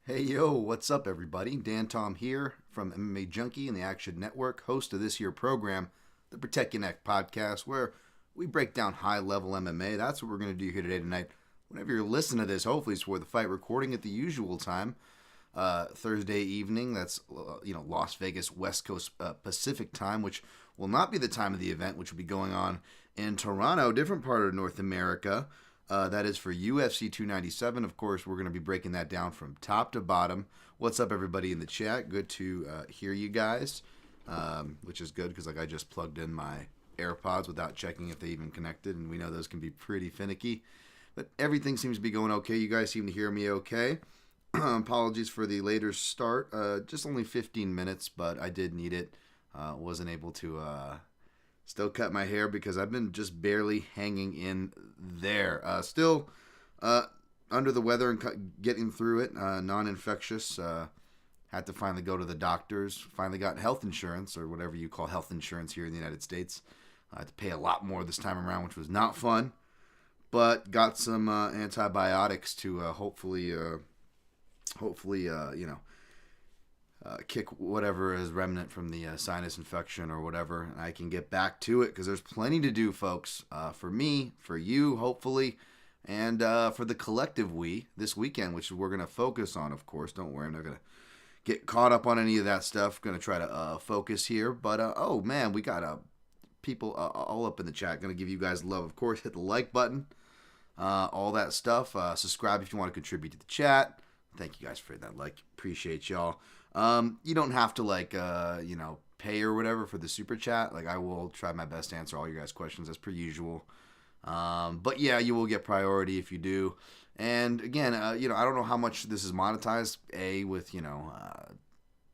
Hey yo, what's up everybody? Dan Tom here from MMA Junkie and the Action Network, host of this here program, the Protect Your Neck podcast, where we break down high-level MMA. That's what we're going to do here today tonight. Whenever you're listening to this, hopefully it's for the fight recording at the usual time, Thursday evening. That's Las Vegas West Coast Pacific time, which will not be the time of the event, which will be going on in Toronto, different part of North America. That is for UFC 297. Of course, we're going to be breaking that down from top to bottom. What's up, everybody in the chat? Good to hear you guys, which is good because I just plugged in my AirPods without checking if they even connected, and we know those can be pretty finicky. But everything seems to be going okay. You guys seem to hear me okay. Apologies for the later start. Just only 15 minutes, but I did need it. Wasn't able to... Still cut my hair because I've been just barely hanging in there. Still under the weather and getting through it. Non-infectious. Had to finally go to the doctors. Finally got health insurance, or whatever you call health insurance here in the United States. I had to pay a lot more this time around, which was not fun. But got some antibiotics to hopefully kick whatever is remnant from the sinus infection or whatever, and I can get back to it because there's plenty to do, folks. For me, for you, hopefully, and for the collective we this weekend, which we're going to focus on, of course. Don't worry, I'm not going to get caught up on any of that stuff. Going to try to focus here, but oh man, we got people all up in the chat. Going to give you guys love, of course. Hit the like button, all that stuff. Subscribe if you want to contribute to the chat. Thank you guys for that. Appreciate y'all. You don't have to pay or whatever for the super chat. I will try my best to answer all your guys' questions as per usual. But yeah, you will get priority if you do. And again, I don't know how much this is monetized. With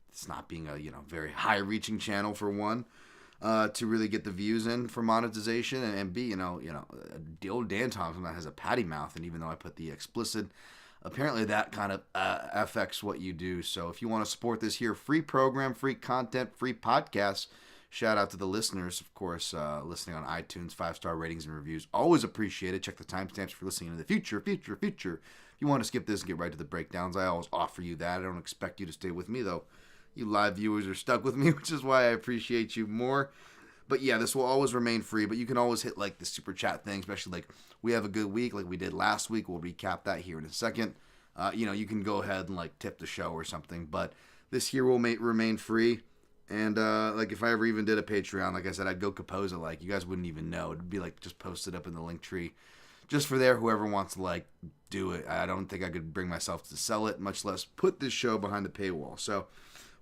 it's not being a very high-reaching channel for one, to really get the views in for monetization, and B, the old Dan Thompson that has a patty mouth, and even though I put the explicit. Apparently that kind of affects what you do. So if you want to support this here, free program, free content, free podcast, shout out to the listeners, of course, listening on iTunes, 5-star ratings and reviews. Always appreciate it. Check the timestamps for listening in the future. If you want to skip this and get right to the breakdowns, I always offer you that. I don't expect you to stay with me, though. You live viewers are stuck with me, which is why I appreciate you more. But yeah, this will always remain free, but you can always hit the super chat thing, especially we have a good week like we did last week. We'll recap that here in a second. You can go ahead and tip the show or something, but this here will remain free. And if I ever even did a Patreon, like I said, I'd go compose it. You guys wouldn't even know. It'd be just posted up in the link tree just for there, whoever wants to do it. I don't think I could bring myself to sell it, much less put this show behind the paywall. So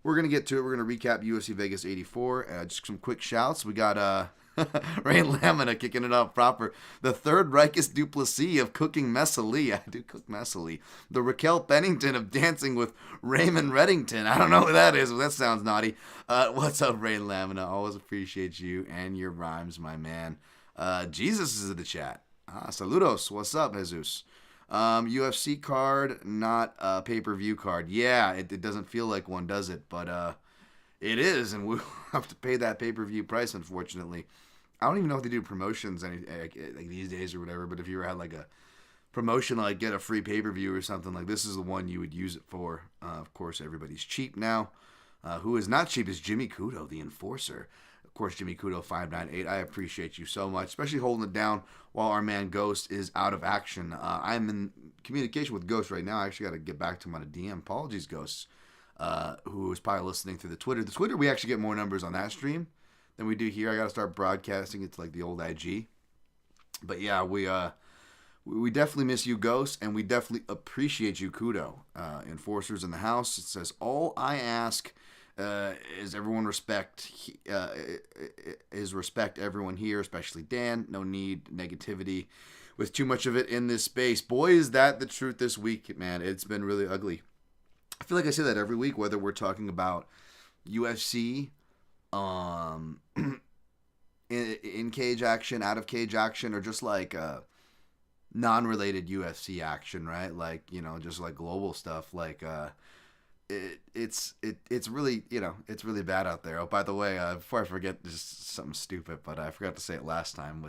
we're going to get to it. We're going to recap UFC Vegas 84. Just some quick shouts. We got Ray Lamina kicking it off proper. The third Rikers du Plessis of cooking messily. I do cook messily. The Raquel Pennington of dancing with Raymond Reddington. I don't know who that is, but that sounds naughty. What's up, Ray Lamina? Always appreciate you and your rhymes, my man. Jesus is in the chat. Saludos. What's up, Jesus? UFC card, not a pay-per-view card. Yeah, it doesn't feel like one, does it? But it is, and we'll have to pay that pay-per-view price, unfortunately. I don't even know if they do promotions these days or whatever, but if you ever had a promotion get a free pay-per-view or something, this is the one you would use it for. Of course, everybody's cheap now. Who is not cheap is Jimmy Kudo, the Enforcer. Of course, Jimmy Kudo 598. I appreciate you so much, especially holding it down while our man Ghost is out of action. I'm in communication with Ghost right now. I actually got to get back to him on a DM. Apologies, Ghost, who is probably listening through the Twitter. The Twitter, we actually get more numbers on that stream than we do here. I got to start broadcasting it to the old IG. But yeah, we definitely miss you, Ghost, and we definitely appreciate you, Kudo. Enforcers in the house. It says, all I ask is everyone respect everyone here, especially Dan. No need negativity with too much of it in this space. Boy, is that the truth this week, man. It's been really ugly. I feel like I say that every week, whether we're talking about UFC, in cage action, out of cage action, or just non-related UFC action, right? Just global stuff. It's really, it's really bad out there. Oh, by the way, before I forget, just something stupid, but I forgot to say it last time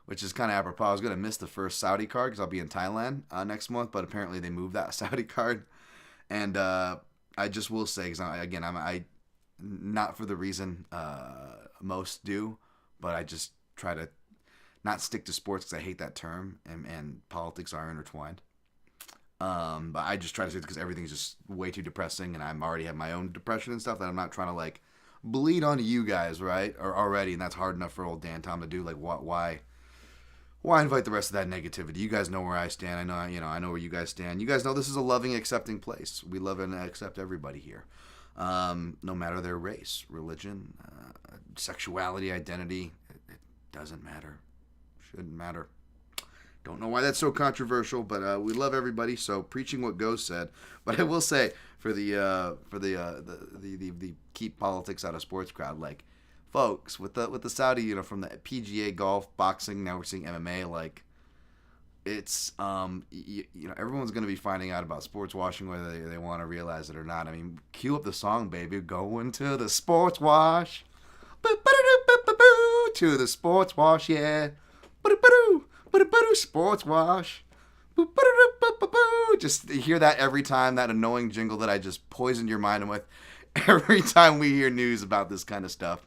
which is kind of apropos. I was going to miss the first Saudi card because I'll be in Thailand next month, but apparently they moved that Saudi card. And I just will say, because I not for the reason most do, but I just try to not stick to sports because I hate that term, and politics are intertwined. But I just try to say it because everything's just way too depressing, and I'm already have my own depression and stuff that I'm not trying to like bleed onto you guys, right? Or already, and that's hard enough for old Dan Tom to do. Like, why invite the rest of that negativity? You guys know where I stand. I know where you guys stand. You guys know this is a loving, accepting place. We love and accept everybody here, no matter their race, religion, sexuality, identity. It doesn't matter. Shouldn't matter. Don't know why that's so controversial, but we love everybody. So preaching what Ghost said. But I will say for the keep politics out of sports crowd, like folks with the Saudi, from the PGA, golf, boxing. Now we're seeing MMA. Like it's everyone's gonna be finding out about sports washing whether they want to realize it or not. I mean, cue up the song, baby. Going to the sports wash. To the sports wash, yeah. Sports wash. Just hear that every time, that annoying jingle that I just poisoned your mind with every time we hear news about this kind of stuff,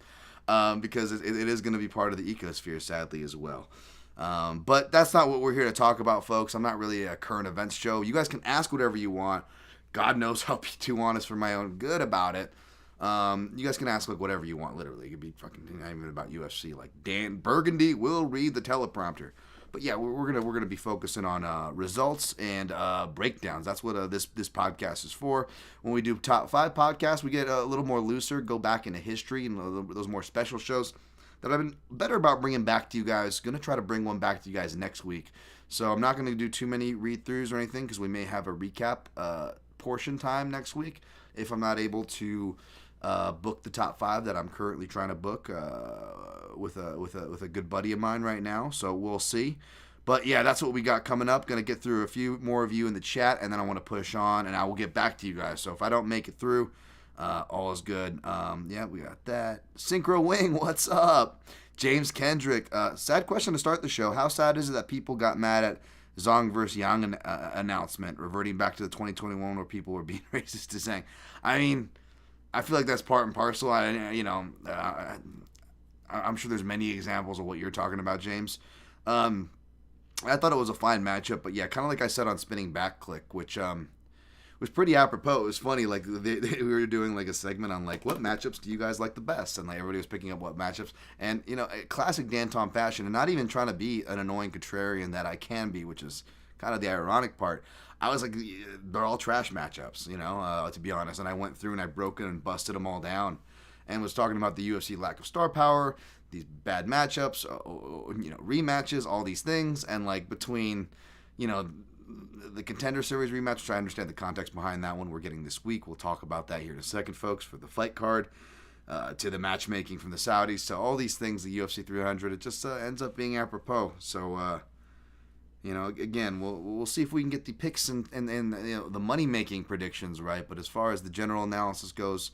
because it is going to be part of the ecosphere, sadly, as well. But that's not what we're here to talk about, folks. I'm not really a current events show. You guys can ask whatever you want. God knows I'll be too honest for my own good about it. You guys can ask like whatever you want, literally. It could be fucking not even about UFC. Like Dan Burgundy will read the teleprompter. But yeah, we're gonna be focusing on results and breakdowns. That's what this podcast is for. When we do top 5 podcasts, we get a little more looser, go back into history and those more special shows that I've been better about bringing back to you guys. Gonna try to bring one back to you guys next week. So I'm not gonna do too many read-throughs or anything because we may have a recap portion time next week if I'm not able to book the top 5 that I'm currently trying to book with a good buddy of mine right now. So we'll see. But yeah, that's what we got coming up. Going to get through a few more of you in the chat, and then I want to push on, and I will get back to you guys. So if I don't make it through, all is good. Yeah, we got that. Synchro Wing, what's up? James Kendrick, sad question to start the show. How sad is it that people got mad at Zhang versus Yang announcement, reverting back to the 2021 where people were being racist to Zhang? I mean, I feel like that's part and parcel. I'm sure there's many examples of what you're talking about, James. I thought it was a fine matchup, but yeah, kind of like I said on Spinning Back Click, which was pretty apropos. It was funny, like we were doing like a segment on like what matchups do you guys like the best, and like everybody was picking up what matchups, and classic Dan Tom fashion, and not even trying to be an annoying contrarian that I can be, which is kind of the ironic part. I was like, they're all trash matchups, to be honest. And I went through and I broke it and busted them all down and was talking about the UFC lack of star power, these bad matchups, rematches, all these things. And like between, the Contender Series rematch, which I understand the context behind that one we're getting this week. We'll talk about that here in a second, folks, for the fight card, to the matchmaking from the Saudis, to all these things, the UFC 300, it just ends up being apropos. So, again, we'll see if we can get the picks and the money-making predictions right. But as far as the general analysis goes,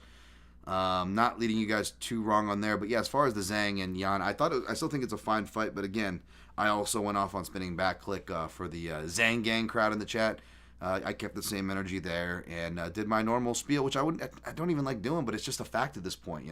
not leading you guys too wrong on there. But yeah, as far as the Zhang and Yan, I still think it's a fine fight. But again, I also went off on Spinning Back Click for the Zhang gang crowd in the chat. I kept the same energy there and did my normal spiel, which I don't even like doing, but it's just a fact at this point,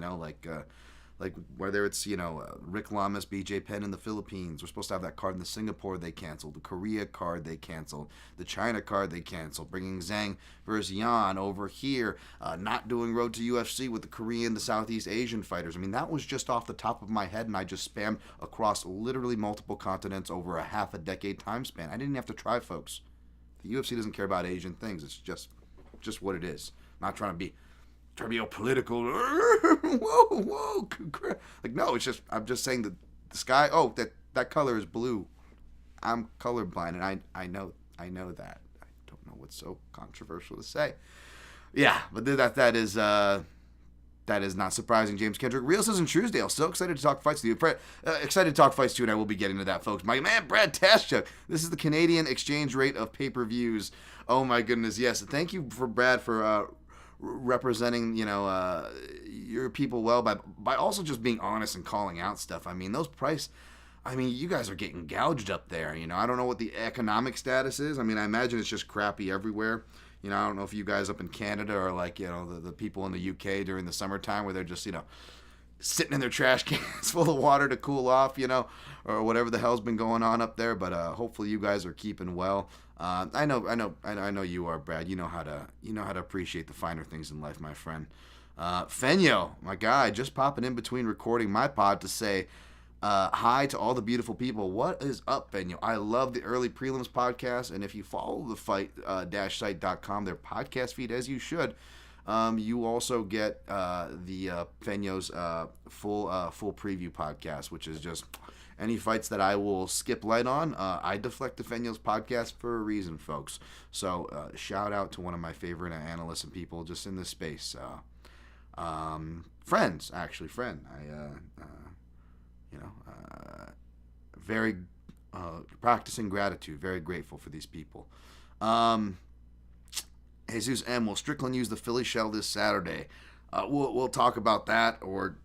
like whether it's, Rick Lamas, BJ Penn in the Philippines. We're supposed to have that card in the Singapore, they canceled. The Korea card, they canceled. The China card, they canceled. Bringing Zhang versus Yan over here. Not doing Road to UFC with the Korean, the Southeast Asian fighters. I mean, that was just off the top of my head, and I just spammed across literally multiple continents over a half a decade time span. I didn't have to try, folks. The UFC doesn't care about Asian things. It's just what it is. I'm not trying to be all political. Whoa. Like, no, I'm just saying that the sky, that color is blue. I'm colorblind, and I know that. I don't know what's so controversial to say. Yeah, but that is not surprising. James Kendrick, Real says in Truesdale, so excited to talk fights to you. Excited to talk fights too, and I will be getting to that, folks. My man, Brad Taschuk. This is the Canadian exchange rate of pay-per-views. Oh my goodness, yes. Thank you for Brad for representing, your people well by also just being honest and calling out stuff. I mean, those price I mean, you guys are getting gouged up there. I don't know what the economic status is. I mean, I imagine it's just crappy everywhere. I don't know if you guys up in Canada are like, the people in the UK during the summertime where they're just, sitting in their trash cans full of water to cool off, or whatever the hell's been going on up there. But hopefully you guys are keeping well. I know you are, Brad. You know how to appreciate the finer things in life, my friend. Fenyo, my guy, just popping in between recording my pod to say hi to all the beautiful people. What is up, Fenyo? I love the early prelims podcast, and if you follow the fight-site.com, their podcast feed, as you should, you also get the Fenyo's full preview podcast, which is just any fights that I will skip light on. I deflect the Fenyo's podcast for a reason, folks. So shout out to one of my favorite analysts and people just in this space. Friend. Very practicing gratitude. Very grateful for these people. Jesus M. Will Strickland use the Philly shell this Saturday? We'll talk about that, or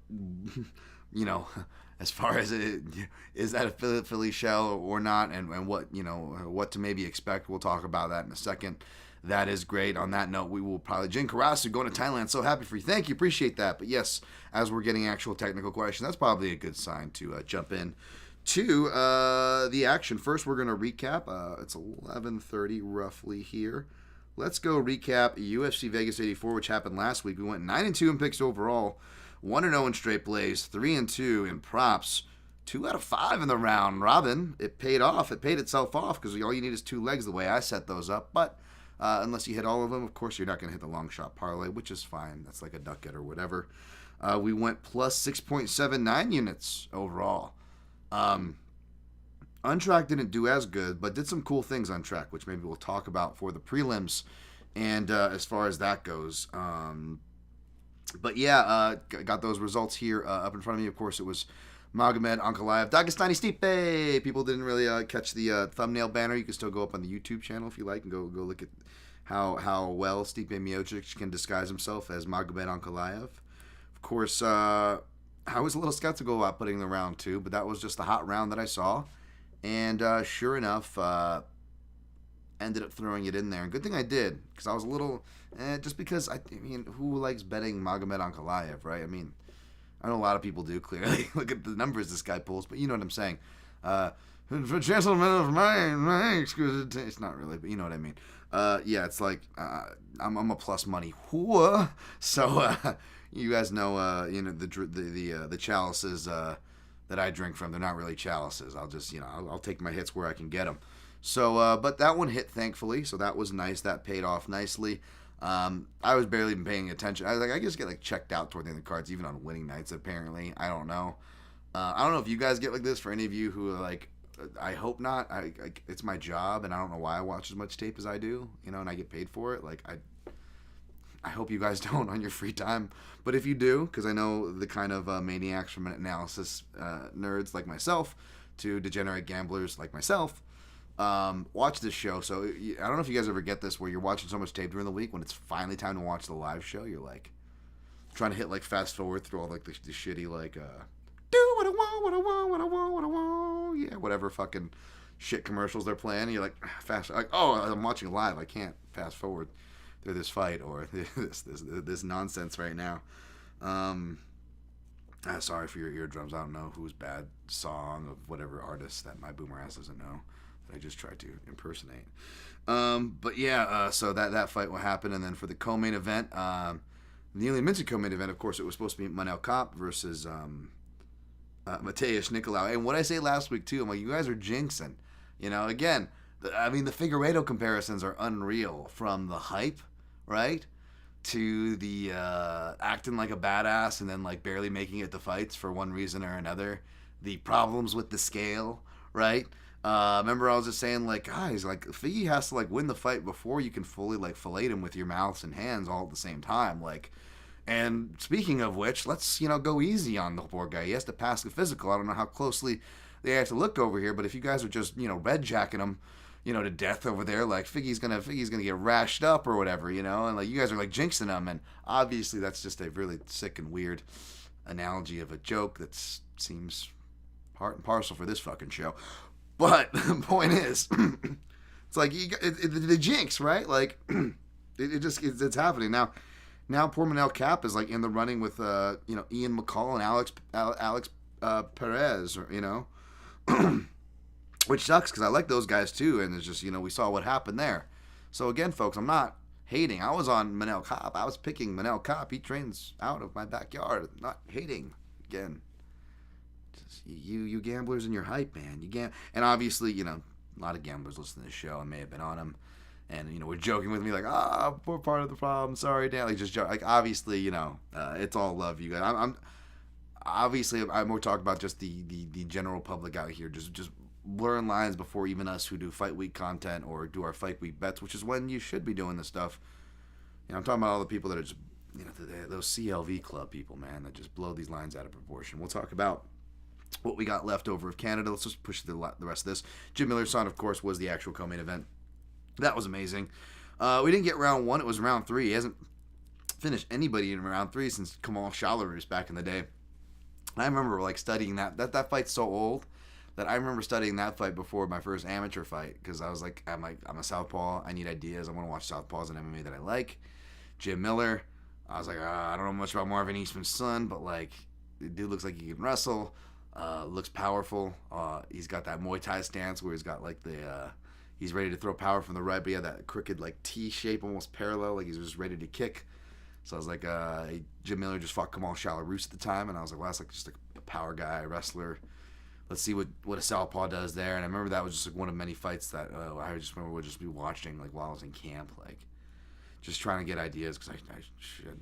as far as is that a Philly shell or not, and what to maybe expect. We'll talk about that in a second. That is great. On that note, we will probably Jin Karasu going to Thailand. So happy for you. Thank you. Appreciate that. But yes, as we're getting actual technical questions, that's probably a good sign to jump in to the action. First, we're going to recap. It's 11:30 roughly here. Let's go recap UFC Vegas 84, which happened last week. We went 9-2 in picks overall, 1-0 in straight plays, 3-2 in props, 2 out of 5 in the round. Robin, it paid off. It paid itself off because all you need is 2 legs the way I set those up. But unless you hit all of them, of course, you're not going to hit the long shot parlay, which is fine. That's like a duck get or whatever. We went plus 6.79 units overall. Untracked didn't do as good, but did some cool things on track, which maybe we'll talk about for the prelims. And as far as that goes, but yeah, got those results here up in front of me. Of course, it was Magomed Ankalaev, Dagestani Stipe. People didn't really catch the thumbnail banner. You can still go up on the YouTube channel if you like and go look at how well Stipe Miocic can disguise himself as Magomed Ankalaev. Of course, I was a little skeptical about putting the round 2, but that was just the hot round that I saw. And sure enough, ended up throwing it in there. And good thing I did, because I was a little, just because, I mean, who likes betting Magomed Ankalaev, right? I mean, I know a lot of people do, clearly. Look at the numbers this guy pulls, but you know what I'm saying. For gentlemen of my excuse, it's not really, but you know what I mean. Yeah, it's like, I'm a plus money whore. So, you guys know, the chalices, that I drink from, they're not really chalices. I'll just, I'll take my hits where I can get them. So, but that one hit, thankfully, so that was nice. That paid off nicely. I was barely even paying attention. I just get checked out toward the end of the cards, even on winning nights, apparently. I don't know. I don't know if you guys get like this. For any of you who are I hope not. It's my job, and I don't know why I watch as much tape as I do, and I get paid for it. I hope you guys don't on your free time. But if you do, because I know the kind of maniacs from analysis nerds like myself to degenerate gamblers like myself watch this show. So I don't know if you guys ever get this where you're watching so much tape during the week, when it's finally time to watch the live show, you're trying to hit fast forward through all the shitty do what I want, yeah, whatever fucking shit commercials they're playing. And you're fast, I'm watching live. I can't fast forward through this fight or this nonsense right now. Sorry for your eardrums. I don't know whose bad song of whatever artist that my boomer ass doesn't know that I just tried to impersonate. But yeah, so that fight will happen. And then for the co-main event, the newly minted co-main event, of course, it was supposed to be Manel Kape versus Mateusz Nicolau. And what I say last week too, I'm like, you guys are jinxing. Again, the Figueiredo comparisons are unreal, from the hype, right, to the acting like a badass and then barely making it to fights for one reason or another. The problems with the scale, right? Remember I was just saying, guys, Figgy has to win the fight before you can fully fillet him with your mouths and hands all at the same time. And speaking of which, let's go easy on the poor guy. He has to pass the physical. I don't know how closely they have to look over here, but if you guys are just red jacking him to death over there, Figgy's gonna get rashed up or whatever, and you guys are jinxing him, and obviously that's just a really sick and weird analogy of a joke that seems part and parcel for this fucking show. But the point is, it's like the jinx, right? Like it's happening now. Now poor Manel Cap is like in the running with Ian McCall and Alex Perez, which sucks because I like those guys too, and it's just we saw what happened there. So again, folks, I'm not hating. I was on Manel Cap. I was picking Manel Cap. He trains out of my backyard. I'm not hating. Again, just you gamblers and your hype, man. And obviously, a lot of gamblers listen to this show. I may have been on them, and we're joking with me like, we're part of the problem. Sorry, Dan. Like just joke. Like obviously, it's all love, you guys. I'm more talking about just the general public out here. Just blurring lines before even us who do fight week content or do our fight week bets, which is when you should be doing this stuff. I'm talking about all the people that are just, those CLV club people, man, that just blow these lines out of proportion. We'll talk about what we got left over of Canada. Let's just push the rest of this. Jim Miller's son, of course, was the actual co-main event. That was amazing. We didn't get round 1. It was round 3. He hasn't finished anybody in round 3 since Kamal Shalorus back in the day. And I remember studying that fight's so old that I remember studying that fight before my first amateur fight because I was like, I'm a southpaw. I need ideas. I want to watch southpaws in MMA that I like. Jim Miller, I was like, I don't know much about Marvin Eastman's son, but the dude looks like he can wrestle. Looks powerful. He's got that Muay Thai stance where he's got he's ready to throw power from the right, but he had that crooked T shape, almost parallel, he's just ready to kick. So I was like, Jim Miller just fought Kamal Shalorus at the time, and I was like, well, that's just a power guy, wrestler. Let's see what a southpaw does there. And I remember that was just one of many fights that I just remember would just be watching while I was in camp, just trying to get ideas because I should,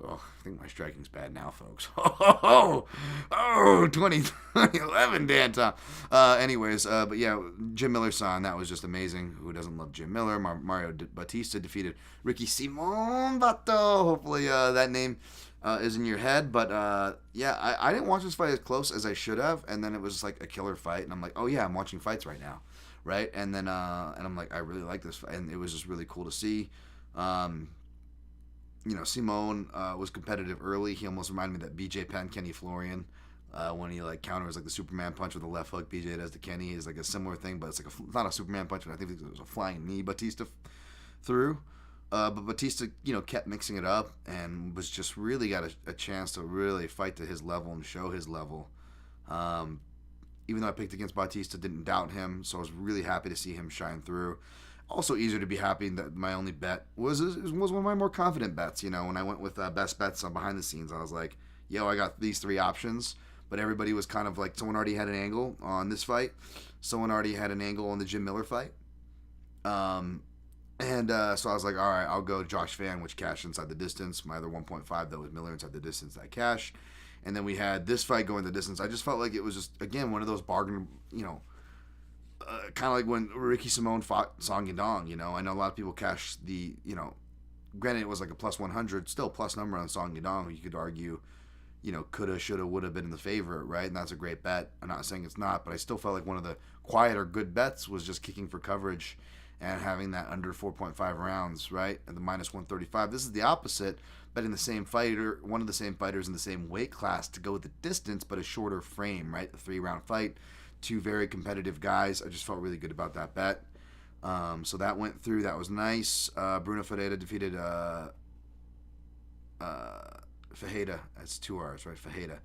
I think my striking's bad now, folks. 2011, Dan Tom. Anyways, but yeah, Jim Miller's son, that was just amazing. Who doesn't love Jim Miller? Mario Batista defeated Ricky Simon Bato. Hopefully that name is in your head. But yeah, I didn't watch this fight as close as I should have. And then it was a killer fight. And I'm like, oh yeah, I'm watching fights right now. Right? And then and I'm like, I really like this fight. And it was just really cool to see. Simone was competitive early. He almost reminded me of that BJ Penn, Kenny Florian, when he counters the Superman punch with the left hook. BJ does to Kenny is a similar thing, but it's not a Superman punch, but I think it was a flying knee Batista threw. But Batista, kept mixing it up and was just really got a chance to really fight to his level and show his level. Even though I picked against Batista, didn't doubt him, so I was really happy to see him shine through. Also easier to be happy that my only bet was one of my more confident bets. When I went with best bets on behind the scenes, I was like, yo, I got these 3 options, but everybody was kind of someone already had an angle on this fight. Someone already had an angle on the Jim Miller fight. So I was like, all right, I'll go Josh Van, which cashed inside the distance. My other 1.5, though, was Miller inside the distance, that cash. And then we had this fight going the distance. I just felt like it was just, again, one of those bargain, kind of like when Ricky Simone fought Song Yadong, I know a lot of people cash the, granted it was a plus 100, still plus number on Song Yadong, who you could argue, coulda, shoulda, woulda been the favorite, right? And that's a great bet. I'm not saying it's not, but I still felt like one of the quieter good bets was just kicking for coverage and having that under 4.5 rounds, right? At the minus 135. This is the opposite, betting the same fighter, one of the same fighters in the same weight class to go with the distance, but a shorter frame, right? The 3-round fight. 2 very competitive guys. I just felt really good about that bet. So that went through. That was nice. Bruno Ferreira defeated Fajeda. That's 2 R's, right? Fajeda.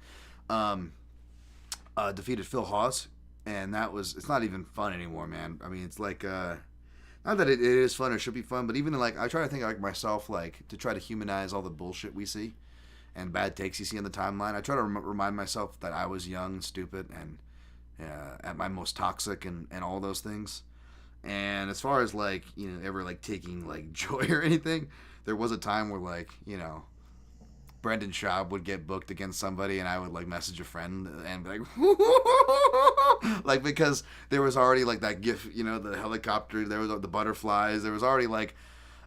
Defeated Phil Hawes. And that was, it's not even fun anymore, man. I mean, it's not that it is fun or should be fun, but even I try to think myself, to try to humanize all the bullshit we see and bad takes you see on the timeline. I try to remind myself that I was young and stupid and at my most toxic and all those things. And as far as ever taking joy or anything, there was a time where Brendan Schaub would get booked against somebody and I would message a friend and be because there was already that gif, the helicopter, there was the butterflies, there was already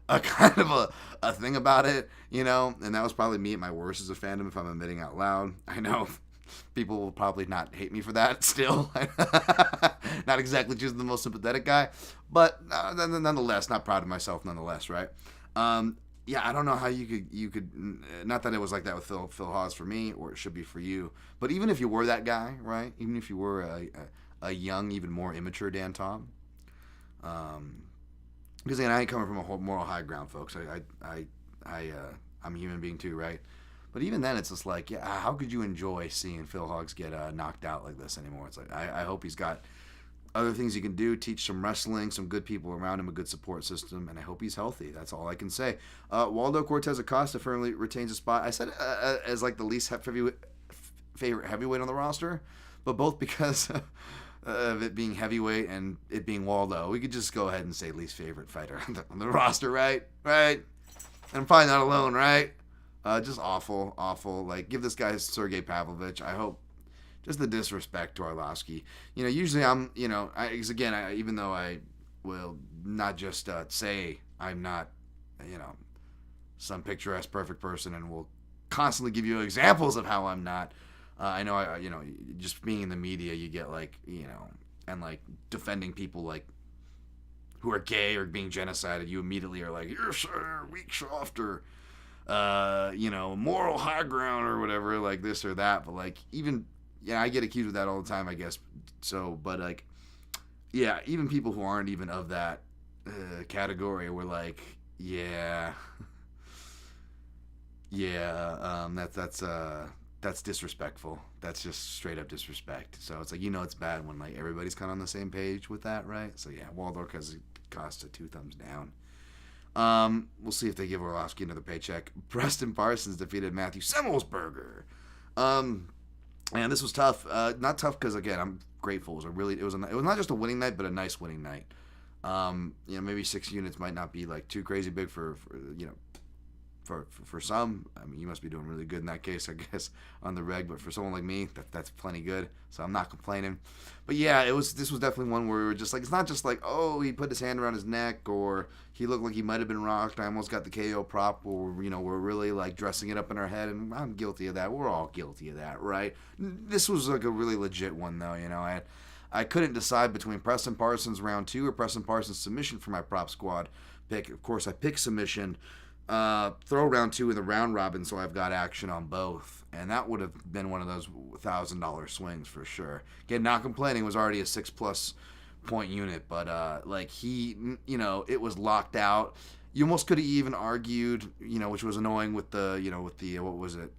a kind of a thing about it, and that was probably me at my worst as a fandom if I'm admitting out loud. I know people will probably not hate me for that still. Not exactly choosing the most sympathetic guy, but nonetheless, not proud of myself nonetheless, right? yeah, I don't know how you could not that it was like that with Phil Hawes for me, or it should be for you, but even if you were that guy, right? Even if you were a young, even more immature Dan Tom, because again, I ain't coming from a moral high ground, folks. I'm a human being too, right? But even then, it's just like, yeah, how could you enjoy seeing Phil Hawes get knocked out like this anymore? It's like I hope he's got other things he can do, teach some wrestling, some good people around him, a good support system, and I hope he's healthy. That's all I can say. Waldo Cortez Acosta firmly retains a spot. I said as like the least favorite heavyweight on the roster, but both because of it being heavyweight and it being Waldo, we could just go ahead and say least favorite fighter on the roster, right? Right? And I'm probably not alone, right? Just awful. Like, give this guy Sergey Pavlovich. I hope. Just the disrespect to Arlovsky. Usually I'm, even though I will not just say I'm not, some picturesque perfect person and will constantly give you examples of how I'm not. I know, just being in the media, you get like, and like defending people like who are gay or being genocided. You immediately are like, you're sir, weak, soft, or, moral high ground or whatever, like this or that. But like even. Yeah, I get accused of that all the time, I guess. So, but like, yeah, even people who aren't even of that category were like, that's disrespectful. That's just straight up disrespect. So it's like, it's bad when like everybody's kind of on the same page with that, right? So yeah, Waldo Costa 2 thumbs down. We'll see if they give Arlovsky another paycheck. Preston Parsons defeated Matthew Semmelsberger. Man, this was tough. Not tough because again, I'm grateful. It was not just a winning night, but a nice winning night. Maybe 6 units might not be like too crazy big for some. I mean, you must be doing really good in that case, I guess, on the reg. But for someone like me, that's plenty good. So I'm not complaining. But yeah, this was definitely one where we were just like, it's not just like, oh, he put his hand around his neck or he looked like he might have been rocked. I almost got the KO prop, or we're really like dressing it up in our head, and I'm guilty of that. We're all guilty of that, right? This was like a really legit one though. I couldn't decide between Preston Parsons round 2 or Preston Parsons submission for my prop squad pick. Of course, I picked submission. Throw round 2 in the round robin, so I've got action on both, and that would have been one of those $1,000 swings for sure. Again, not complaining, was already a 6+ point unit, but like it was locked out. You almost could have even argued, which was annoying with the what was it,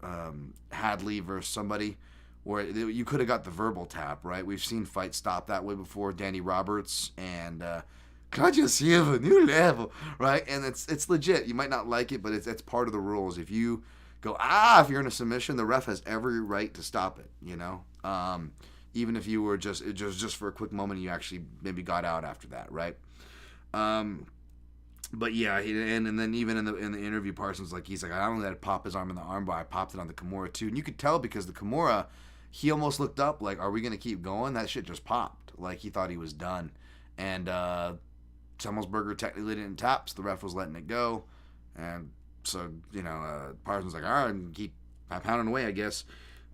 Hadley versus somebody, where you could have got the verbal tap, right? We've seen fights stop that way before, Danny Roberts and can't you see a new level, right? And it's legit. You might not like it, but it's part of the rules. If you go, if you're in a submission, the ref has every right to stop it, even if you were just for a quick moment, you actually maybe got out after that, right? But yeah, and then even in the interview, Parsons he's like, I don't let it pop his arm in the armbar. I popped it on the Kimura too, and you could tell because the Kimura, he almost looked up like, are we gonna keep going? That shit just popped, like he thought he was done, and Semmelsberger technically didn't tap, so the ref was letting it go, and so Parsons like, all right, keep pounding away, I guess.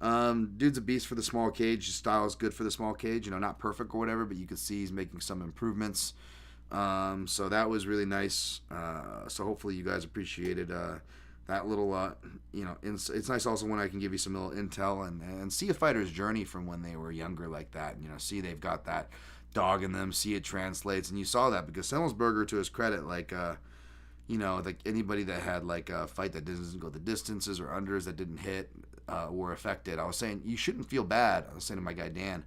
Dude's a beast for the small cage. His style is good for the small cage. Not perfect or whatever, but you can see he's making some improvements. So that was really nice. So hopefully you guys appreciated that little. It's nice also when I can give you some little intel and see a fighter's journey from when they were younger like that. See they've got that dog in them. See it translates, and you saw that because Semmelsberger, to his credit, like anybody that had like a fight that doesn't go the distances or unders that didn't hit were affected. I was saying you shouldn't feel bad. I was saying to my guy Dan,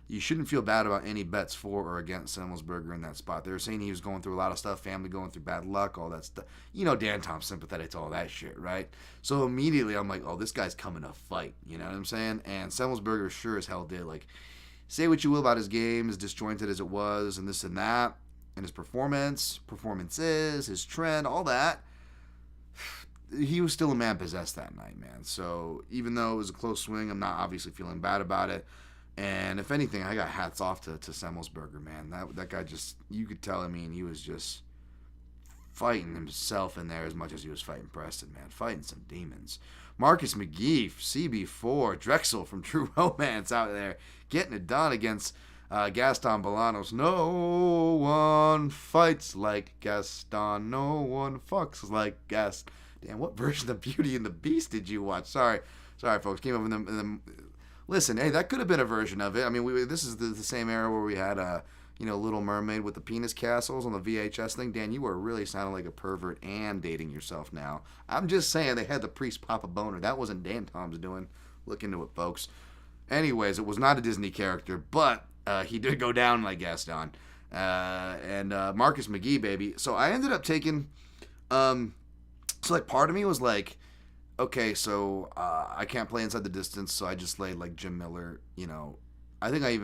you shouldn't feel bad about any bets for or against Semmelsberger in that spot. They were saying he was going through a lot of stuff, family going through bad luck, all that stuff. Dan Tom's sympathetic to all that shit, right? So immediately I'm like, oh, this guy's coming to fight. You know what I'm saying? And Semmelsberger sure as hell did. Like, say what you will about his game, as disjointed as it was, and this and that, and his performances, his trend, all that. He was still a man possessed that night, man. So even though it was a close swing, I'm not obviously feeling bad about it. And if anything, I got hats off to Semmelsberger, man. That guy just, you could tell, he was just fighting himself in there as much as he was fighting Preston, man. Fighting some demons. Marcus McGee, CB4, Drexel from True Romance out there, getting it done against Gaston Bolanos. No one fights like Gaston. No one fucks like Gaston. Damn, what version of Beauty and the Beast did you watch? Sorry, folks. Came up in the listen, hey, that could have been a version of it. I mean, this is the same era where we had Little Mermaid with the penis castles on the VHS thing. Dan, you were really sounding like a pervert and dating yourself now. I'm just saying they had the priest pop a boner. That wasn't Dan Tom's doing. Look into it, folks. Anyways, it was not a Disney character, but he did go down like Gaston. And Marcus McGee, baby. So I ended up taking... part of me was like, okay, so I can't play inside the distance, so I just laid like Jim Miller, I think I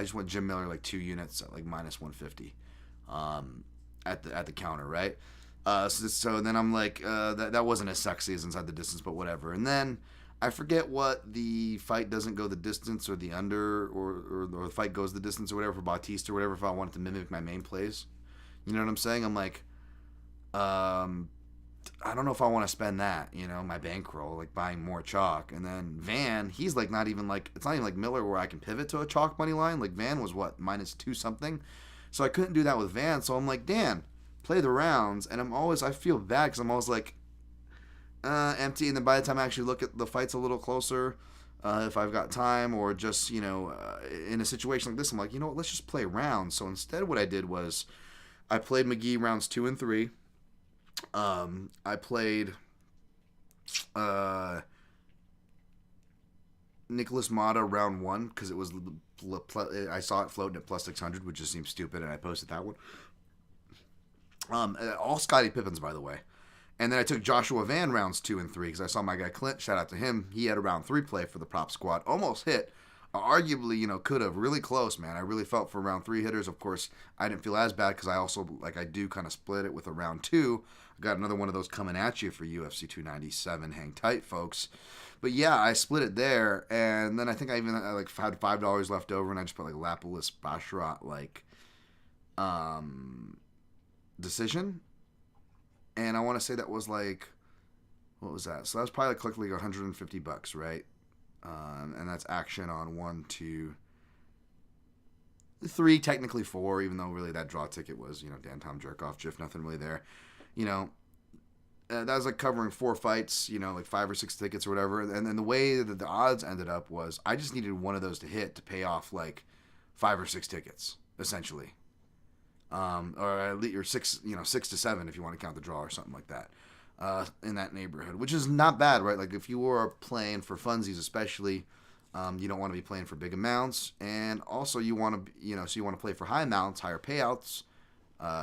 just went Jim Miller like 2 units at like minus 150 at the counter, right? So then I'm like, that wasn't as sexy as inside the distance, but whatever. And then I forget what the fight doesn't go the distance or the under or the fight goes the distance or whatever for Bautista or whatever if I wanted to mimic my main plays. You know what I'm saying? I'm like, I don't know if I want to spend that, my bankroll, like buying more chalk. And then Van, he's like not even like, it's not even like Miller where I can pivot to a chalk money line. Like Van was what, minus 2 something. So I couldn't do that with Van. So I'm like, Dan, play the rounds. And I feel bad because I'm always like, empty. And then by the time I actually look at the fights a little closer, if I've got time or just, in a situation like this, I'm like, you know what, let's just play rounds. So instead what I did was I played McGee rounds 2 and 3. I played Nicholas Mata round 1 because it was I saw it floating at plus 600, which just seems stupid, and I posted that one. All Scottie Pippins, by the way. And then I took Joshua Van rounds 2 and 3 because I saw my guy Clint. Shout out to him. He had a round 3 play for the prop squad. Almost hit. Arguably, could have. Really close, man. I really felt for round 3 hitters. Of course, I didn't feel as bad because I also, I do kind of split it with a round 2. I got another one of those coming at you for UFC 297. Hang tight, folks. But yeah, I split it there. And then I think I even had $5 left over, and I just put Lapalus Basharat, decision. And I want to say that was what was that? So that was probably quickly $150, right? And that's action on 1, 2, 3, technically 4, even though really that draw ticket was, Dan Tom Jerkoff, Jiff, nothing really there. That was covering 4 fights, 5 or 6 tickets or whatever. And then the way that the odds ended up was I just needed one of those to hit to pay off 5 or 6 tickets, essentially. Or at least, or 6 to 7 if you want to count the draw or something like that. In that neighborhood, which is not bad, right? If you were playing for funsies, especially, you don't want to be playing for big amounts, and also you want to, so you want to play for high amounts, higher payouts.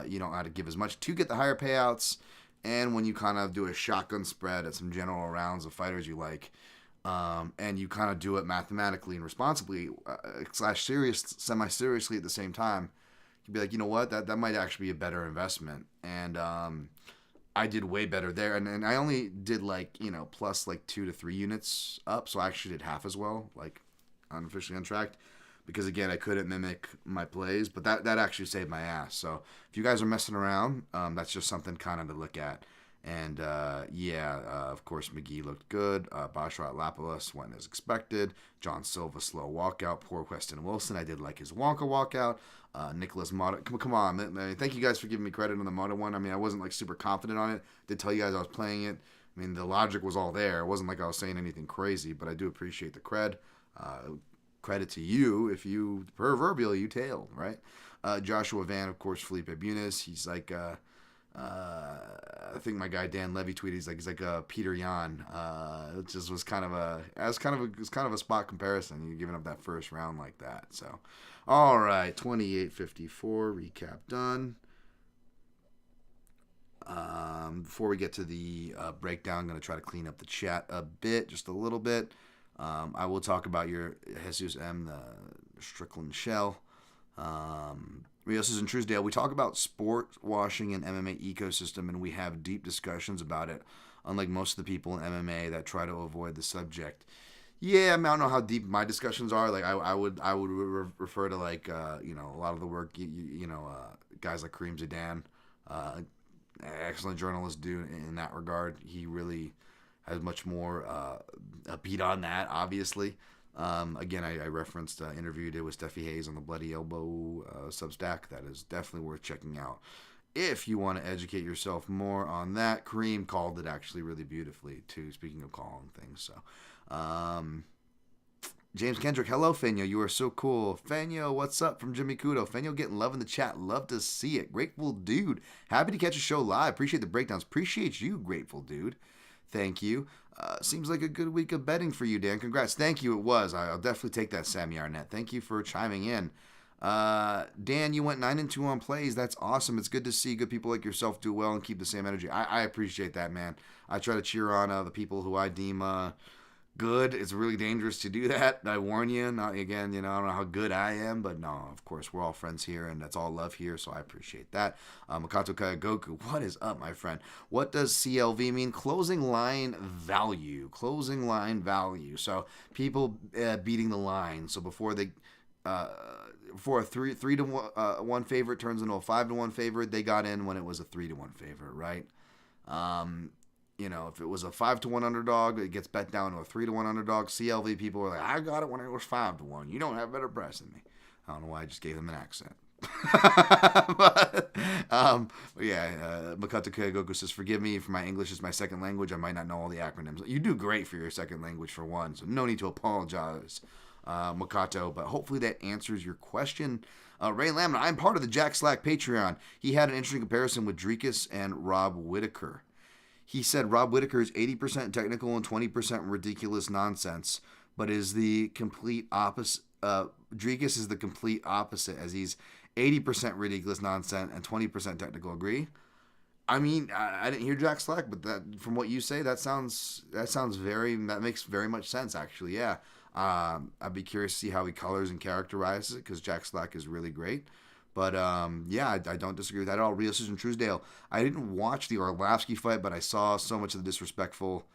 You don't have to give as much to get the higher payouts, and when you kind of do a shotgun spread at some general rounds of fighters you like, and you kind of do it mathematically and responsibly, semi-seriously at the same time, you'd be like, you know what, that might actually be a better investment, and I did way better there, and I only did plus 2 to 3 units up, so I actually did half as well, unofficially untracked, because again I couldn't mimic my plays, but that actually saved my ass. So if you guys are messing around, that's just something kind of to look at. And of course McGee looked good. Basharat Lapalus went as expected. John Silva slow walkout. Poor Weston Wilson, I did like his Wonka walkout. Nicholas Mata, come on, man. Thank you guys for giving me credit on the Mata one. I mean, I wasn't super confident on it. Did tell you guys I was playing it. I mean, the logic was all there. It wasn't like I was saying anything crazy, but I do appreciate the cred. Credit to you if you proverbially you tailed, right? Joshua Van, of course, Felipe Bunis. He's I think my guy Dan Levy tweeted he's like Peter Yan. It just was kind of a spot comparison. You're giving up that first round like that. So, all right, 28.54 recap done. Before we get to the breakdown, I'm going to try to clean up the chat a bit, just a little bit. I will talk about your Jesus M, the Strickland shell. Rios in Truesdale, we talk about sport washing and MMA ecosystem, and we have deep discussions about it, unlike most of the people in MMA that try to avoid the subject. Yeah, I mean, I don't know how deep my discussions are. I would refer to a lot of the work guys like Kareem Zidane, excellent journalist, do in that regard. He really has much more a beat on that, obviously. Again, I referenced an interview you did with Steffi Hayes on the Bloody Elbow Substack. That is definitely worth checking out. If you want to educate yourself more on that, Kareem called it actually really beautifully, too, speaking of calling things. So, James Kendrick, hello, Fenyo. You are so cool. Fenyo, what's up from Jimmy Kudo? Fenyo getting love in the chat. Love to see it. Grateful dude. Happy to catch a show live. Appreciate the breakdowns. Appreciate you, grateful dude. Thank you. Seems like a good week of betting for you, Dan. Congrats. Thank you. It was. I'll definitely take that, Sammy Arnett. Thank you for chiming in. Dan, you went 9-2 on plays. That's awesome. It's good to see good people like yourself do well and keep the same energy. I appreciate that, man. I try to cheer on the people who I deem good. It's really dangerous to do that. I warn you. Not again, I don't know how good I am, but no, of course, we're all friends here, and that's all love here, so I appreciate that. Makato Kayagoku, what is up, my friend? What does CLV mean? Closing line value. Closing line value. So people beating the line. So before they... before a 3-1 favorite turns into a 5-1 favorite, they got in when it was a 3-1 favorite, right? If it was a 5-1 underdog, it gets bet down to a 3-1 underdog. CLV people were like, I got it when it was 5-1. You don't have better press than me. I don't know why I just gave them an accent. Makoto Kagoku says, forgive me for my English is my second language. I might not know all the acronyms. You do great for your second language for one, so no need to apologize, Makoto, but hopefully that answers your question. Ray Lamina, I'm part of the Jack Slack Patreon. He had an interesting comparison with Dricus and Rob Whittaker. He said Rob Whittaker is 80% technical and 20% ridiculous nonsense, but is the complete opposite. Dricus is the complete opposite, as he's 80% ridiculous nonsense and 20% technical. Agree? I mean, I didn't hear Jack Slack, but that from what you say, that makes very much sense, actually. Yeah. I'd be curious to see how he colors and characterizes it, because Jack Slack is really great. But, I don't disagree with that at all. Real Susan Truesdale, I didn't watch the Orlovsky fight, but I saw so much of the disrespectful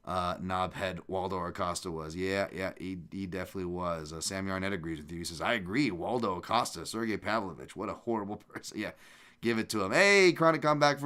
knobhead Waldo Acosta was. Yeah, he definitely was. Sammy Arnett agrees with you. He says, I agree. Waldo Acosta, Sergey Pavlovich, what a horrible person. Yeah, give it to him. Hey, Chronic Comeback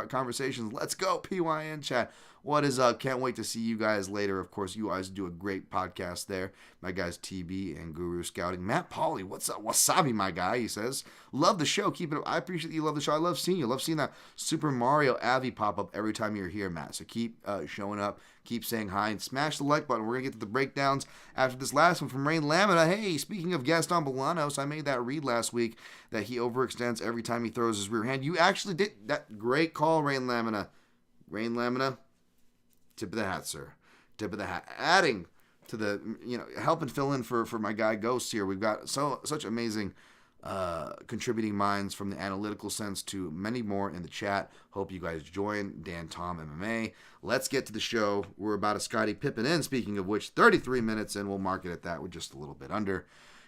Conversations. Let's go, PYN chat. What is up? Can't wait to see you guys later. Of course, you guys do a great podcast there. My guys TB and Guru Scouting. Matt Pauly, what's up? Wasabi, my guy, he says. Love the show. Keep it up. I appreciate that you love the show. I love seeing you. Love seeing that Super Mario Avi pop up every time you're here, Matt. So keep showing up. Keep saying hi and smash the like button. We're going to get to the breakdowns after this last one from Rain Lamina. Hey, speaking of Gaston Bolanos, I made that read last week that he overextends every time he throws his rear hand. You actually did that. Great call, Rain Lamina. Rain Lamina. Tip of the hat, sir. Tip of the hat. Adding to the, helping fill in for my guy Ghost here. We've got such amazing contributing minds from the analytical sense to many more in the chat. Hope you guys join Dan Tom MMA. Let's get to the show. We're about a Scottie Pippen in, speaking of which, 33 minutes in. We'll mark it at that. We're just a little bit under.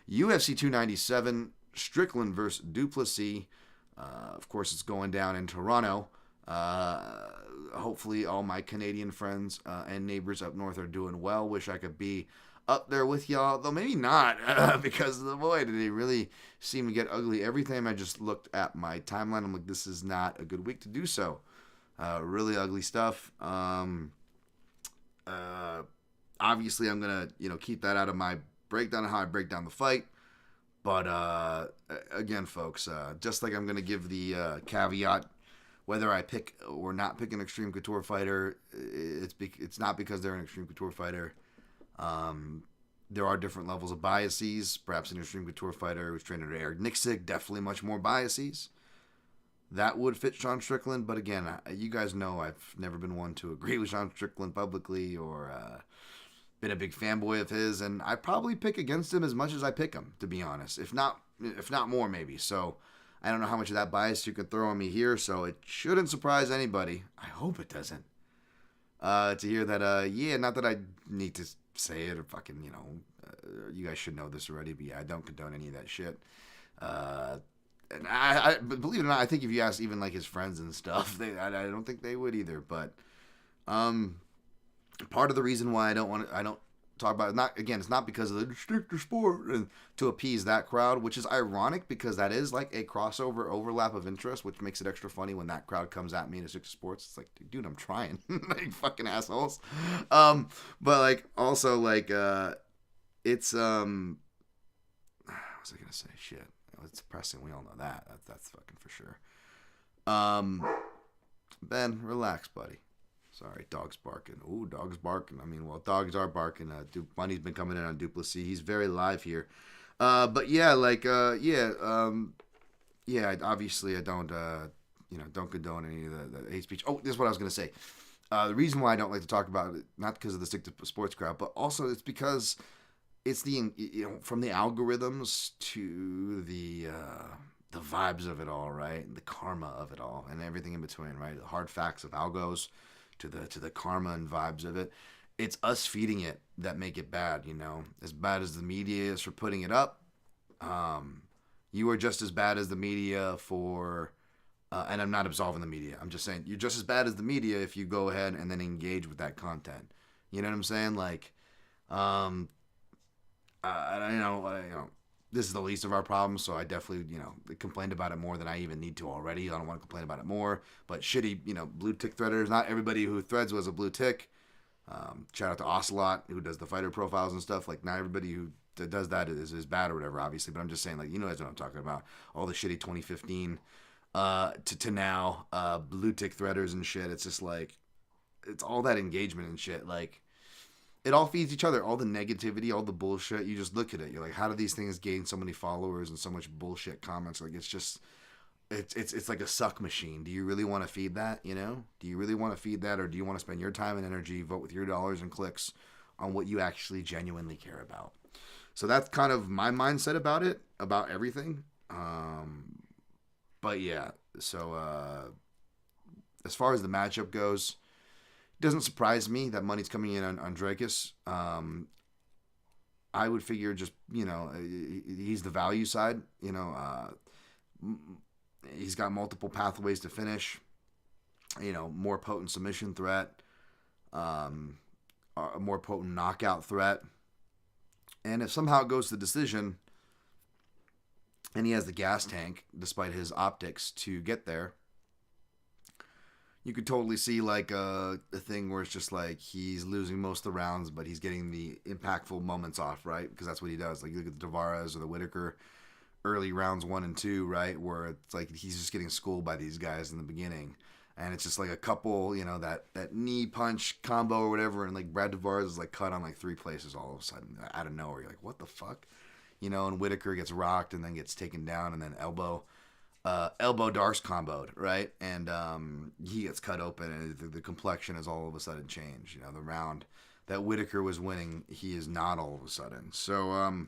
UFC 297, Strickland versus Duplessis. Of course, it's going down in Toronto. Hopefully all my Canadian friends and neighbors up north are doing well. Wish I could be up there with y'all, though maybe not, because boy, did they really seem to get ugly. Every time I just looked at my timeline, I'm like, this is not a good week to do so. Really ugly stuff. Obviously, I'm going to keep that out of my breakdown of how I break down the fight. But again, folks, just like I'm going to give the caveat, whether I pick or not pick an Extreme Couture fighter, it's not because they're an Extreme Couture fighter. There are different levels of biases. Perhaps an Extreme Couture fighter who's trained under Eric Nixick, definitely much more biases. That would fit Sean Strickland, but again, you guys know I've never been one to agree with Sean Strickland publicly or been a big fanboy of his, and I probably pick against him as much as I pick him, to be honest. If not more, maybe. So I don't know how much of that bias you can throw on me here, so it shouldn't surprise anybody. I hope it doesn't. To hear that, not that I need to say it or fucking, you guys should know this already, but yeah, I don't condone any of that shit. And I believe it or not, I think if you ask even like his friends and stuff, I don't think they would either. But part of the reason why I don't talk about it, it's not because of the stricter sport and to appease that crowd, which is ironic because that is like a crossover overlap of interest, which makes it extra funny when that crowd comes at me in a stricter sports. It's like, dude, I'm trying, like fucking assholes. But like also like it's what was I gonna say? Shit, it's depressing. We all know that. That's fucking for sure. Ben, relax, buddy. Sorry, dog's barking. Ooh, dog's barking. I mean, well, dogs are barking. Bunny's been coming in on Plessis. He's very live here. But yeah, obviously I don't, don't condone any of the hate speech. Oh, this is what I was going to say. The reason why I don't like to talk about it, not because of the stick to sports crowd, but also it's because it's from the algorithms to the vibes of it all, right? And the karma of it all and everything in between, right? The hard facts of algos to the karma and vibes of it. It's us feeding it that make it bad, As bad as the media is for putting it up, you are just as bad as the media for, and I'm not absolving the media. I'm just saying you're just as bad as the media if you go ahead and then engage with that content. You know what I'm saying? Like, this is the least of our problems, so I definitely, complained about it more than I even need to already. I don't want to complain about it more, but shitty, blue tick threaders. Not everybody who threads was a blue tick. Shout out to Ocelot, who does the fighter profiles and stuff. Like, not everybody who does that is bad or whatever, obviously, but I'm just saying, like, that's what I'm talking about. All the shitty 2015 to now blue tick threaders and shit. It's just like, it's all that engagement and shit. Like, it all feeds each other. All the negativity, all the bullshit. You just look at it. You're like, how do these things gain so many followers and so much bullshit comments? Like, it's just, it's like a suck machine. Do you really want to feed that? Do you really want to feed that, or do you want to spend your time and energy, vote with your dollars and clicks on what you actually genuinely care about? So that's kind of my mindset about it, about everything. But yeah, so as far as the matchup goes, it doesn't surprise me that money's coming in on Dracus. I would figure just, he's the value side. He's got multiple pathways to finish. More potent submission threat, a more potent knockout threat. And if somehow it goes to decision, and he has the gas tank, despite his optics, to get there, you could totally see like a thing where it's just like he's losing most of the rounds, but he's getting the impactful moments off, right? Because that's what he does. Like, you look at the Taveras or the Whitaker early rounds 1 and 2, right? Where it's like he's just getting schooled by these guys in the beginning. And it's just like a couple, that knee punch combo or whatever. And like Brad Tavares is like cut on like 3 places all of a sudden out of nowhere. You're like, what the fuck? And Whitaker gets rocked and then gets taken down and then elbow Darce comboed, right? And he gets cut open and the complexion is all of a sudden changed. The round that Whitaker was winning, he is not all of a sudden. So,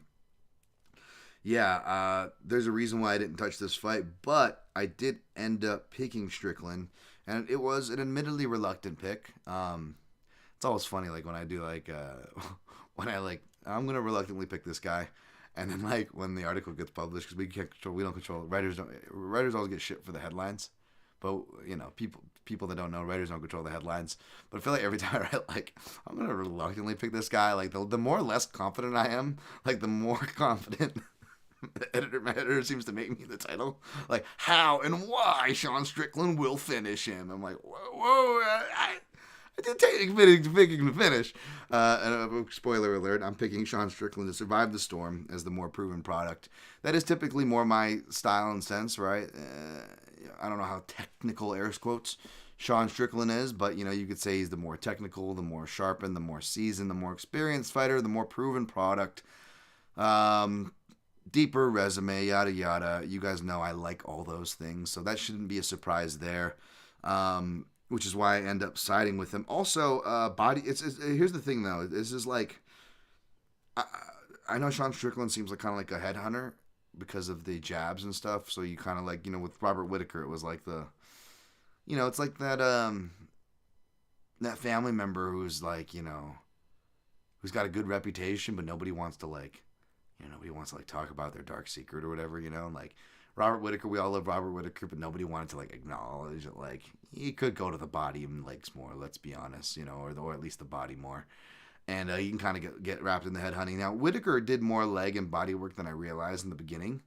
there's a reason why I didn't touch this fight, but I did end up picking Strickland, and it was an admittedly reluctant pick. It's always funny, like, when I do, like, I'm going to reluctantly pick this guy. And then, like, when the article gets published, because we don't control, writers always get shit for the headlines. But, people that don't know, writers don't control the headlines. But I feel like every time I write, like, I'm going to reluctantly pick this guy, like, the more or less confident I am, like, the more confident my editor seems to make me the title. Like, how and why Sean Strickland will finish him. I'm like, whoa, I did take picking to finish. And spoiler alert, I'm picking Sean Strickland to survive the storm as the more proven product. That is typically more my style and sense, right? I don't know how technical, air quotes, Sean Strickland is, but, you could say he's the more technical, the more sharpened, the more seasoned, the more experienced fighter, the more proven product. Deeper resume, yada, yada. You guys know I like all those things, so that shouldn't be a surprise there. Which is why I end up siding with him. Also, body. Here's the thing, though. This is like, I know Sean Strickland seems like kind of like a headhunter because of the jabs and stuff. So you kind of like, with Robert Whitaker, it was like it's like that that family member who's like, who's got a good reputation, but nobody wants to talk about their dark secret or whatever, and like. Robert Whitaker, we all love Robert Whitaker, but nobody wanted to, like, acknowledge it. Like, he could go to the body and legs more, let's be honest, or at least the body more. And you can kind of get wrapped in the head hunting. Now, Whitaker did more leg and body work than I realized in the beginning,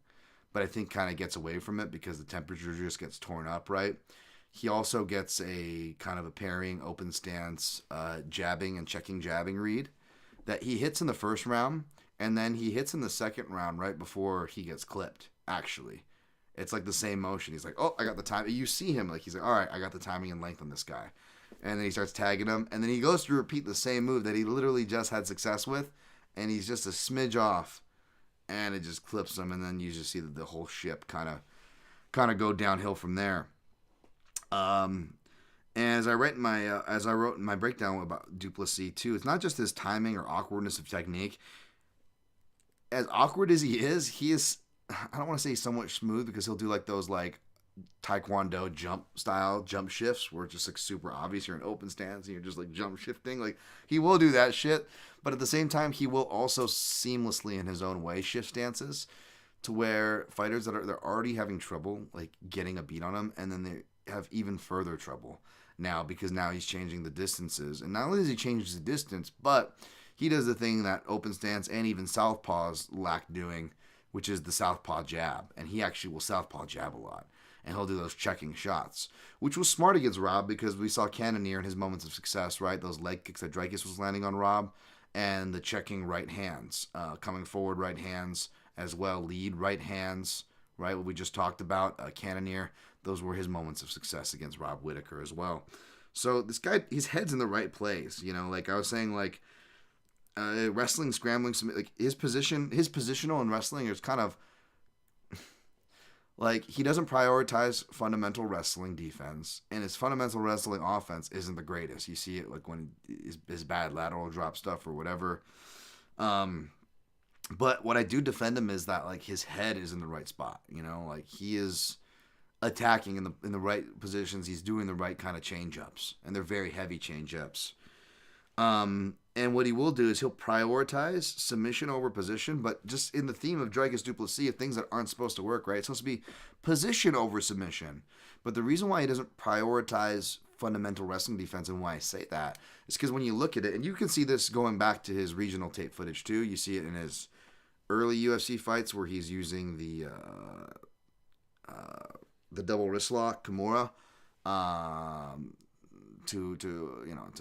but I think kind of gets away from it because the temperature just gets torn up, right? He also gets a kind of a parrying, open stance, jabbing and checking jabbing read that he hits in the first round. and then he hits in the second round right before he gets clipped, actually. It's like the same motion. He's like, oh, I got the time. You see him, like, he's like, all right, I got the timing and length on this guy. And then he starts tagging him, and then he goes to repeat the same move that he literally just had success with, and he's just a smidge off, and it just clips him, and then you just see the whole ship kind of go downhill from there. And as I wrote in my breakdown about Duplessis too, it's not just his timing or awkwardness of technique. As awkward as he is, I don't want to say he's somewhat smooth, because he'll do like those like Taekwondo jump shifts where it's just like super obvious you're in open stance and you're just like jump shifting. Like, he will do that shit, but at the same time he will also seamlessly in his own way shift stances to where fighters they're already having trouble like getting a beat on him, and then they have even further trouble now, because now he's changing the distances. And not only does he change the distance, but he does the thing that open stance and even southpaws lack doing, which is the southpaw jab. And he actually will southpaw jab a lot. And he'll do those checking shots, which was smart against Rob, because we saw Cannonier in his moments of success, right? Those leg kicks that Dreykus was landing on Rob, and the checking right hands, coming forward right hands as well, lead right hands, right? What we just talked about, Cannonier, those were his moments of success against Rob Whittaker as well. So this guy, his head's in the right place, you know, like I was saying, like, wrestling, scrambling, like his positional in wrestling is kind of like, he doesn't prioritize fundamental wrestling defense, and his fundamental wrestling offense isn't the greatest. You see it like when his bad lateral drop stuff or whatever. But what I do defend him is that like his head is in the right spot. You know, like he is attacking in the right positions. He's doing the right kind of change ups, and they're very heavy change ups. And what he will do is he'll prioritize submission over position, but just in the theme of Dreykus Duplessis, of things that aren't supposed to work, right? It's supposed to be position over submission. But the reason why he doesn't prioritize fundamental wrestling defense, and why I say that, is because when you look at it, and you can see this going back to his regional tape footage too, you see it in his early UFC fights where he's using the double wrist lock, Kimura, to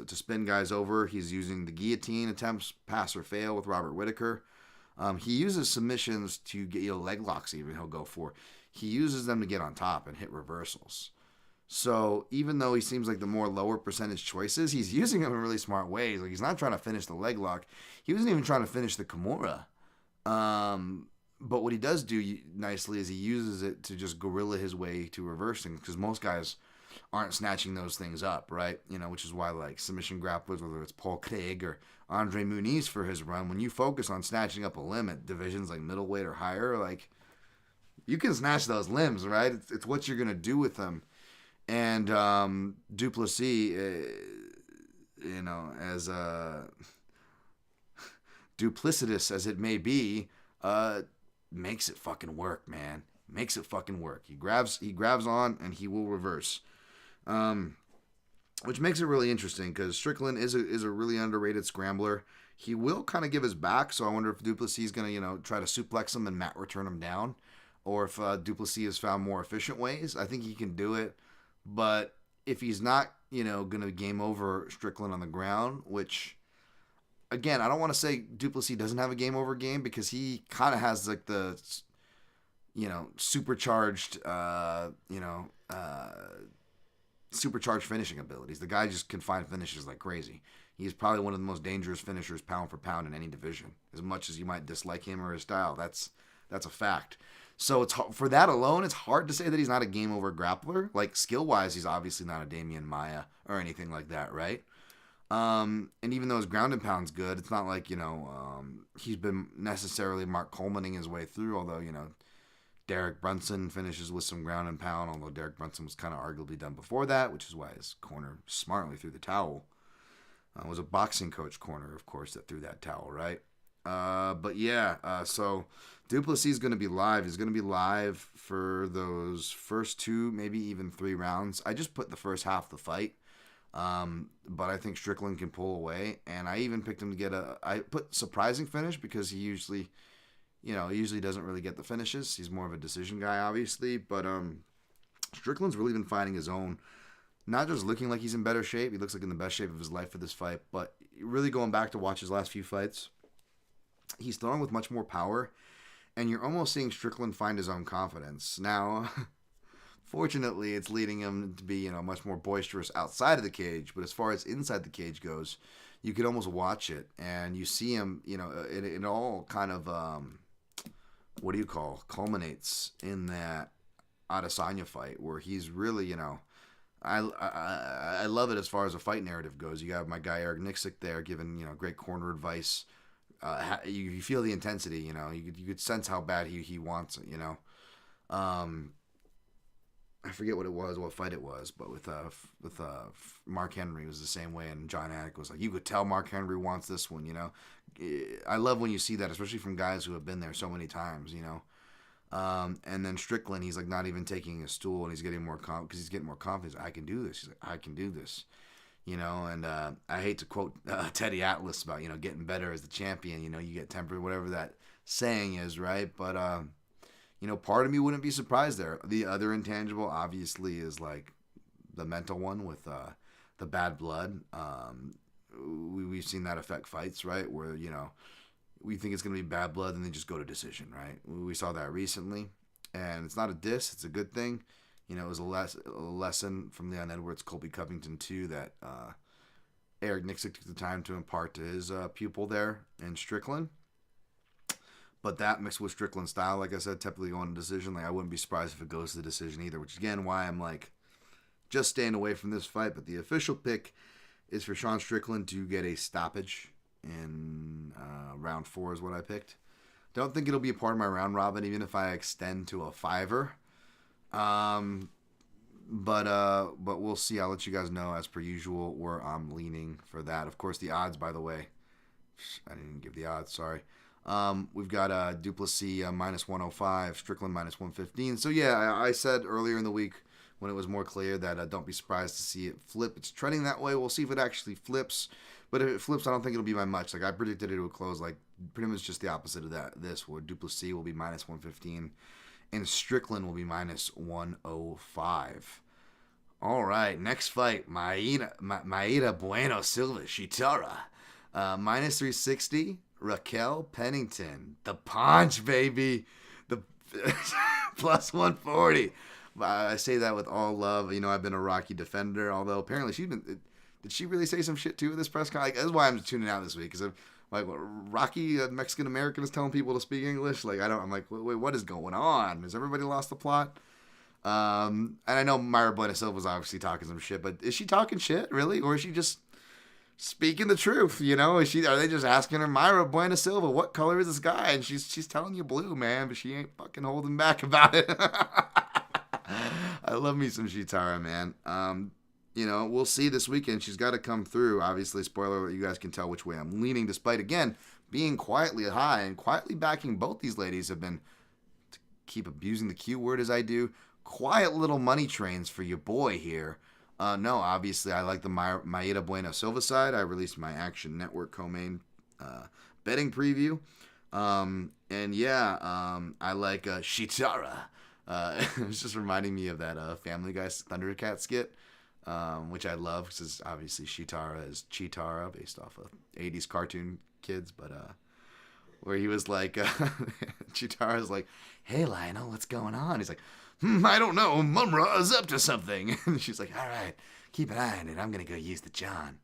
spin guys over. He's using the guillotine attempts, pass or fail with Robert Whittaker. He uses submissions to get leg locks. Even he'll go for. He uses them to get on top and hit reversals. So even though he seems like the more lower percentage choices, he's using them in really smart ways. Like, he's not trying to finish the leg lock. He wasn't even trying to finish the Kimura. But what he does do nicely is he uses it to just guerrilla his way to reversing, because most guys aren't snatching those things up, right? You know, which is why like submission grapplers, whether it's Paul Craig or Andre Muniz for his run, when you focus on snatching up a limb at divisions like middleweight or higher, like, you can snatch those limbs, right? It's what you're gonna do with them. And Duplessis, you know, as duplicitous as it may be, makes it fucking work, man. Makes it fucking work. He grabs on and he will reverse. Which makes it really interesting, because Strickland is a really underrated scrambler. He will kind of give his back, so I wonder if Duplessis is going to, you know, try to suplex him and mat return him down, or if Duplessis has found more efficient ways. I think he can do it, but if he's not, you know, going to game over Strickland on the ground, which, again, I don't want to say Duplessis doesn't have a game over game, because he kind of has like the, you know, supercharged finishing abilities. The guy just can find finishes like crazy. He's probably one of the most dangerous finishers pound for pound in any division. As much as you might dislike him or his style, that's a fact. So it's for that alone, it's hard to say that he's not a game over grappler. Like, skill wise, he's obviously not a Damian Maia or anything like that, right? And even though his ground and pound's good, it's not like, you know, he's been necessarily Mark Colemaning his way through, although, you know, Derek Brunson finishes with some ground and pound, although Derek Brunson was kind of arguably done before that, which is why his corner smartly threw the towel. It was a boxing coach corner, of course, that threw that towel, right? But yeah, so Duplessis is going to be live. He's going to be live for those first 2, maybe even 3 rounds. I just put the first half of the fight, but I think Strickland can pull away, and I even picked him to get I put surprising finish, because he usually doesn't really get the finishes. He's more of a decision guy, obviously. But Strickland's really been finding his own. Not just looking like he's in better shape. He looks like in the best shape of his life for this fight. But really going back to watch his last few fights, he's throwing with much more power, and you're almost seeing Strickland find his own confidence. Now, fortunately, it's leading him to be, much more boisterous outside of the cage, but as far as inside the cage goes, you could almost watch it, and you see him, it all kind of, culminates in that Adesanya fight, where he's really, I love it as far as a fight narrative goes. You got my guy Eric Nixick there giving, great corner advice. You feel the intensity, you could sense how bad he wants it, I forget what fight it was, but with Mark Henry, it was the same way, and John Anik was like, you could tell Mark Henry wants this one, I love when you see that, especially from guys who have been there so many times, and then Strickland, he's like not even taking a stool, and he's getting more because he's getting more confidence. I can do this. He's like, I can do this, and I hate to quote Teddy Atlas about getting better as the champion. You get tempered, whatever that saying is, right? But part of me wouldn't be surprised there. The other intangible, obviously, is like the mental one with the bad blood. We've seen that affect fights, right? Where, we think it's going to be bad blood and they just go to decision, right? We saw that recently. And it's not a diss. It's a good thing. It was a lesson from Leon Edwards, Colby Covington, too, that Eric Nixick took the time to impart to his pupil there in Strickland. But that mixed with Strickland's style, like I said, typically going to decision. Like, I wouldn't be surprised if it goes to the decision either, which, again, why I'm like just staying away from this fight. But the official pick is for Sean Strickland to get a stoppage in round 4 is what I picked. Don't think it'll be a part of my round robin, even if I extend to a 5-er. But we'll see. I'll let you guys know as per usual where I'm leaning for that. Of course, the odds, by the way, I didn't even give the odds. Sorry. We've got Duplessis minus 105, Strickland minus 115. So yeah, I said earlier in the week when it was more clear that don't be surprised to see it flip. It's trending that way. We'll see if it actually flips. But if it flips, I don't think it'll be by much. Like I predicted it would close like pretty much just the opposite of that. This where Duplessis will be minus 115 and Strickland will be minus 105. All right, next fight, Maeda Bueno Silva Sheetara, minus 360. Raquel Pennington, the punch, baby, the plus 140. I say that with all love. I've been a Rocky defender, although apparently did she really say some shit too at this press conference? Like, that's why I'm tuning out this week, because like Rocky, Mexican American, is telling people to speak English. Like I'm like, wait, what is going on? Has everybody lost the plot? And I know Myra Buena Silva was obviously talking some shit, but is she talking shit really, or is she just speaking the truth? Are they just asking her, Myra Buena Silva, what color is this guy? And she's telling you blue, man, but she ain't fucking holding back about it. I love me some Sheetara, man. We'll see this weekend. She's got to come through. Obviously, spoiler alert, you guys can tell which way I'm leaning, despite, again, being quietly high and quietly backing both these ladies have been, to keep abusing the Q word as I do, quiet little money trains for your boy here. No, obviously, I like the Maeda Bueno Silva side. I released my Action Network co-main betting preview. I like Sheetara. It's just reminding me of that Family Guy Thundercat skit, which I love because obviously Sheetara is Cheetara, based off of 80s cartoon kids, but where he was like, Cheetara's like, hey, Lionel, what's going on? He's like, I don't know, Mumra is up to something. And she's like, all right, keep an eye on it. I'm going to go use the John.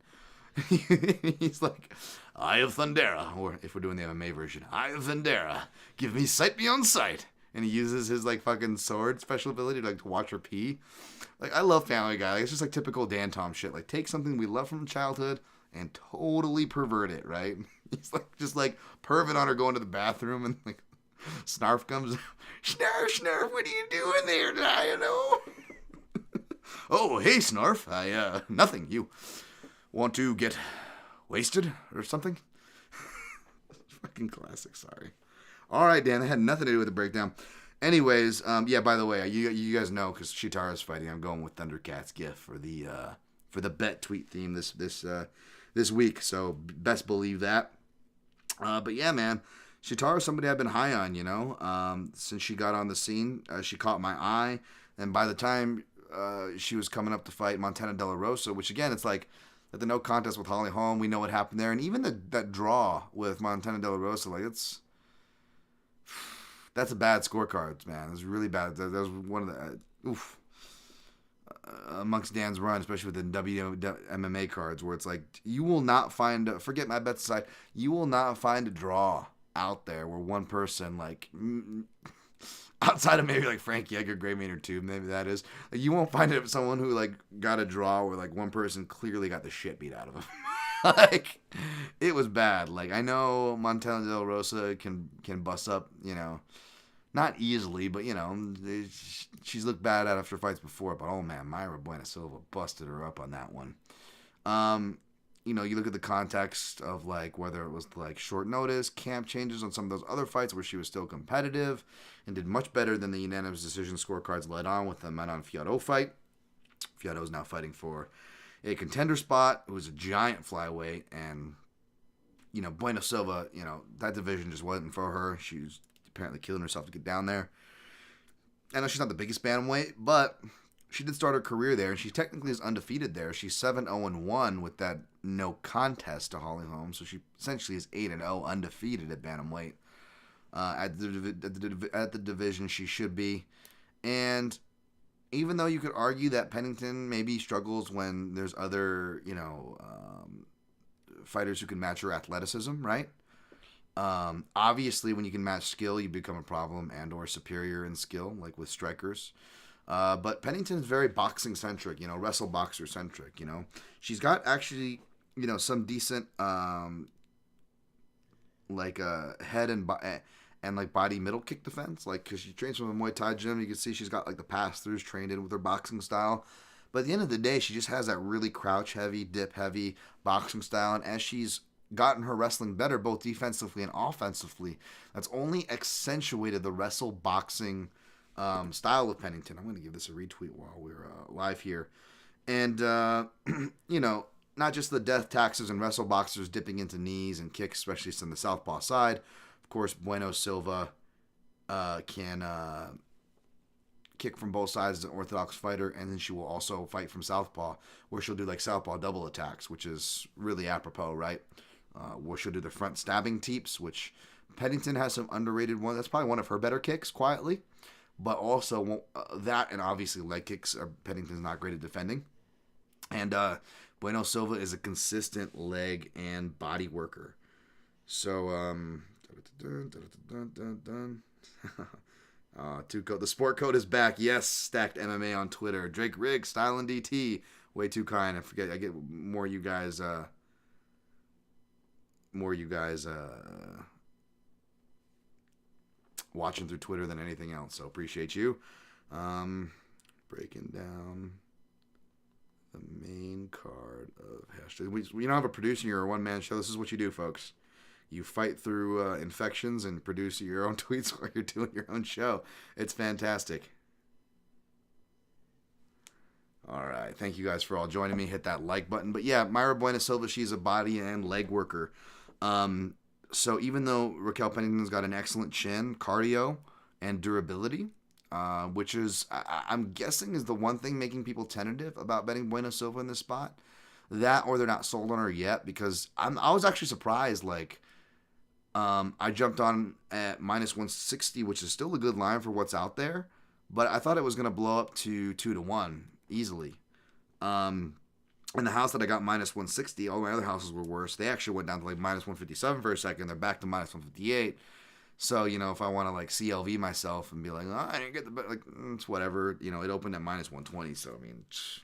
He's like, Eye of Thundera, or if we're doing the MMA version, Eye of Thundera, give me sight beyond sight. And he uses his like fucking sword special ability to watch her pee. Like, I love Family Guy. Like, it's just like typical Dan Tom shit. Like, take something we love from childhood and totally pervert it, right? He's like just like pervert on her going to the bathroom, and like Snarf comes. Snarf, what are you doing there, Lionel? Oh, hey, Snarf. Nothing. You want to get wasted or something? Fucking classic. Sorry. All right, Dan. That had nothing to do with the breakdown. Anyways, by the way, you guys know because Sheetara's fighting, I'm going with Thundercat's gift for the bet tweet theme this week. So best believe that. But yeah, man, Sheetara's somebody I've been high on, since she got on the scene. She caught my eye, and by the time she was coming up to fight Montana De La Rosa, which again, it's like, At the no contest with Holly Holm, we know what happened there. And even that draw with Montana De La Rosa, like, that's a bad scorecard, man. It's really bad. That was one of the, amongst Dan's run, especially with the WMMA cards, where it's like, you will not find, forget my bets aside, you will not find a draw out there where one person, like, outside of maybe like Frank Yeager, Gray Maynard too, maybe that is, like, you won't find it someone who like got a draw where like one person clearly got the shit beat out of him. Like, it was bad. Like, I know Montana De La Rosa can bust up, not easily, but she's looked bad at after fights before. But oh man, Mayra Bueno Silva busted her up on that one. You look at the context of like whether it was like short notice, camp changes on some of those other fights where she was still competitive and did much better than the unanimous decision scorecards led on with the Manon Fiorot fight. Fiorot is now fighting for a contender spot. It was a giant flyweight, and Bueno Silva, that division just wasn't for her. She was apparently killing herself to get down there. I know she's not the biggest bantamweight, but she did start her career there, and she technically is undefeated there. She's 7-0-1 with that no contest to Holly Holm, so she essentially is 8-0 undefeated at bantamweight. At the division she should be, and even though you could argue that Pennington maybe struggles when there's other fighters who can match her athleticism, right? Obviously, when you can match skill, you become a problem and/or superior in skill, like with strikers. But Pennington is very boxing centric, wrestle boxer centric. She's got actually, some decent head and like body middle kick defense, like because she trains from a Muay Thai gym. You can see she's got like the pass-throughs trained in with her boxing style. But at the end of the day, she just has that really crouch heavy, dip heavy boxing style, and as she's gotten her wrestling better, both defensively and offensively, that's only accentuated the wrestle boxing style of Pennington. I'm going to give this a retweet while we're live here. And, not just the death taxes and wrestle boxers dipping into knees and kicks, especially from the southpaw side. Of course, Bueno Silva can kick from both sides as an orthodox fighter, and then she will also fight from southpaw, where she'll do like southpaw double attacks, which is really apropos, right? Where she'll do the front stabbing teeps, which Pennington has some underrated one. That's probably one of her better kicks, quietly. But also that, and obviously leg kicks, Pennington's not great at defending. And Bueno Silva is a consistent leg and body worker. So, Tuco, the sport code is back. Yes, Stacked MMA on Twitter. Drake Riggs, Style and DT. Way too kind. I forget. I get more you guys watching through Twitter than anything else, so appreciate you. Breaking down the main card of hashtag. We don't have a producer or a one-man show. This is what you do, folks. You fight through infections and produce your own tweets while you're doing your own show. It's fantastic. All right. Thank you guys for all joining me. Hit that like button. But yeah, Mayra Bueno Silva, she's a body and leg worker. So even though Raquel Pennington's got an excellent chin, cardio, and durability, which is, I'm guessing, is the one thing making people tentative about betting Bueno Silva in this spot, that or they're not sold on her yet, because I was actually surprised. Like, I jumped on at minus 160, which is still a good line for what's out there, but I thought it was going to blow up to 2-1 easily. In the house that I got minus 160, all my other houses were worse. They actually went down to like minus 157 for a second. They're back to minus 158. So, if I want to like CLV myself and be like, I didn't get the bet, like, it's whatever. It opened at minus 120. So,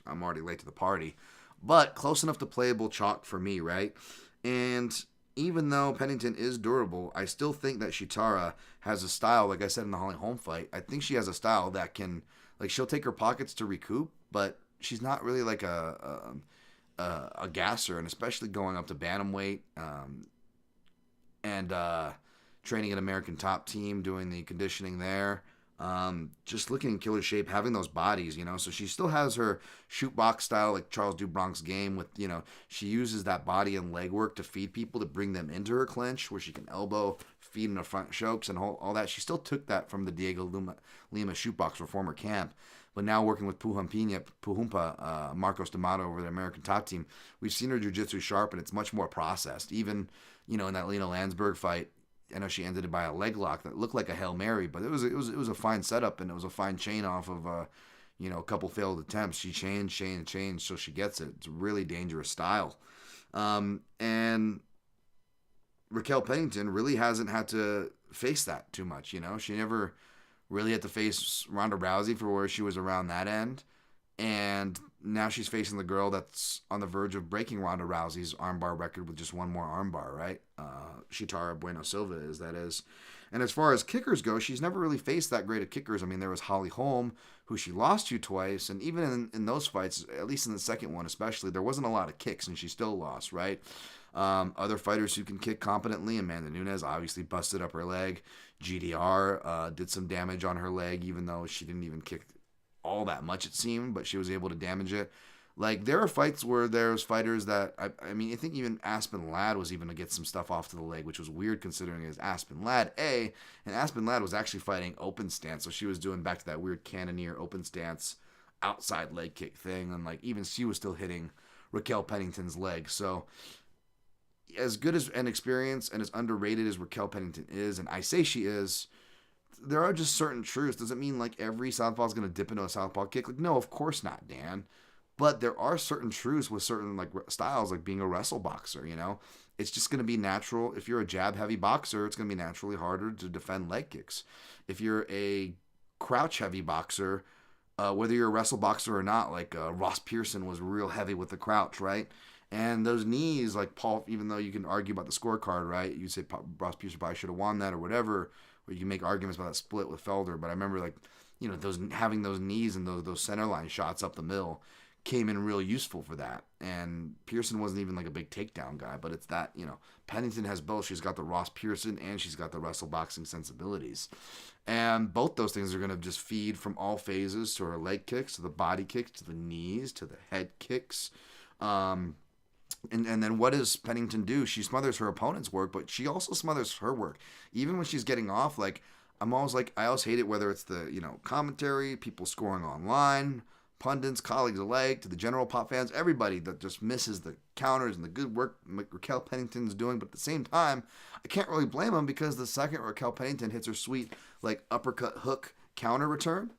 I'm already late to the party. But close enough to playable chalk for me, right? And even though Pennington is durable, I still think that Sheetara has a style, like I said in the Holly Holm fight. I think she has a style that can, like, she'll take her pockets to recoup, but she's not really like a gasser, and especially going up to bantamweight and training at American Top Team, doing the conditioning there, just looking in killer shape, having those bodies, so she still has her shoot box style, like Charles Dubronc's game with, she uses that body and leg work to feed people, to bring them into her clinch, where she can elbow, feed in the front chokes and all that. She still took that from the Diego Lima shoot box reformer camp. but now working with Puhumpa, Marcos D'Amato over the American Top Team, we've seen her jiu-jitsu sharp, and it's much more processed. Even, in that Lena Landsberg fight, I know she ended it by a leg lock that looked like a Hail Mary, but it was a fine setup, and it was a fine chain off of a couple failed attempts. She chained, so she gets it. It's a really dangerous style. And Raquel Pennington really hasn't had to face that too much. She never really had to face Ronda Rousey for where she was around that end. And now she's facing the girl that's on the verge of breaking Ronda Rousey's armbar record with just one more armbar, right? Sheetara Bueno Silva that is. And as far as kickers go, she's never really faced that great of kickers. I mean, there was Holly Holm, who she lost to twice, and even in those fights, at least in the second one especially, there wasn't a lot of kicks, and she still lost, right? Other fighters who can kick competently, Amanda Nunes obviously busted up her leg. GDR did some damage on her leg, even though she didn't even kick all that much, it seemed, but she was able to damage it. Like, there are fights where there's fighters that, I think even Aspen Ladd was even to get some stuff off to the leg, which was weird considering it was Aspen Ladd, and Aspen Ladd was actually fighting open stance, so she was doing back to that weird cannoneer open stance outside leg kick thing, and, even she was still hitting Raquel Pennington's leg. So, as good as an experience and as underrated as Raquel Pennington is, and I say she is, there are just certain truths. Does it mean, every southpaw is going to dip into a southpaw kick? No, of course not, Dan. But there are certain truths with certain styles, like being a wrestle boxer, It's just going to be natural. If you're a jab-heavy boxer, it's going to be naturally harder to defend leg kicks. If you're a crouch-heavy boxer, whether you're a wrestle boxer or not, Ross Pearson was real heavy with the crouch, right? And those knees, Paul, even though you can argue about the scorecard, right? You say Ross Pearson probably should have won that or whatever, or you can make arguments about that split with Felder. But I remember, having those knees and those center line shots up the middle came in real useful for that. And Pearson wasn't even a big takedown guy, but it's that, Pennington has both. She's got the Ross Pearson and she's got the wrestle boxing sensibilities. And both those things are going to just feed from all phases to her leg kicks, to the body kicks, to the knees, to the head kicks. And then what does Pennington do? She smothers her opponent's work, but she also smothers her work. Even when she's getting off, I always hate it, whether it's the, commentary, people scoring online, pundits, colleagues alike, to the general pop fans, everybody that just misses the counters and the good work Raquel Pennington's doing. But at the same time, I can't really blame them, because the second Raquel Pennington hits her sweet, uppercut hook counter return,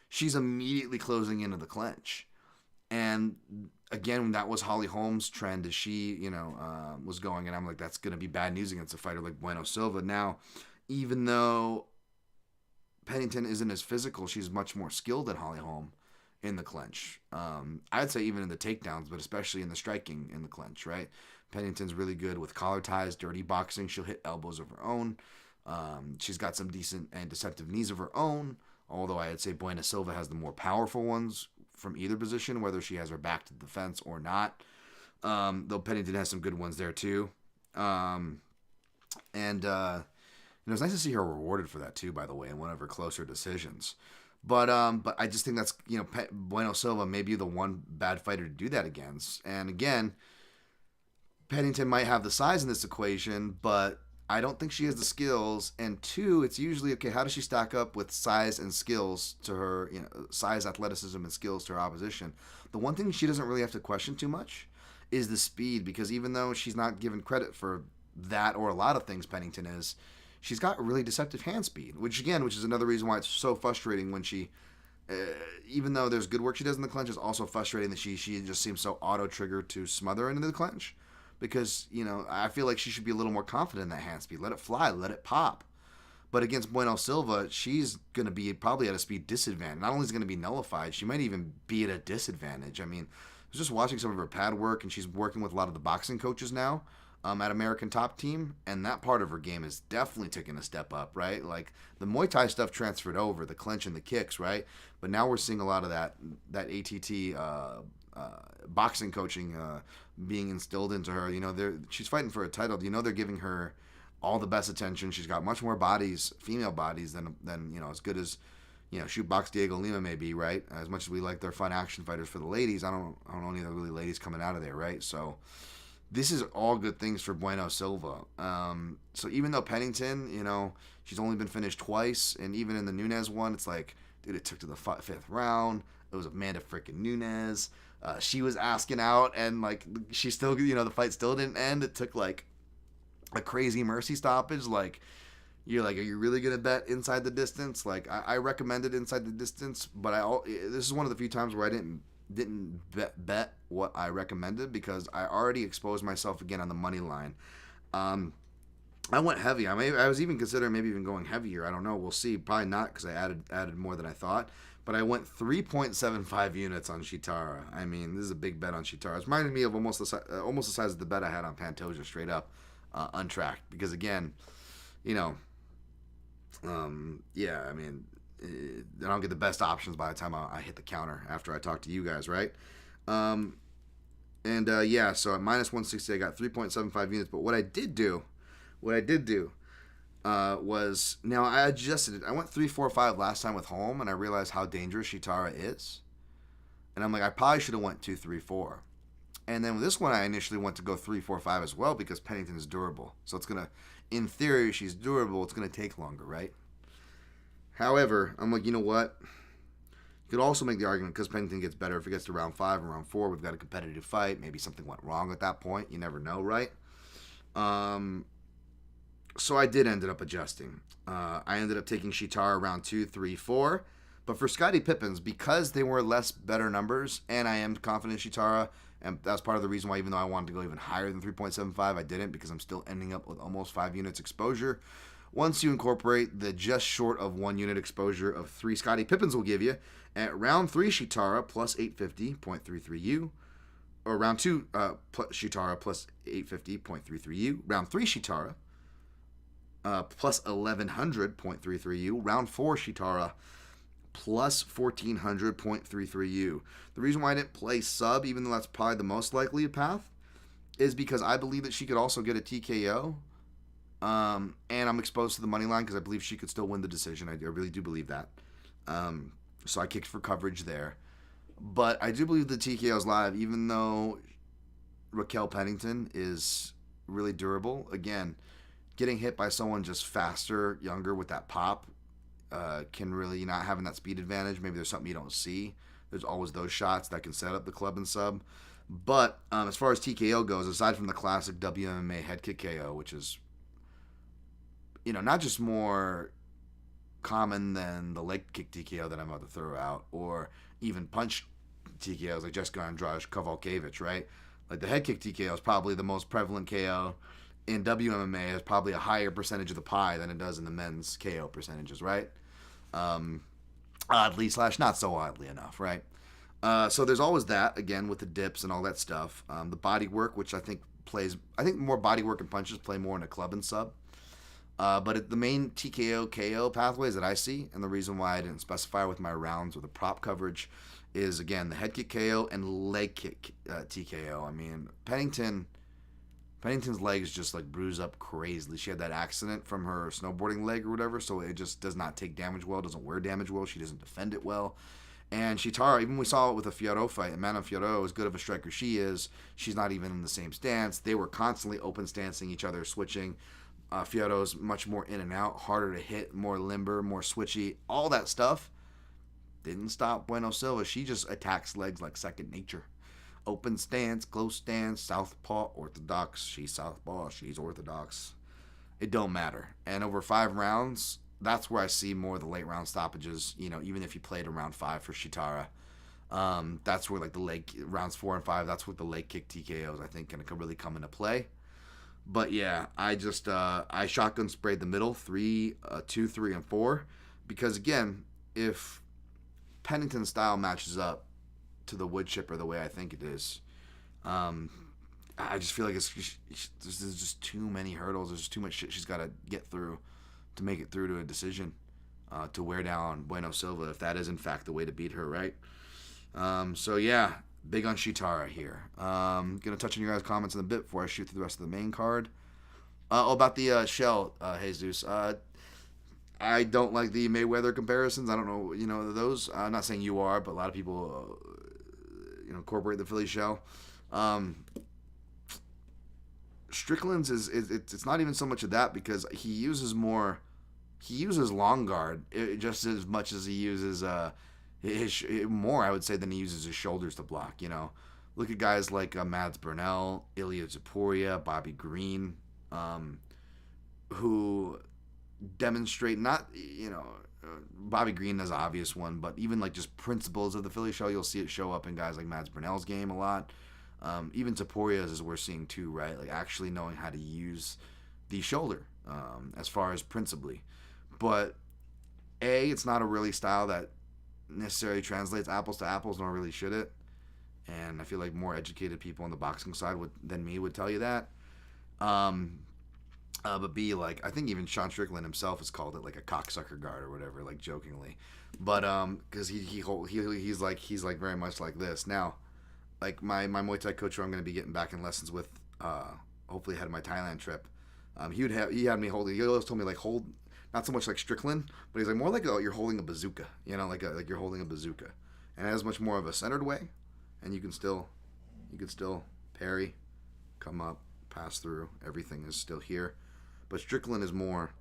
she's immediately closing into the clinch. And again, that was Holly Holm's trend as she, was going. And I'm like, that's going to be bad news against a fighter like Bueno Silva. Now, even though Pennington isn't as physical, she's much more skilled than Holly Holm in the clinch. I'd say even in the takedowns, but especially in the striking in the clinch, right? Pennington's really good with collar ties, dirty boxing. She'll hit elbows of her own. She's got some decent and deceptive knees of her own, although I'd say Bueno Silva has the more powerful ones from either position, whether she has her back to the fence or not. Though Pennington has some good ones there too. It was nice to see her rewarded for that too, by the way, in one of her closer decisions. But I just think that's, Bueno Silva may be the one bad fighter to do that against. And again, Pennington might have the size in this equation, but I don't think she has the skills. And two, it's usually, okay, how does she stack up with size and skills to her, size, athleticism, and skills to her opposition? The one thing she doesn't really have to question too much is the speed, because even though she's not given credit for that or a lot of things, Pennington is, she's got really deceptive hand speed, which is another reason why it's so frustrating when she, even though there's good work she does in the clinch, it's also frustrating that she just seems so auto-triggered to smother into the clinch. Because, I feel like she should be a little more confident in that hand speed. Let it fly, let it pop. But against Bueno Silva, she's going to be probably at a speed disadvantage. Not only is it going to be nullified, she might even be at a disadvantage. I mean, I was just watching some of her pad work, and she's working with a lot of the boxing coaches now. At American Top Team, and that part of her game is definitely taking a step up, right? The Muay Thai stuff transferred over, the clinch and the kicks, right? But now we're seeing a lot of that ATT boxing coaching being instilled into her. She's fighting for a title. They're giving her all the best attention. She's got much more bodies, female bodies, than as good as Shoot Box Diego Lima may be, right? As much as we like their fun action fighters for the ladies, I don't know any of the really ladies coming out of there, right? So this is all good things for Bueno Silva. So even though Pennington, she's only been finished twice, and even in the Nunes one, it's Dude, it took to the fifth round. It was Amanda freaking Nunes. She was asking out, and like she still, the fight still didn't end. It took like a crazy mercy stoppage. Like you're like, are you really gonna bet inside the distance? Like I recommended inside the distance, but this is one of the few times where I didn't bet what I recommended because I already exposed myself again on the money line. I went heavy. I was even considering maybe even going heavier. I don't know. We'll see. Probably not because I added more than I thought. But I went 3.75 units on Sheetara. I mean, this is a big bet on Sheetara. It reminded me of almost the size of the bet I had on Pantoja straight up, untracked. Because again, yeah, I mean, I don't get the best options by the time I hit the counter after I talk to you guys, right? Yeah, so at minus 160, I got 3.75 units. But what I did do was, now I adjusted it. I went 3-4-5 last time with home, and I realized how dangerous Sheetara is. And I'm like, I probably should have went 2-3-4. And then with this one, I initially went to go 3-4-5 as well because Pennington is durable. So it's going to, in theory, she's durable. It's going to take longer, right? However, I'm like, you know what? You could also make the argument because Pennington gets better if it gets to round 5 and round 4. We've got a competitive fight. Maybe something went wrong at that point. You never know, right? So I did ended up adjusting. I ended up taking Sheetara round 2, 3, 4. But for Scottie Pippens, because they were less better numbers, and I am confident in Sheetara, and that's part of the reason why even though I wanted to go even higher than 3.75, I didn't because I'm still ending up with almost 5 units exposure. Once you incorporate the just short of 1 unit exposure of 3 Scottie Pippens will give you, at round 3 Sheetara plus 850.33U, or round 2 Sheetara plus 850.33U, round 3 Sheetara plus 1100.33U, round 4 Sheetara plus 1400.33U. The reason why I didn't play sub, even though that's probably the most likely path, is because I believe that she could also get a TKO. And I'm exposed to the money line because I believe she could still win the decision. I really do believe that. So I kicked for coverage there. But I do believe the TKO is live, even though Raquel Pennington is really durable. Again, getting hit by someone just faster, younger with that pop can really, not having that speed advantage. Maybe there's something you don't see. There's always those shots that can set up the club and sub. But as far as TKO goes, aside from the classic WMMA head kick KO, which is, not just more common than the leg kick TKO that I'm about to throw out, or even punch TKOs like Jessica Andrade Kovalkiewicz, right? Like the head kick TKO is probably the most prevalent KO in WMMA. Has probably a higher percentage of the pie than it does in the men's KO percentages, right? Oddly / not so oddly enough, right? So there's always that, again, with the dips and all that stuff. The body work, which I think more body work and punches play more in a club and sub. But the main TKO KO pathways that I see, and the reason why I didn't specify with my rounds with the prop coverage, is again the head kick KO and leg kick TKO. I mean, Pennington's legs just like bruise up crazily. She had that accident from her snowboarding leg or whatever, so it just does not take damage well, doesn't wear damage well. She doesn't defend it well. And Sheetara, even we saw it with a Fiorot fight. Amanda Fiorot, as good of a striker she is, she's not even in the same stance. They were constantly open stancing each other, switching. Fiorot's much more in and out, harder to hit, more limber, more switchy. All that stuff didn't stop Bueno Silva. She just attacks legs like second nature. Open stance, close stance, southpaw, orthodox. She's southpaw, she's orthodox. It don't matter. And over 5 rounds, that's where I see more of the late round stoppages. Even if you played around 5 for Sheetara, that's where like the leg rounds 4 and 5. That's what the leg kick TKOs I think can really come into play. But yeah, I just I shotgun sprayed the middle 2, 3, and 4 because again, if Pennington's style matches up to the wood chipper the way I think it is, I just feel like there's just too many hurdles. There's too much shit she's got to get through to make it through to a decision, to wear down Bueno Silva if that is in fact the way to beat her, right? So yeah, big on Sheetara here. Gonna touch on your guys' comments in a bit before I shoot through the rest of the main card. About the shell, Jesus. I don't like the Mayweather comparisons. I don't know, those. I'm not saying you are, but a lot of people, incorporate the Philly shell. Strickland's it's not even so much of that because he uses more he uses long guard just as much as he uses more, I would say, than he uses his shoulders to block. Look at guys like Mads Burnell, Ilya Topuria, Bobby Green, who demonstrate Bobby Green is an obvious one, but even like just principles of the Philly shell, you'll see it show up in guys like Mads Burnell's game a lot. Even Topuria's, as we're seeing too, right? Like actually knowing how to use the shoulder as far as principally. But it's not a really style that necessarily translates apples to apples, nor really should it. And I feel like more educated people on the boxing side than me would tell you that. But B, like, I think even Sean Strickland himself has called it like a cocksucker guard or whatever, like jokingly. But because he's like very much like this now. Like my Muay Thai coach, who I'm going to be getting back in lessons with, hopefully ahead of my Thailand trip. He had me holding. He always told me like hold, not so much like Strickland, but he's like more like you're holding a bazooka. Like you're holding a bazooka, and it has much more of a centered way, and you can still parry, come up, pass through. Everything is still here. But Strickland is more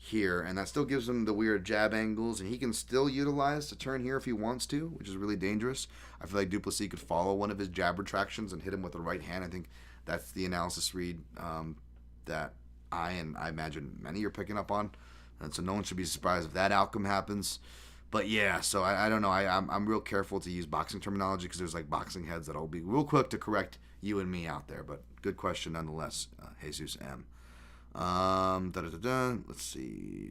here, and that still gives him the weird jab angles, and he can still utilize to turn here if he wants to, which is really dangerous. I feel like Duplessis could follow one of his jab retractions and hit him with the right hand. I think that's the analysis read that I imagine many are picking up on, and so no one should be surprised if that outcome happens. But yeah, so I don't know. I'm real careful to use boxing terminology because there's like boxing heads that'll be real quick to correct you and me out there. But good question nonetheless, Jesus M. Let's see.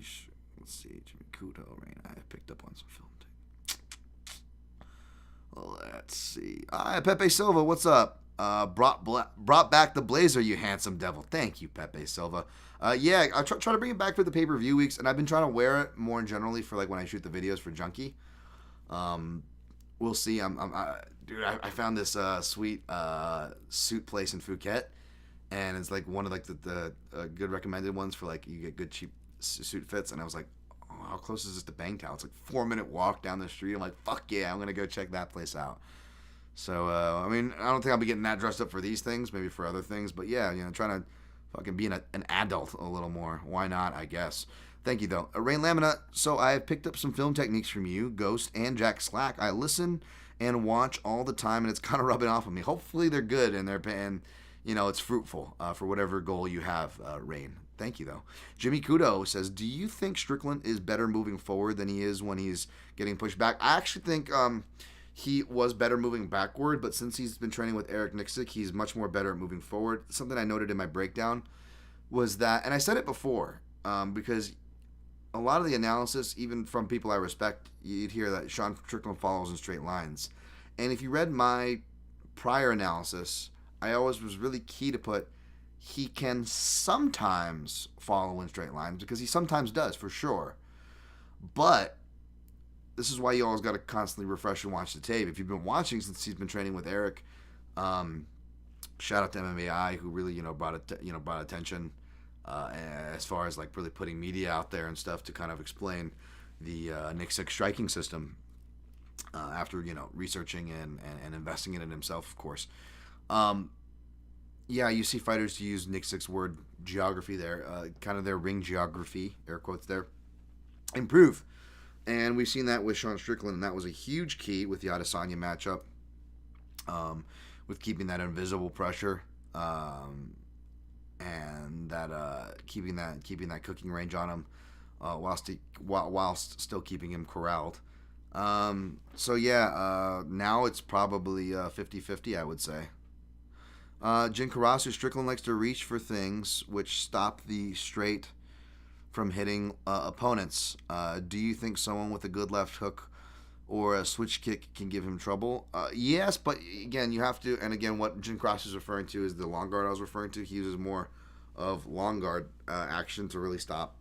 Jimmy Kudo, right? I picked up on some film. Let's see. Pepe Silva, what's up? Brought back the blazer, you handsome devil. Thank you, Pepe Silva. Yeah, I try to bring it back for the pay-per-view weeks, and I've been trying to wear it more generally for like when I shoot the videos for Junkie. We'll see. I found this sweet suit place in Phuket. And it's like one of like the good recommended ones for like you get good cheap suit fits. And I was like, oh, how close is this to Bangtao? It's like 4-minute walk down the street. I'm like, fuck yeah, I'm gonna go check that place out. So I mean, I don't think I'll be getting that dressed up for these things, maybe for other things. But yeah, trying to fucking be an adult a little more. Why not? I guess. Thank you though, Rain Lamina. So I picked up some film techniques from you, Ghost and Jack Slack. I listen and watch all the time, and it's kind of rubbing off on me. Hopefully they're good and they're paying. It's fruitful for whatever goal you have, Rain. Thank you, though. Jimmy Kudo says, do you think Strickland is better moving forward than he is when he's getting pushed back? I actually think he was better moving backward, but since he's been training with Eric Nixick, he's much more better at moving forward. Something I noted in my breakdown was that, and I said it before, because a lot of the analysis, even from people I respect, you'd hear that Sean Strickland follows in straight lines. And if you read my prior analysis, I always was really key to put he can sometimes follow in straight lines because he sometimes does, for sure. But this is why you always got to constantly refresh and watch the tape. If you've been watching since he's been training with Eric, shout out to MMAI who really brought attention as far as like really putting media out there and stuff to kind of explain the Nixick striking system after researching and investing in it himself, of course. Yeah, you see fighters use Nixick's word geography there, kind of their ring geography, air quotes there, improve. And we've seen that with Sean Strickland, and that was a huge key with the Adesanya matchup, with keeping that invisible pressure, and that keeping that cooking range on him, whilst still keeping him corralled. So yeah, now it's probably 50-50, I would say. Jin Karasu, Strickland likes to reach for things which stop the straight from hitting opponents. Do you think someone with a good left hook or a switch kick can give him trouble? Yes, but again, you have to, and again, what Jin Karasu is referring to is the long guard I was referring to. He uses more of long guard action to really stop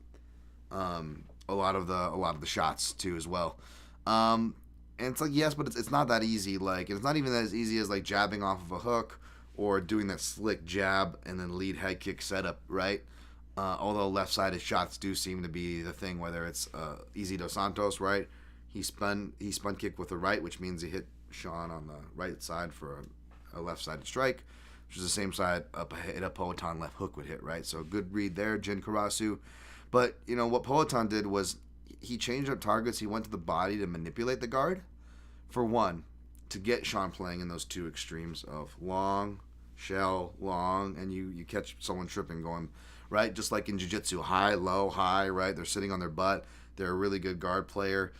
a lot of the shots too as well. And it's like, yes, but it's not that easy. Like, it's not even as easy as like jabbing off of a hook or doing that slick jab and then lead head kick setup, right? Although left-sided shots do seem to be the thing, whether it's Easy Dos Santos, right? He spun kick with the right, which means he hit Sean on the right side for a left-sided strike, which is the same side a Poatan left hook would hit, right? So good read there, Jin Karasu. But, what Poatan did was he changed up targets. He went to the body to manipulate the guard, for one, to get Sean playing in those two extremes of long, shell, long, and you catch someone tripping going, right? Just like in jiu-jitsu, high, low, high, right? They're sitting on their butt. They're a really good guard player.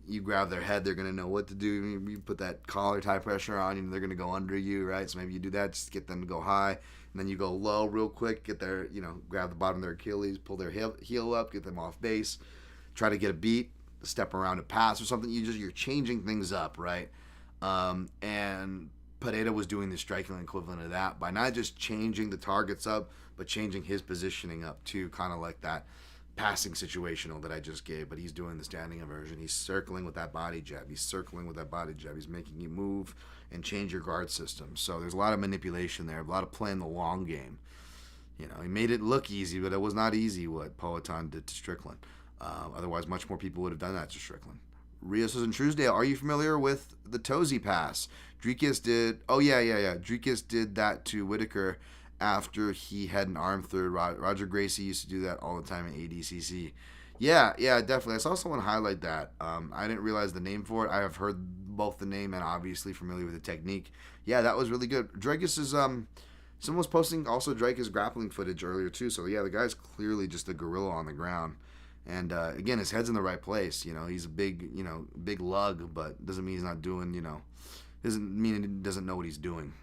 You grab their head, they're going to know what to do. You put that collar tie pressure on, they're going to go under you, right? So maybe you do that, just get them to go high. And then you go low real quick, get their, grab the bottom of their Achilles, pull their heel up, get them off base, try to get a beat, step around a pass or something. You're changing things up, right? And Pereira was doing the striking equivalent of that by not just changing the targets up, but changing his positioning up too, kind of like that passing situational that I just gave, but he's doing the standing inversion. He's circling with that body jab. He's making you move and change your guard system. So there's a lot of manipulation there, a lot of playing the long game. He made it look easy, but it was not easy what Poatan did to Strickland. Otherwise, much more people would have done that to Strickland. Rios and Truesdale, are you familiar with the Tozy pass? Dricus did, Dricus did that to Whitaker after he had an arm third. Roger Gracie used to do that all the time in ADCC. Yeah, definitely. I saw someone highlight that. I didn't realize the name for it. I have heard both the name and obviously familiar with the technique. Yeah, that was really good. Dricus is, someone was posting also Dricus grappling footage earlier too. So yeah, the guy's clearly just a gorilla on the ground. And again, his head's in the right place. He's a big lug, but doesn't mean he's not doing, doesn't mean he doesn't know what he's doing.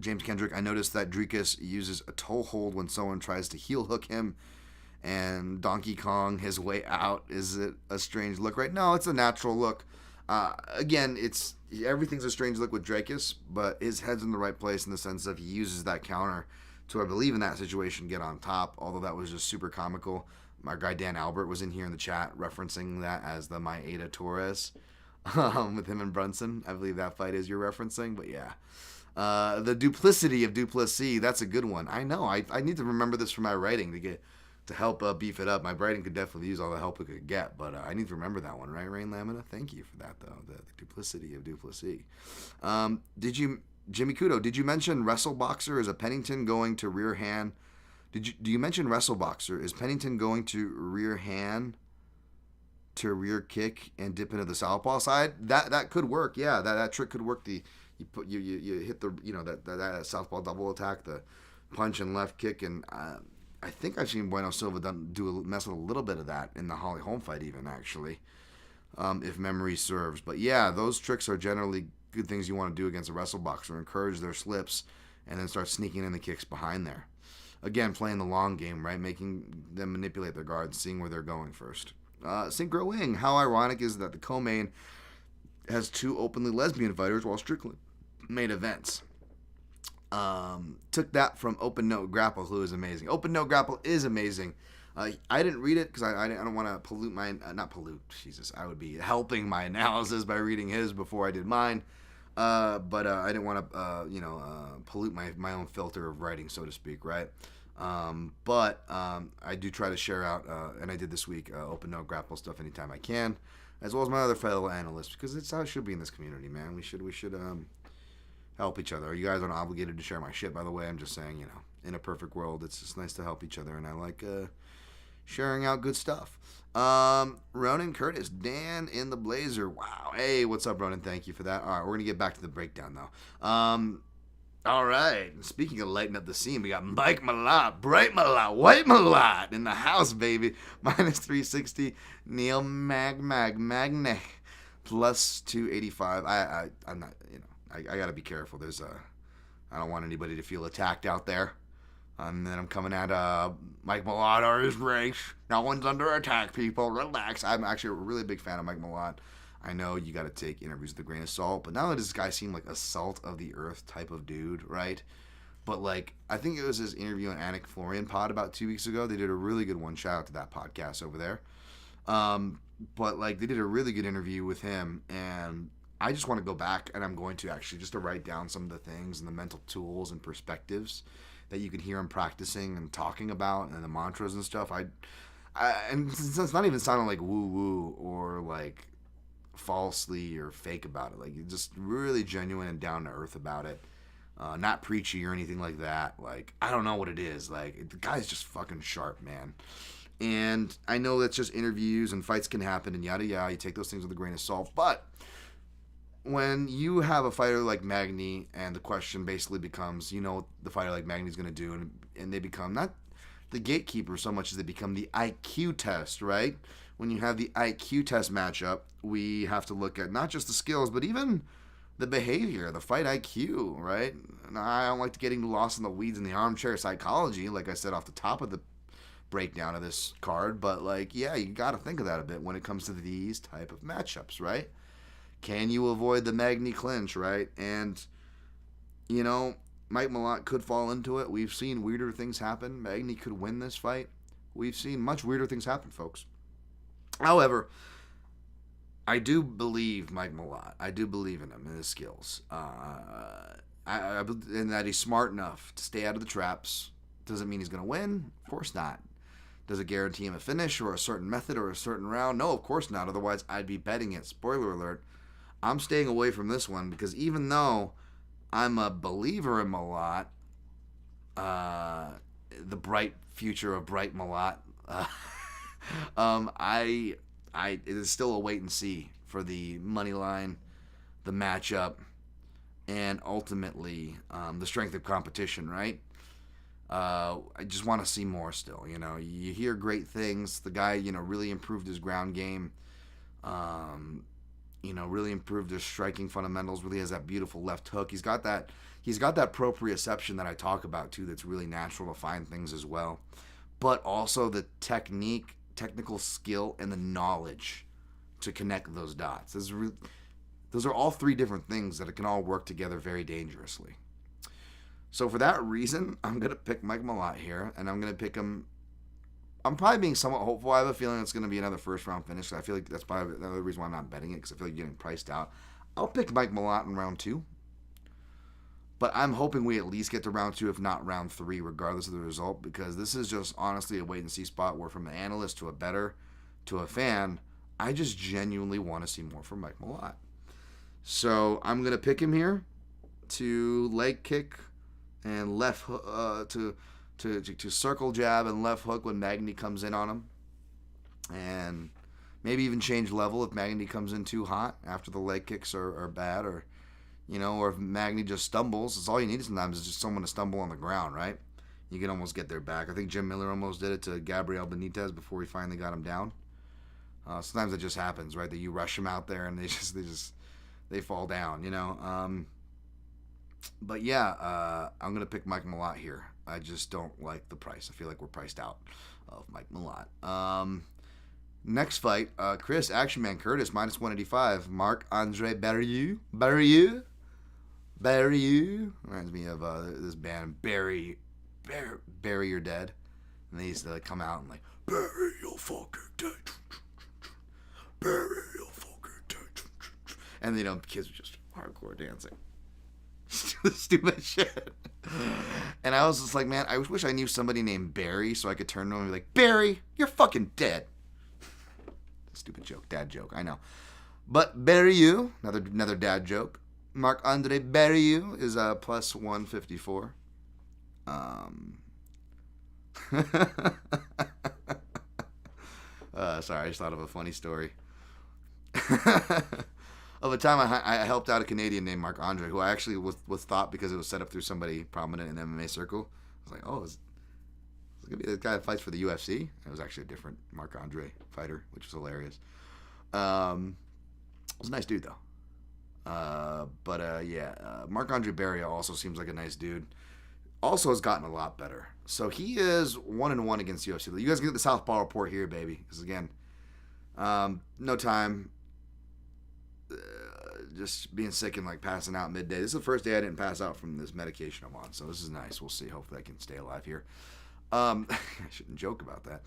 James Kendrick, I noticed that Dricus uses a toe hold when someone tries to heel hook him and Donkey Kong his way out. Is it a strange look, right? No, it's a natural look. Again, everything's a strange look with Dricus, but his head's in the right place in the sense of he uses that counter to, I believe, in that situation, get on top, although that was just super comical. My guy Dan Albert was in here in the chat referencing that as the Maeda Torres with him and Brunson. I believe that fight is you're referencing, but yeah. The duplicity of Duplessis, that's a good one. I know, I need to remember this for my writing to help beef it up. My writing could definitely use all the help it could get, but I need to remember that one, right, Rain Lamina? Thank you for that, though, the duplicity of Duplessis. Jimmy Kudo, did you mention wrestle boxer? Is a Pennington going to rear hand? Do you mention wrestle boxer? Is Pennington going to rear hand to rear kick and dip into the southpaw side? That could work. Yeah, that trick could work. You hit the that southpaw double attack, the punch and left kick, and I think I've seen Bueno Silva mess with a little bit of that in the Holly Holm fight, even actually, if memory serves. But yeah, those tricks are generally good things you want to do against a wrestle boxer. Encourage their slips and then start sneaking in the kicks behind there. Again, playing the long game, right? Making them manipulate their guards, seeing where they're going first. Synchro Wing, how ironic is that the co-main has two openly lesbian fighters while Strickland made events. Took that from Open Note Grapple, who is amazing. Open Note Grapple is amazing. I didn't read it because I don't want to pollute my... not pollute, Jesus. I would be helping my analysis by reading his before I did mine. But I didn't want to, pollute my own filter of writing, so to speak, right? But I do try to share out, and I did this week, Open Note Grapple stuff anytime I can, as well as my other fellow analysts, because it's how it should be in this community, man. We should help each other. You guys aren't obligated to share my shit, by the way. I'm just saying, in a perfect world, it's just nice to help each other, and I like sharing out good stuff. Ronan Curtis, Dan in the Blazer. Wow. Hey, what's up, Ronan? Thank you for that. All right, we're going to get back to the breakdown, though. All right. Speaking of lighting up the scene, we got Mike-Mallot, Bright-Mallot, White-Mallot in the house, baby. Minus 360. Neil Magny, plus 285. I'm not, I got to be careful. I don't want anybody to feel attacked out there. And then I'm coming at Mike-Mallot or his race. No one's under attack, people. Relax. I'm actually a really big fan of Mike-Mallot. I know you got to take interviews with a grain of salt, but not only does this guy seem like a salt of the earth type of dude, right? But I think it was his interview on Anik Florian pod about 2 weeks ago. They did a really good one. Shout out to that podcast over there. But they did a really good interview with him, and I just want to go back, and I'm going to actually just to write down some of the things and the mental tools and perspectives that you can hear him practicing and talking about, and the mantras and stuff. And it's not even sounding like woo-woo or falsely or fake about it. Just really genuine and down to earth about it. Not preachy or anything like that. Like, I don't know what it is. Like, the guy's just fucking sharp, man. And I know that's just interviews and fights can happen and yada yada. You take those things with a grain of salt. But when you have a fighter like Magny, and the question basically becomes, you know, what the fighter like Magny's going to do, and they become not the gatekeeper so much as they become the IQ test, right? When you have the IQ test matchup, we have to look at not just the skills, but even the behavior, the fight IQ, right? And I don't like to getting lost in the weeds in the armchair psychology, like I said off the top of the breakdown of this card, but like, yeah, you got to think of that a bit when it comes to these type of matchups, right? Can you avoid the Magny clinch, right? And, you know, Magny-Mallot could fall into it. We've seen weirder things happen. Magny could win this fight. We've seen much weirder things happen, folks. However, I do believe Magny-Mallot. I do believe in him and his skills. And that he's smart enough to stay out of the traps. Doesn't mean he's going to win. Of course not. Does it guarantee him a finish or a certain method or a certain round? No, of course not. Otherwise, I'd be betting it. Spoiler alert. I'm staying away from this one because even though I'm a believer in Mallot, the bright future of bright Mallot, it is still a wait and see for the money line, the matchup, and ultimately the strength of competition, right? I just want to see more still. You know, you hear great things. The guy, you know, really improved his ground game. You know, really improved his striking fundamentals. Really has that beautiful left hook. He's got that proprioception that I talk about too. That's really natural to find things as well, but also the technical skill, and the knowledge to connect those dots. Those are all three different things that can all work together very dangerously. So for that reason, I'm going to pick Magny-Mallot here, and I'm going to pick him. I'm probably being somewhat hopeful. I have a feeling it's going to be another first-round finish. I feel like that's probably another reason why I'm not betting it, because I feel like getting priced out. I'll pick Magny-Mallot in round 2, but I'm hoping we at least get to round 2, if not round 3, regardless of the result, because this is just honestly a wait-and-see spot where from an analyst to a bettor to a fan, I just genuinely want to see more from Magny-Mallot. So I'm going to pick him here to leg kick and left hook, to circle jab and left hook when Magny comes in on him. And maybe even change level if Magny comes in too hot after the leg kicks are bad, or, you know, or if Magny just stumbles. It's all you need sometimes is just someone to stumble on the ground, right? You can almost get their back. I think Jim Miller almost did it to Gabriel Benitez before he finally got him down. Sometimes it just happens, right? That you rush them out there and they fall down, you know. But yeah, I'm gonna pick Magny-Mallot here. I just don't like the price. I feel like we're priced out of Magny-Mallot. Next fight, Chris Action Man Curtis minus 185. Marc-Andre Barriault. Reminds me of this band Bury You're Dead, and they used to come out and like bury your fucking dead. Bury your fucking dead. And you know, kids were just hardcore dancing. Stupid shit. And I was just like, man, I wish I knew somebody named Barry so I could turn to him and be like, Barry, you're fucking dead. Stupid joke, dad joke, I know. But Barriault, another dad joke. Marc-Andre Barriault is plus 154. Sorry, I just thought of a funny story. Of a time I helped out a Canadian named Marc-Andre, who I actually was thought because it was set up through somebody prominent in the MMA circle. I was like, oh, is it going to be the guy that fights for the UFC? It was actually a different Marc-Andre fighter, which was hilarious. It was a nice dude, though. Marc-Andre Barriault also seems like a nice dude. Also has gotten a lot better. So he is 1-1 against UFC. You guys get the Southpaw report here, baby. Because, again, no time. Just being sick and like passing out midday. This is the first day I didn't pass out from this medication I'm on, so this is nice. We'll see. Hopefully I can stay alive here. I shouldn't joke about that,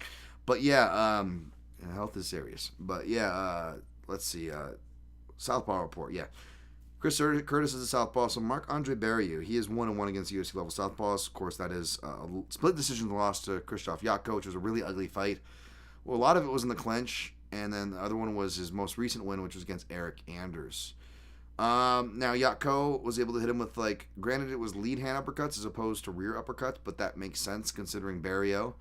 but yeah, health is serious. But yeah, let's see. Southpaw report. Yeah, Curtis is a southpaw. So Marc-Andre Barriault, he is 1-1 against UFC level southpaws. Of course, that is a split decision loss to Krzysztof Jotko, which was a really ugly fight. Well, a lot of it was in the clinch. And then the other one was his most recent win, which was against Eric Anders. Now Yatko was able to hit him with, like, granted it was lead hand uppercuts as opposed to rear uppercuts, but that makes sense considering Barriault.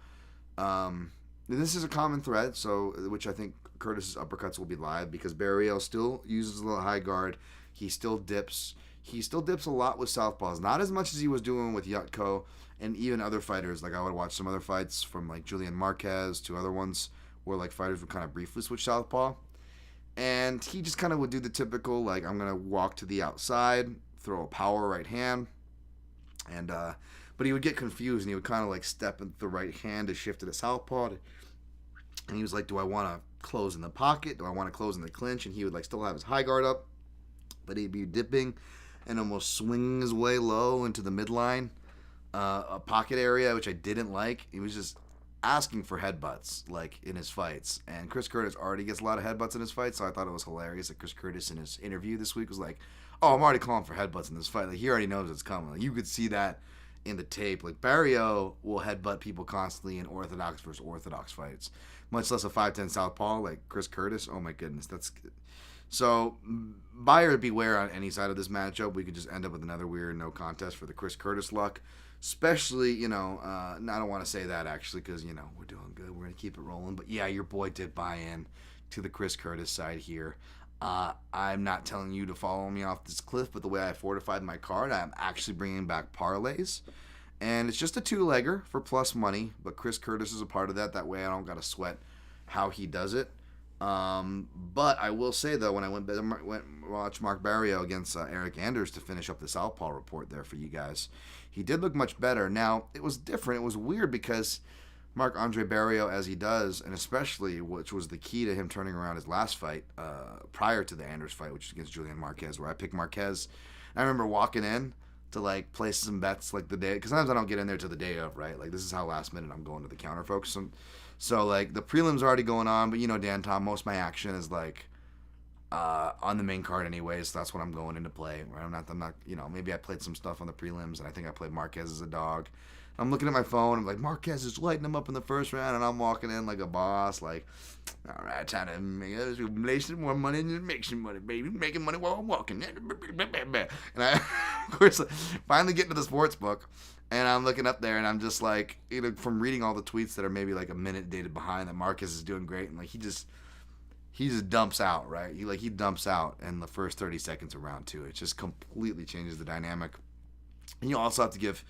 This is a common thread, so which I think Curtis's uppercuts will be live because Barriault still uses the high guard. He still dips. He still dips a lot with southpaws, not as much as he was doing with Yatko and even other fighters. Like I would watch some other fights from like Julian Marquez to other ones where like fighters would kind of briefly switch southpaw. And he just kind of would do the typical, like, I'm going to walk to the outside, throw a power right hand. And, but he would get confused and he would kind of like step into the right hand to shift to the southpaw. And he was like, do I want to close in the pocket? Do I want to close in the clinch? And he would like still have his high guard up, but he'd be dipping and almost swinging his way low into the midline, a pocket area, which I didn't like. He was just asking for headbutts, like, in his fights. And Chris Curtis already gets a lot of headbutts in his fights, so I thought it was hilarious that Chris Curtis in his interview this week was like, oh, I'm already calling for headbutts in this fight. Like, he already knows it's coming. Like, you could see that in the tape. Like, Barriault will headbutt people constantly in orthodox versus orthodox fights, much less a 5'10 southpaw like Chris Curtis. Oh, my goodness. That's good. So, buyer beware on any side of this matchup. We could just end up with another weird no contest for the Chris Curtis luck. Especially, I don't want to say that actually because, we're doing good. We're going to keep it rolling. But yeah, your boy did buy in to the Chris Curtis side here. I'm not telling you to follow me off this cliff, but the way I fortified my card, I'm actually bringing back parlays. And it's just a two-legger for plus money, but Chris Curtis is a part of that. That way I don't got to sweat how he does it. But I will say, though, when I went watch Mark Barriault against Eric Anders to finish up the Southpaw report there for you guys, he did look much better. Now, it was different. It was weird because Marc-Andre Barriault, as he does, and especially, which was the key to him turning around his last fight prior to the Anders fight, which is against Julian Marquez, where I picked Marquez. And I remember walking in to, like, place some bets, like, the day, because sometimes I don't get in there to the day of, right? Like, this is how last minute I'm going to the counter, folks. So, like, the prelims are already going on, but, Dan Tom, most of my action is, like, on the main card anyways, so that's what I'm going into play. Right? I'm not, maybe I played some stuff on the prelims, and I think I played Marquez as a dog. I'm looking at my phone, I'm like, Marquez is lighting him up in the first round, and I'm walking in like a boss, like, all right, time to make some more money and make some money, baby. Making money while I'm walking. And I, of course, finally get to the sports book, and I'm looking up there, and I'm just like, from reading all the tweets that are maybe like a minute dated behind that Marquez is doing great, and like he just dumps out, right? He dumps out in the first 30 seconds of round two. It just completely changes the dynamic. And you also have to give,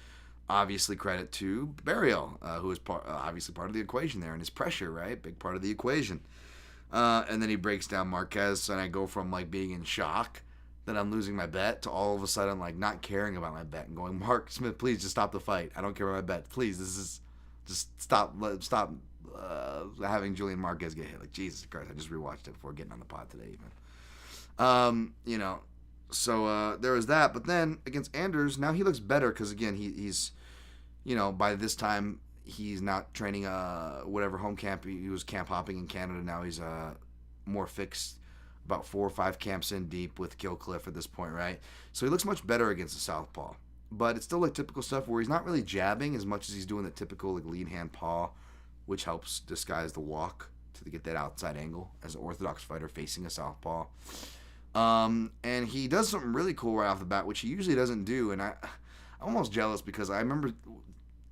obviously, credit to Barriault, who is obviously part of the equation there, and his pressure, right? Big part of the equation. And then he breaks down Marquez, and I go from, like, being in shock that I'm losing my bet to all of a sudden, like, not caring about my bet and going, Mark Smith, please just stop the fight. I don't care about my bet. Please, just stop having Julian Marquez get hit. Like, Jesus Christ, I just rewatched it before getting on the pod today even. So there was that. But then against Anders, now he looks better because, again, he's, by this time, he's not training whatever home camp. He was camp hopping in Canada. Now he's more fixed, about 4 or 5 camps in deep with Killcliff at this point, right? So he looks much better against the southpaw. But it's still like typical stuff where he's not really jabbing as much as he's doing the typical like lead hand paw, which helps disguise the walk to get that outside angle as an orthodox fighter facing a southpaw. And he does something really cool right off the bat, which he usually doesn't do. And I'm almost jealous because I remember,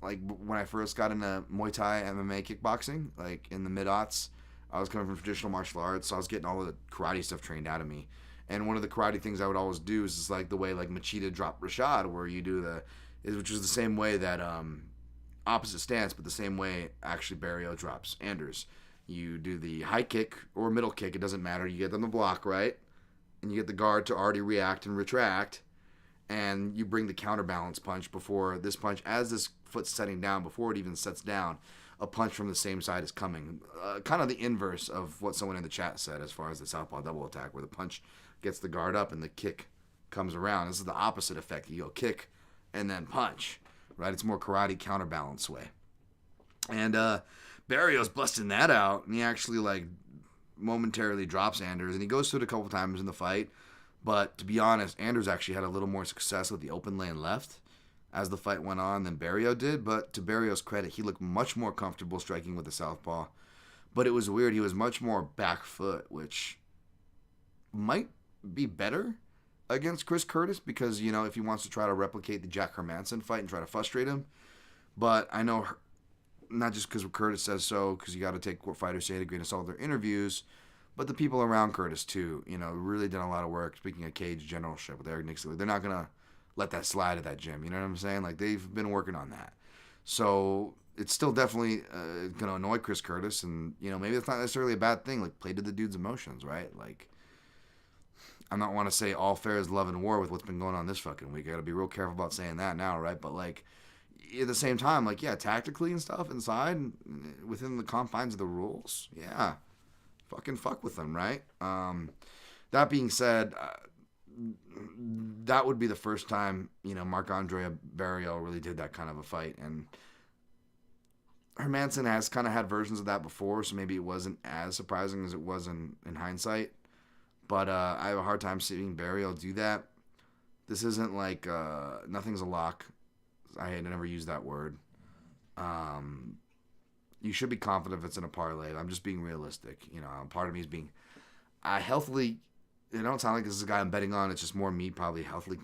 like, when I first got into Muay Thai, MMA, kickboxing, like in the mid-aughts, I was coming from traditional martial arts, so I was getting all of the karate stuff trained out of me. And one of the karate things I would always do is like the way like Machida dropped Rashad, where you do which was the same way that opposite stance, but the same way actually Barriault drops Anders. You do the high kick or middle kick, it doesn't matter. You get them to block, right? And you get the guard to already react and retract, and you bring the counterbalance punch before this punch, as this foot's setting down, before it even sets down, a punch from the same side is coming. Kind of the inverse of what someone in the chat said as far as the southpaw double attack, where the punch gets the guard up and the kick comes around. This is the opposite effect. You go kick and then punch, right? It's more karate counterbalance way. And Barriault's busting that out, and he actually like momentarily drops Anders, and he goes through it a couple times in the fight. But to be honest, Anders actually had a little more success with the open lane left as the fight went on than Barriault did. But to Barriault's credit, he looked much more comfortable striking with the southpaw. But it was weird. He was much more back foot, which might be better against Chris Curtis because, if he wants to try to replicate the Jack Hermanson fight and try to frustrate him. But I know, not just because Curtis says so, because you got to take what fighters say to grain of salt their interviews, but the people around Curtis, too, really done a lot of work. Speaking of cage generalship with Eric Nixley, they're not going to let that slide at that gym. You know what I'm saying? Like, they've been working on that. So it's still definitely going to annoy Chris Curtis, and, maybe that's not necessarily a bad thing. Like, play to the dude's emotions, right? Like, I don't want to say all fair is love and war with what's been going on this fucking week. I got to be real careful about saying that now, right? But, like, at the same time, like, yeah, tactically and stuff inside, within the confines of the rules, yeah, fucking fuck with them, right? That being said, that would be the first time, Marc-Andre Barriault really did that kind of a fight. And Hermanson has kind of had versions of that before, so maybe it wasn't as surprising as it was in hindsight. But I have a hard time seeing Barriault do that. This isn't like nothing's a lock. I had never used that word. You should be confident if it's in a parlay. I'm just being realistic. Part of me is being healthily. It don't sound like this is a guy I'm betting on. It's just more me probably healthily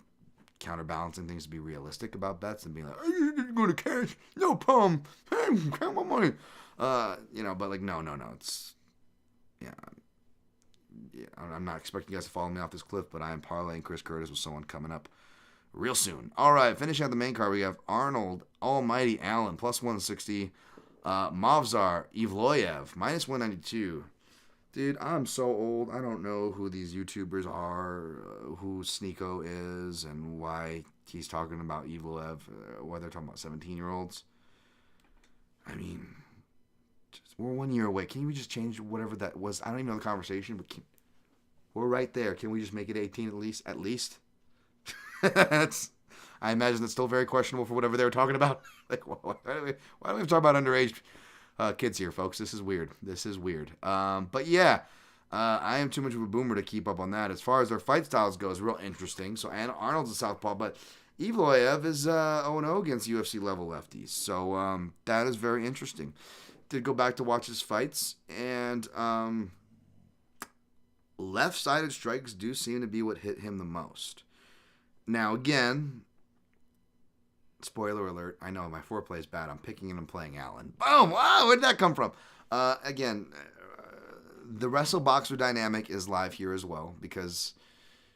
counterbalancing things to be realistic about bets and being like, "Oh, you didn't go to cash, no problem. Hey, count my money." But like, no. It's I'm not expecting you guys to follow me off this cliff, but I am parlaying Chris Curtis with someone coming up real soon. All right, finishing out the main card, we have Arnold Almighty Allen, plus 160. Magny-Mallot, minus 192. Dude, I'm so old. I don't know who these YouTubers are, who Sneeko is, and why he's talking about Evloev, why they're talking about 17-year-olds. I mean, we're 1 year away. Can we just change whatever that was? I don't even know the conversation, but we're right there. Can we just make it 18 at least? At least? I imagine that's still very questionable for whatever they were talking about. Like, why do we talk about underage kids here, folks? This is weird. But yeah, I am too much of a boomer to keep up on that. As far as their fight styles go, it's real interesting. So Arnold's a southpaw, but Evloev is 0-0 against UFC level lefties. So that is very interesting. Did go back to watch his fights, and left-sided strikes do seem to be what hit him the most. Now, again, spoiler alert, I know my foreplay is bad. I'm picking and I'm playing Allen. Boom! Wow, where did that come from? The wrestle boxer dynamic is live here as well, because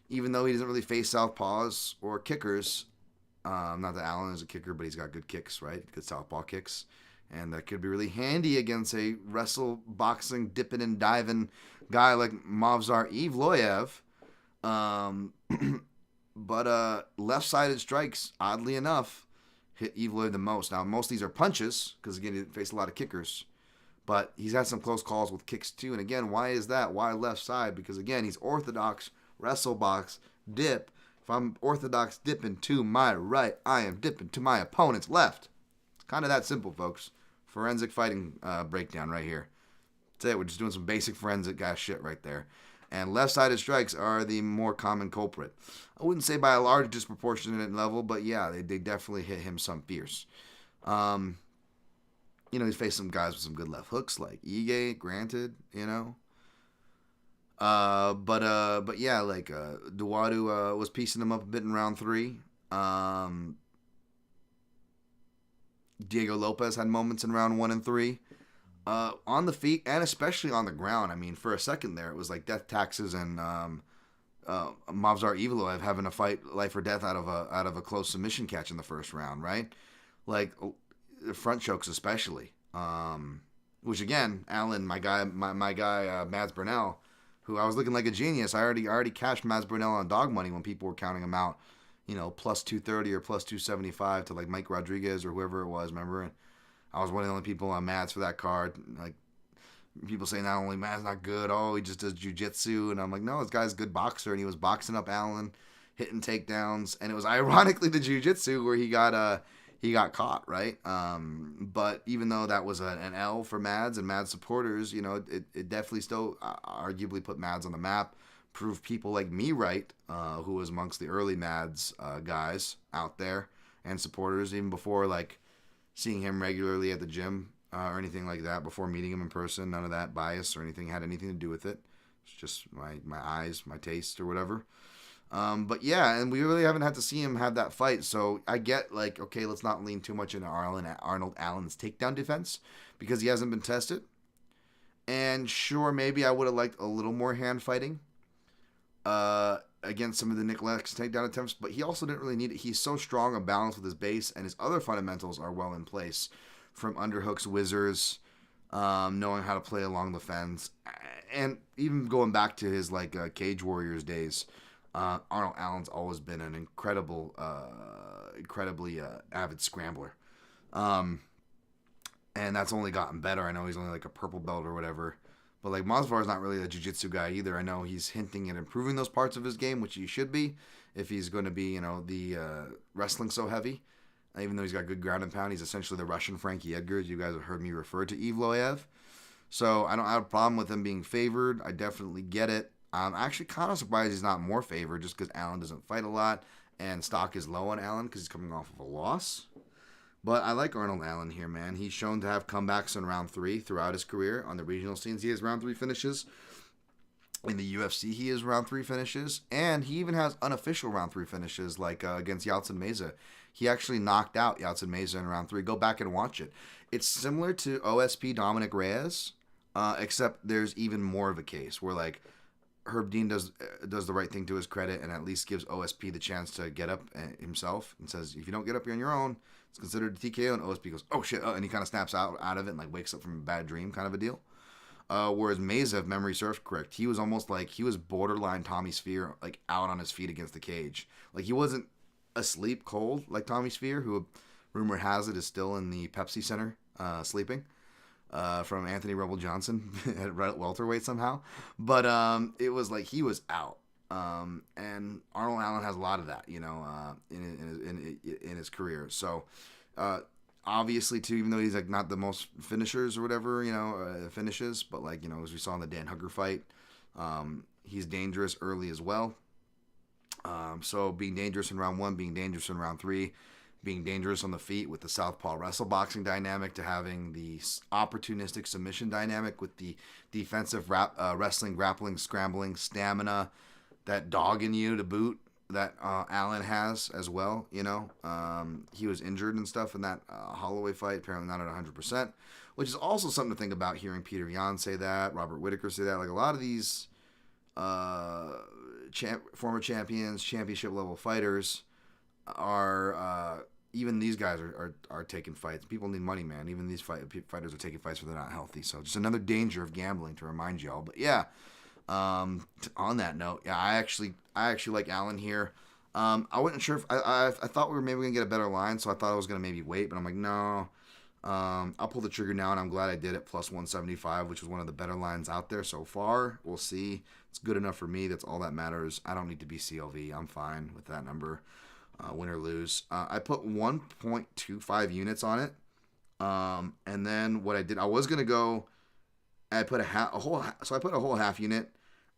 even though he doesn't really face southpaws or kickers, not that Allen is a kicker, but he's got good kicks, right? Good southpaw kicks. And that could be really handy against a wrestle boxing, dipping and diving guy like Magny-Mallot. But left-sided strikes, oddly enough, hit Evloev the most. Now, most of these are punches, because, again, he didn't face a lot of kickers. But he's had some close calls with kicks, too. And, again, why is that? Why left side? Because, again, he's orthodox, wrestle box, dip. If I'm orthodox dipping to my right, I am dipping to my opponent's left. It's kind of that simple, folks. Forensic fighting breakdown right here. That's it. We're just doing some basic forensic guy shit right there. And left-sided strikes are the more common culprit. I wouldn't say by a large disproportionate level, but yeah, they definitely hit him some fierce. He's faced some guys with some good left hooks, like Ige, granted, But yeah, like Duwadu was piecing him up a bit in round 3. Diego Lopez had moments in round 1 and 3. On the feet and especially on the ground. I mean, for a second there, it was like death taxes and Magny-Mallot having a fight life or death out of a close submission catch in the first round, right? Like front chokes especially. Which again, Allen, my guy, Mads Burnell, who I was looking like a genius. I already cashed Mads Burnell on dog money when people were counting him out, plus 230 or plus 275 to like Mike Rodriguez or whoever it was. Remember? And I was one of the only people on Mads for that card. Like, people say not only Mads not good, he just does jiu-jitsu. And I'm like, no, this guy's a good boxer. And he was boxing up Allen, hitting takedowns. And it was ironically the jiu-jitsu where he got caught, right? But even though that was an L for Mads and Mads supporters, it definitely still arguably put Mads on the map. Proved people like me right, who was amongst the early Mads guys out there and supporters, even before, like, seeing him regularly at the gym or anything like that, before meeting him in person. None of that bias or anything had anything to do with it. It's just my eyes, my taste or whatever. But yeah, and we really haven't had to see him have that fight. So I get like, okay, let's not lean too much into Arnold Allen's takedown defense because he hasn't been tested. And sure, maybe I would have liked a little more hand fighting against some of the Nick Lennox takedown attempts, but he also didn't really need it. He's so strong and balanced with his base, and his other fundamentals are well in place, from underhooks, whizzers, knowing how to play along the fence, and even going back to his like Cage Warriors days. Arnold Allen's always been an incredibly avid scrambler. And that's only gotten better. I know he's only like a purple belt or whatever. But like Masvidal's not really a jiu-jitsu guy either. I know he's hinting at improving those parts of his game, which he should be if he's going to be, the wrestling so heavy. Even though he's got good ground and pound, he's essentially the Russian Frankie Edgar. You guys have heard me refer to Evloev. So I don't have a problem with him being favored. I definitely get it. I'm actually kind of surprised he's not more favored just because Allen doesn't fight a lot and stock is low on Allen because he's coming off of a loss. But I like Arnold Allen here, man. He's shown to have comebacks in round 3 throughout his career. On the regional scenes, he has round 3 finishes. In the UFC, he has round 3 finishes. And he even has unofficial round 3 finishes, like against Yaltsin Meza. He actually knocked out Yaltsin Meza in round 3. Go back and watch it. It's similar to OSP Dominic Reyes, except there's even more of a case where, like, Herb Dean does the right thing to his credit and at least gives OSP the chance to get up himself and says, if you don't get up here on your own, it's considered a TKO. And OSP goes, oh shit, and he kind of snaps out of it and like wakes up from a bad dream kind of a deal. Whereas Meza, if memory serves correct, he was almost like, he was borderline Tommy Sphere, like out on his feet against the cage. Like he wasn't asleep cold like Tommy Sphere, who rumor has it is still in the Pepsi Center sleeping. From Anthony Rebel Johnson at welterweight somehow. But it was like he was out. And Arnold Allen has a lot of that, in his career. So obviously, too, even though he's like not the most finishers or whatever, finishes, but like, as we saw in the Dan Hooker fight, he's dangerous early as well. So being dangerous in round 1, being dangerous in round 3, being dangerous on the feet with the southpaw wrestle boxing dynamic to having the opportunistic submission dynamic with the defensive wrestling, grappling, scrambling, stamina, that dog in you to boot that Allen has as well. He was injured and stuff in that Holloway fight, apparently not at 100%, which is also something to think about, hearing Peter Yan say that, Robert Whittaker say that. Like a lot of these former champions, championship level fighters are... even these guys are taking fights. People need money, man. Even these fighters are taking fights when they're not healthy. So just another danger of gambling to remind y'all. But yeah, on that note, yeah, I actually like Allen here. I wasn't sure if I thought we were maybe gonna get a better line, so I thought I was gonna maybe wait, but I'm like, no. I'll pull the trigger now, and I'm glad I did it. Plus 175, which was one of the better lines out there so far. We'll see. It's good enough for me. That's all that matters. I don't need to be CLV. I'm fine with that number. Win or lose. I put 1.25 units on it. And then what I did, I was going to go, I put a whole half unit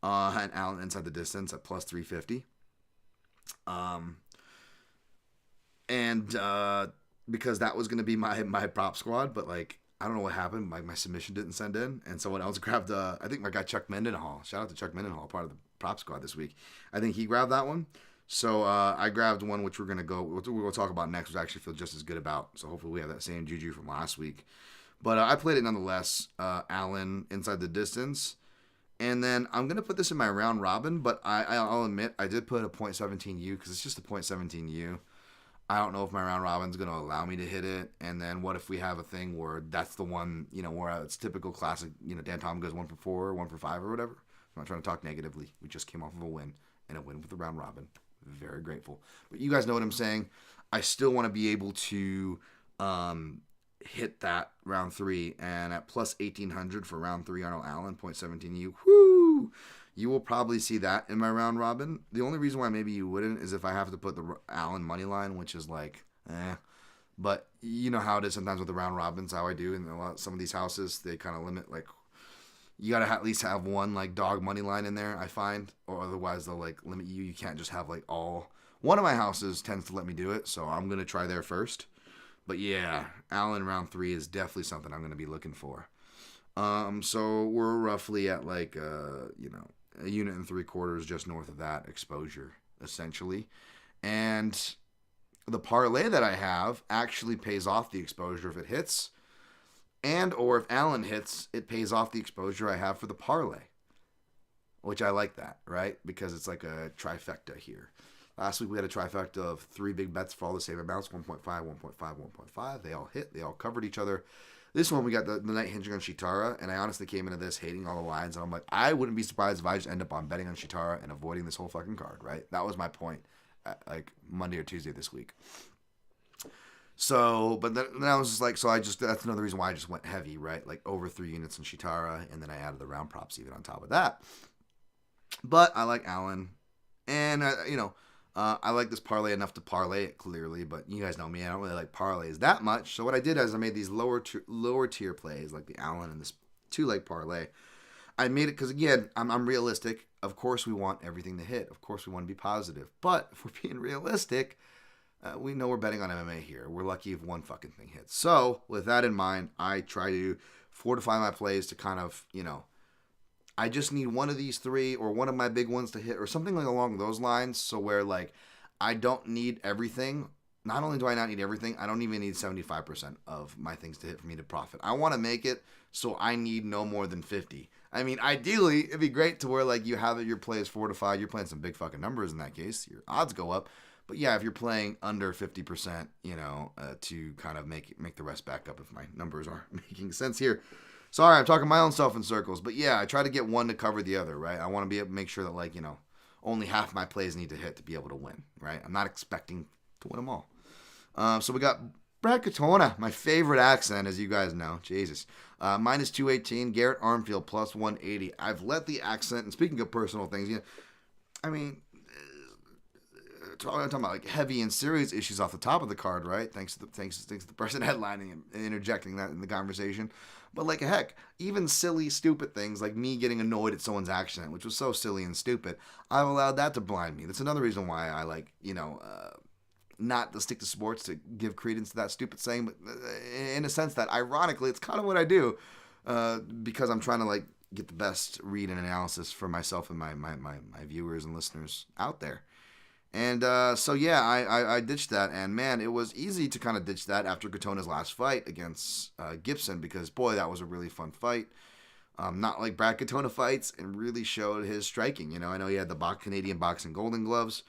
on Allen inside the distance at plus 350. Because that was going to be my prop squad, but like, I don't know what happened. My submission didn't send in, and someone else grabbed, I think my guy Chuck Mendenhall, shout out to Chuck Mendenhall, part of the prop squad this week. I think he grabbed that one. So I grabbed one which we're going to talk about next, which I actually feel just as good about. So hopefully we have that same juju from last week. But I played it nonetheless, Allen inside the distance. And then I'm going to put this in my round robin, but I'll admit I did put a .17U because it's just a .17U. I don't know if my round robin's going to allow me to hit it. And then what if we have a thing where that's the one, where it's typical classic, Dan Tom goes 1 for 4, 1 for 5 or whatever. I'm not trying to talk negatively. We just came off of a win, and a win with the round robin. Very grateful. But you guys know what I'm saying. I still want to be able to hit that round 3, and at plus 1800 for round 3 Arnold Allen, .17U. Whoo! You will probably see that in my round robin. The only reason why maybe you wouldn't is if I have to put the Allen money line, which is like, But you know how it is sometimes with the round robins, how I do. In some of these houses, they kind of limit, like, you got to at least have one, like, dog money line in there, I find. Or otherwise, they'll, like, limit you. You can't just have, like, all. One of my houses tends to let me do it, so I'm going to try there first. But, yeah, Allen round 3 is definitely something I'm going to be looking for. So we're roughly at, like, a unit and 3/4 just north of that exposure. essentially. And the parlay that I have actually pays off the exposure if it hits. And or if Allen hits, it pays off the exposure I have for the parlay. Which I like that, right? Because it's like a trifecta here. Last week we had a trifecta of 3 big bets for all the same amounts, 1.5, 1.5, 1.5. They all hit. They all covered each other. This one we got the night hinging on Sheetara, and I honestly came into this hating all the lines, and I'm like, I wouldn't be surprised if I just end up on betting on Sheetara and avoiding this whole fucking card, right? That was my point at like Monday or Tuesday this week. So, but then I was just like, that's another reason why I just went heavy, right? Like over 3 units in Sheetara, and then I added the round props even on top of that. But I like Allen, and I like this parlay enough to parlay it clearly. But you guys know me; I don't really like parlays that much. So what I did is I made these lower tier plays like the Allen and this 2-leg parlay. I made it because again, I'm realistic. Of course, we want everything to hit. Of course, we want to be positive. But if we're being realistic, we know we're betting on MMA here. We're lucky if one fucking thing hits. So with that in mind, I try to fortify my plays to kind of I just need one of these 3 or one of my big ones to hit or something like along those lines. So where like I don't need everything. Not only do I not need everything, I don't even need 75% of my things to hit for me to profit. I want to make it so I need no more than 50. I mean, ideally, it'd be great to where like you have your plays fortified. You're playing some big fucking numbers in that case. Your odds go up. But yeah, if you're playing under 50%, to kind of make the rest back up if my numbers are making sense here. Sorry, I'm talking my own self in circles, but yeah, I try to get one to cover the other, right? I want to be able to make sure that only half my plays need to hit to be able to win, right? I'm not expecting to win them all. So we got Brad Katona, my favorite accent, as you guys know. Jesus. Minus 218, Garrett-Armfield plus 180. I've let the accent, and speaking of personal things, talking about like heavy and serious issues off the top of the card, right? Thanks to the person headlining and interjecting that in the conversation. But like heck, even silly, stupid things like me getting annoyed at someone's accent, which was so silly and stupid, I've allowed that to blind me. That's another reason why I like, not to stick to sports to give credence to that stupid saying, but in a sense that ironically, it's kind of what I do because I'm trying to like get the best read and analysis for myself and my viewers and listeners out there. And so, yeah, I ditched that. And, man, it was easy to kind of ditch that after Katona's last fight against Gibson because, boy, that was a really fun fight. Not like Brad Katona fights and really showed his striking. I know he had the Canadian boxing golden gloves.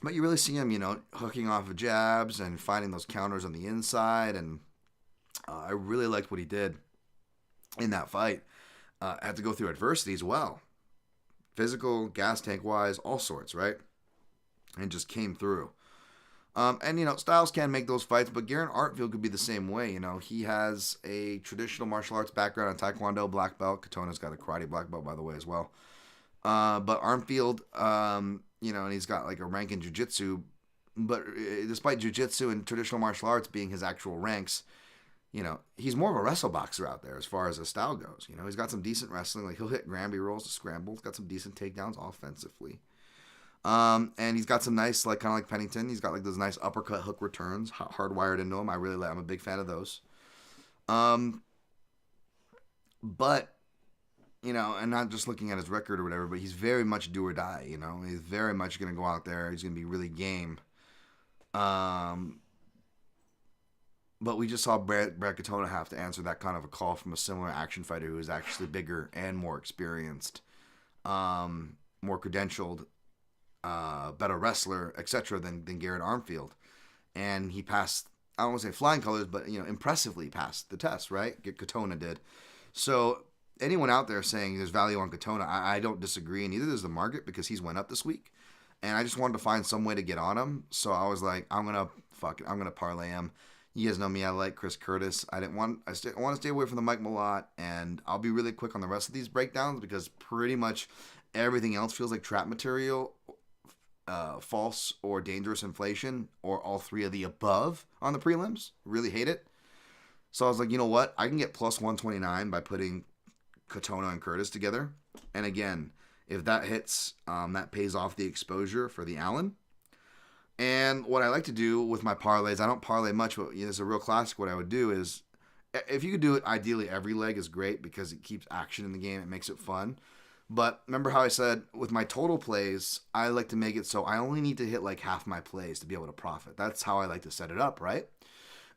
But you really see him, hooking off of jabs and finding those counters on the inside. And I really liked what he did in that fight. Had to go through adversity as well. Physical, gas tank-wise, all sorts, right? And just came through. Styles can make those fights, but Garrett-Armfield could be the same way. He has a traditional martial arts background in Taekwondo, black belt. Katona's got a karate black belt, by the way, as well. But Armfield, and he's got like a rank in jiu-jitsu. But despite jiu-jitsu and traditional martial arts being his actual ranks, he's more of a wrestle boxer out there as far as his style goes. He's got some decent wrestling. Like he'll hit Granby rolls to scrambles. Got some decent takedowns offensively. And he's got some nice, like kind of like Pennington. He's got like those nice uppercut hook returns hardwired into him. I'm a big fan of those. But and not just looking at his record or whatever, but he's very much do or die. He's very much going to go out there. He's going to be really game. But we just saw Brad Katona have to answer that kind of a call from a similar action fighter who is actually bigger and more experienced, more credentialed, better wrestler, etc. than Garrett-Armfield. And he passed, I don't want to say flying colors, but impressively passed the test, right? Katona did. So anyone out there saying there's value on Katona, I don't disagree, and neither does the market because he's went up this week. And I just wanted to find some way to get on him. So I was like, I'm gonna parlay him. You guys know me, I like Chris Curtis. I want to stay away from the Magny-Mallot, and I'll be really quick on the rest of these breakdowns because pretty much everything else feels like trap material, false or dangerous inflation, or all 3 of the above on the prelims. Really hate it. So I was like, you know what? I can get plus 129 by putting Katona and Curtis together. And again, if that hits, that pays off the exposure for the Allen. And what I like to do with my parlays, I don't parlay much, but it's a real classic. What I would do is, if you could do it, ideally every leg is great because it keeps action in the game. It makes it fun. But remember how I said with my total plays, I like to make it so I only need to hit like half my plays to be able to profit. That's how I like to set it up, right?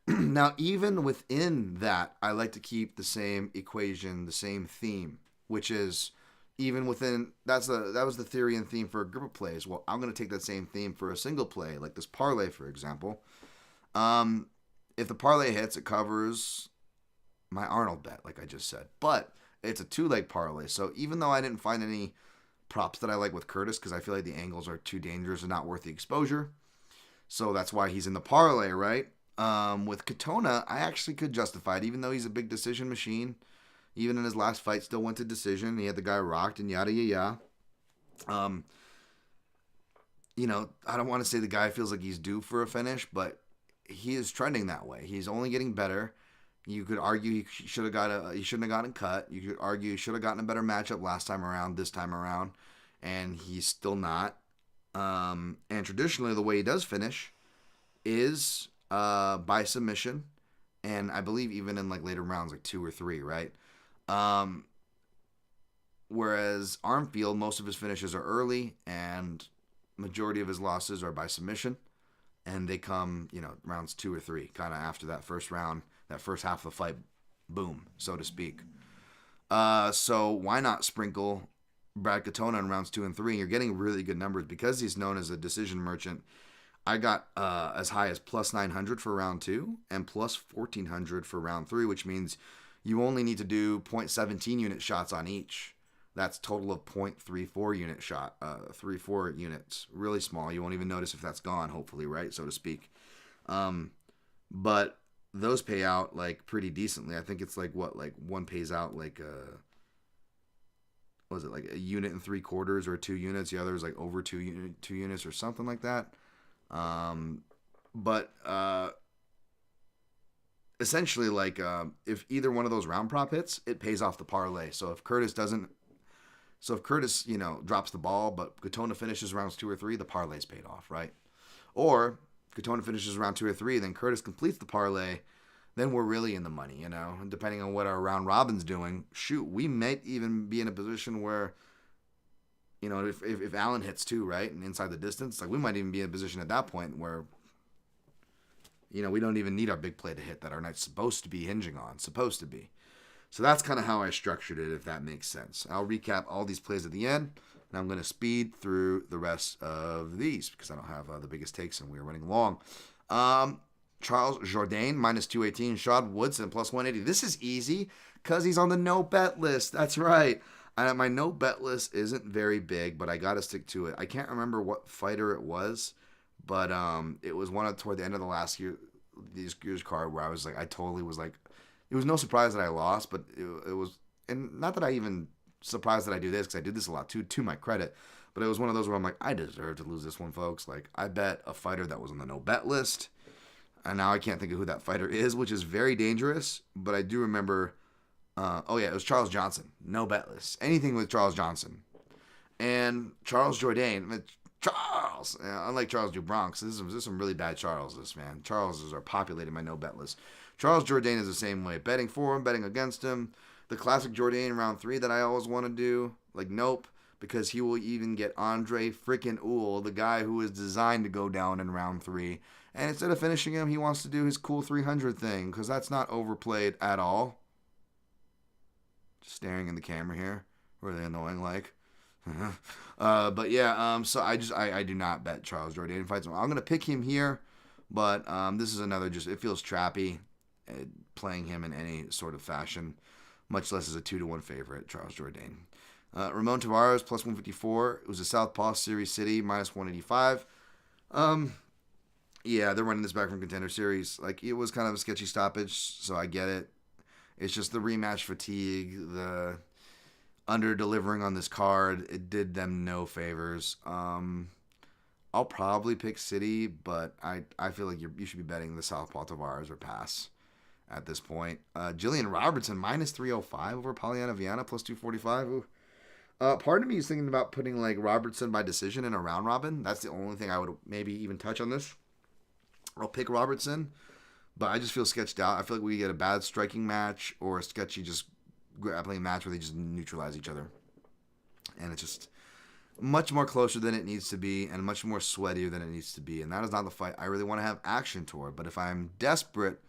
Now, even within that, I like to keep the same equation, the same theme, which is even within that was the theory and theme for a group of plays. Well, I'm going to take that same theme for a single play, like this parlay, for example. If the parlay hits, it covers my Arnold bet, like I just said. But it's a 2-leg parlay, so even though I didn't find any props that I like with Curtis, because I feel like the angles are too dangerous and not worth the exposure, so that's why he's in the parlay, right? With Katona, I actually could justify it, even though he's a big decision machine. Even in his last fight, still went to decision. He had the guy rocked and yada yada. I don't want to say the guy feels like he's due for a finish, but he is trending that way. He's only getting better. You could argue he shouldn't have gotten cut. You could argue he should have gotten a better matchup last time around, this time around, and he's still not. And traditionally, the way he does finish is by submission, and I believe even in like later rounds, like 2 or 3, right? Whereas Armfield, most of his finishes are early, and majority of his losses are by submission, and they come, rounds 2 or 3, kind of after that first round, that first half of the fight, boom, so to speak. So why not sprinkle Brad Katona in rounds 2 and 3? You're getting really good numbers because he's known as a decision merchant. I got as high as plus 900 for round 2 and plus 1400 for round 3, which means you only need to do 0.17 unit shots on each. That's total of 0.34 unit shot, 34 units. Really small. You won't even notice if that's gone, hopefully, right, so to speak. But those pay out like pretty decently. I think it's like one pays out like like a unit and 3/4 or 2 units. The other is like over 2 units or something like that. But essentially, like if either one of those round prop hits, it pays off the parlay. So if Curtis drops the ball, but Katona finishes rounds 2 or 3, the parlay's paid off, right? Or Katona finishes round 2 or 3, then Curtis completes the parlay, then we're really in the money, And depending on what our round robin's doing, shoot, we might even be in a position where, if Allen hits 2, right, and inside the distance, like we might even be in a position at that point where, we don't even need our big play to hit that our night's supposed to be hinging on, So that's kind of how I structured it, if that makes sense. I'll recap all these plays at the end, and I'm going to speed through the rest of these because I don't have the biggest takes and we're running long. Charles Jourdain, minus 218. Jourdain-Woodson, plus 180. This is easy because he's on the no-bet list. That's right. My no-bet list isn't very big, but I got to stick to it. I can't remember what fighter it was, but it was toward the end of the last year's card where I was like, it was no surprise that I lost, but it was, and not that I even surprised that I do this, because I do this a lot too, to my credit, but it was one of those where I'm like, I deserve to lose this one, folks. Like, I bet a fighter that was on the no-bet list, and now I can't think of who that fighter is, which is very dangerous, but I do remember, it was Charles Johnson, no-bet list. Anything with Charles Johnson. And Charles Jourdain, unlike Charles DuBronx, this is some really bad Charleses, man. Charleses are populating my no-bet list. Charles Jourdain is the same way. Betting for him, betting against him. The classic Jourdain round 3 that I always want to do, nope, because he will even get Andre freaking Uhl, the guy who is designed to go down in round 3. And instead of finishing him, he wants to do his cool 300 thing, because that's not overplayed at all. Just staring in the camera here. Really annoying, like. But yeah, so I do not bet Charles Jourdain fights. I'm going to pick him here, but this is another it feels trappy. Playing him in any sort of fashion, much less as a 2-1 favorite, Charles Jourdain. Ramon Tavares, plus 154. It was a Southpaw Series City, minus 185. Yeah, they're running this back from Contender Series. Like, it was kind of a sketchy stoppage, so I get it. It's just the rematch fatigue, the under-delivering on this card. It did them no favors. I'll probably pick City, but I feel like you should be betting the Southpaw Tavares or pass at this point. Jillian Robertson, minus 305 over Polyana-Viana, plus 245. Ooh. Part of me is thinking about putting Robertson by decision in a round robin. That's the only thing I would maybe even touch on this. I'll pick Robertson, but I just feel sketched out. I feel like we get a bad striking match or a sketchy just grappling match where they just neutralize each other. And it's just much more closer than it needs to be and much more sweatier than it needs to be. And that is not the fight I really want to have action toward. But if I'm desperate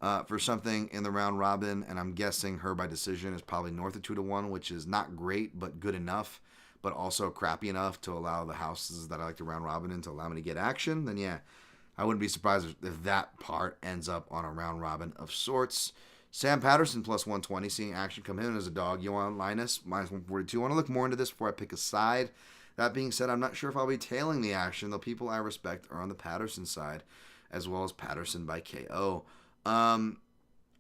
for something in the round robin, and I'm guessing her by decision is probably north of 2-1, which is not great, but good enough, but also crappy enough to allow the houses that I like to round robin in to allow me to get action, then yeah, I wouldn't be surprised if that part ends up on a round robin of sorts. Sam Patterson plus 120, seeing action come in as a dog. Jourdain-Woodson minus 142. I want to look more into this before I pick a side. That being said, I'm not sure if I'll be tailing the action. The people I respect are on the Patterson side, as well as Patterson by KO.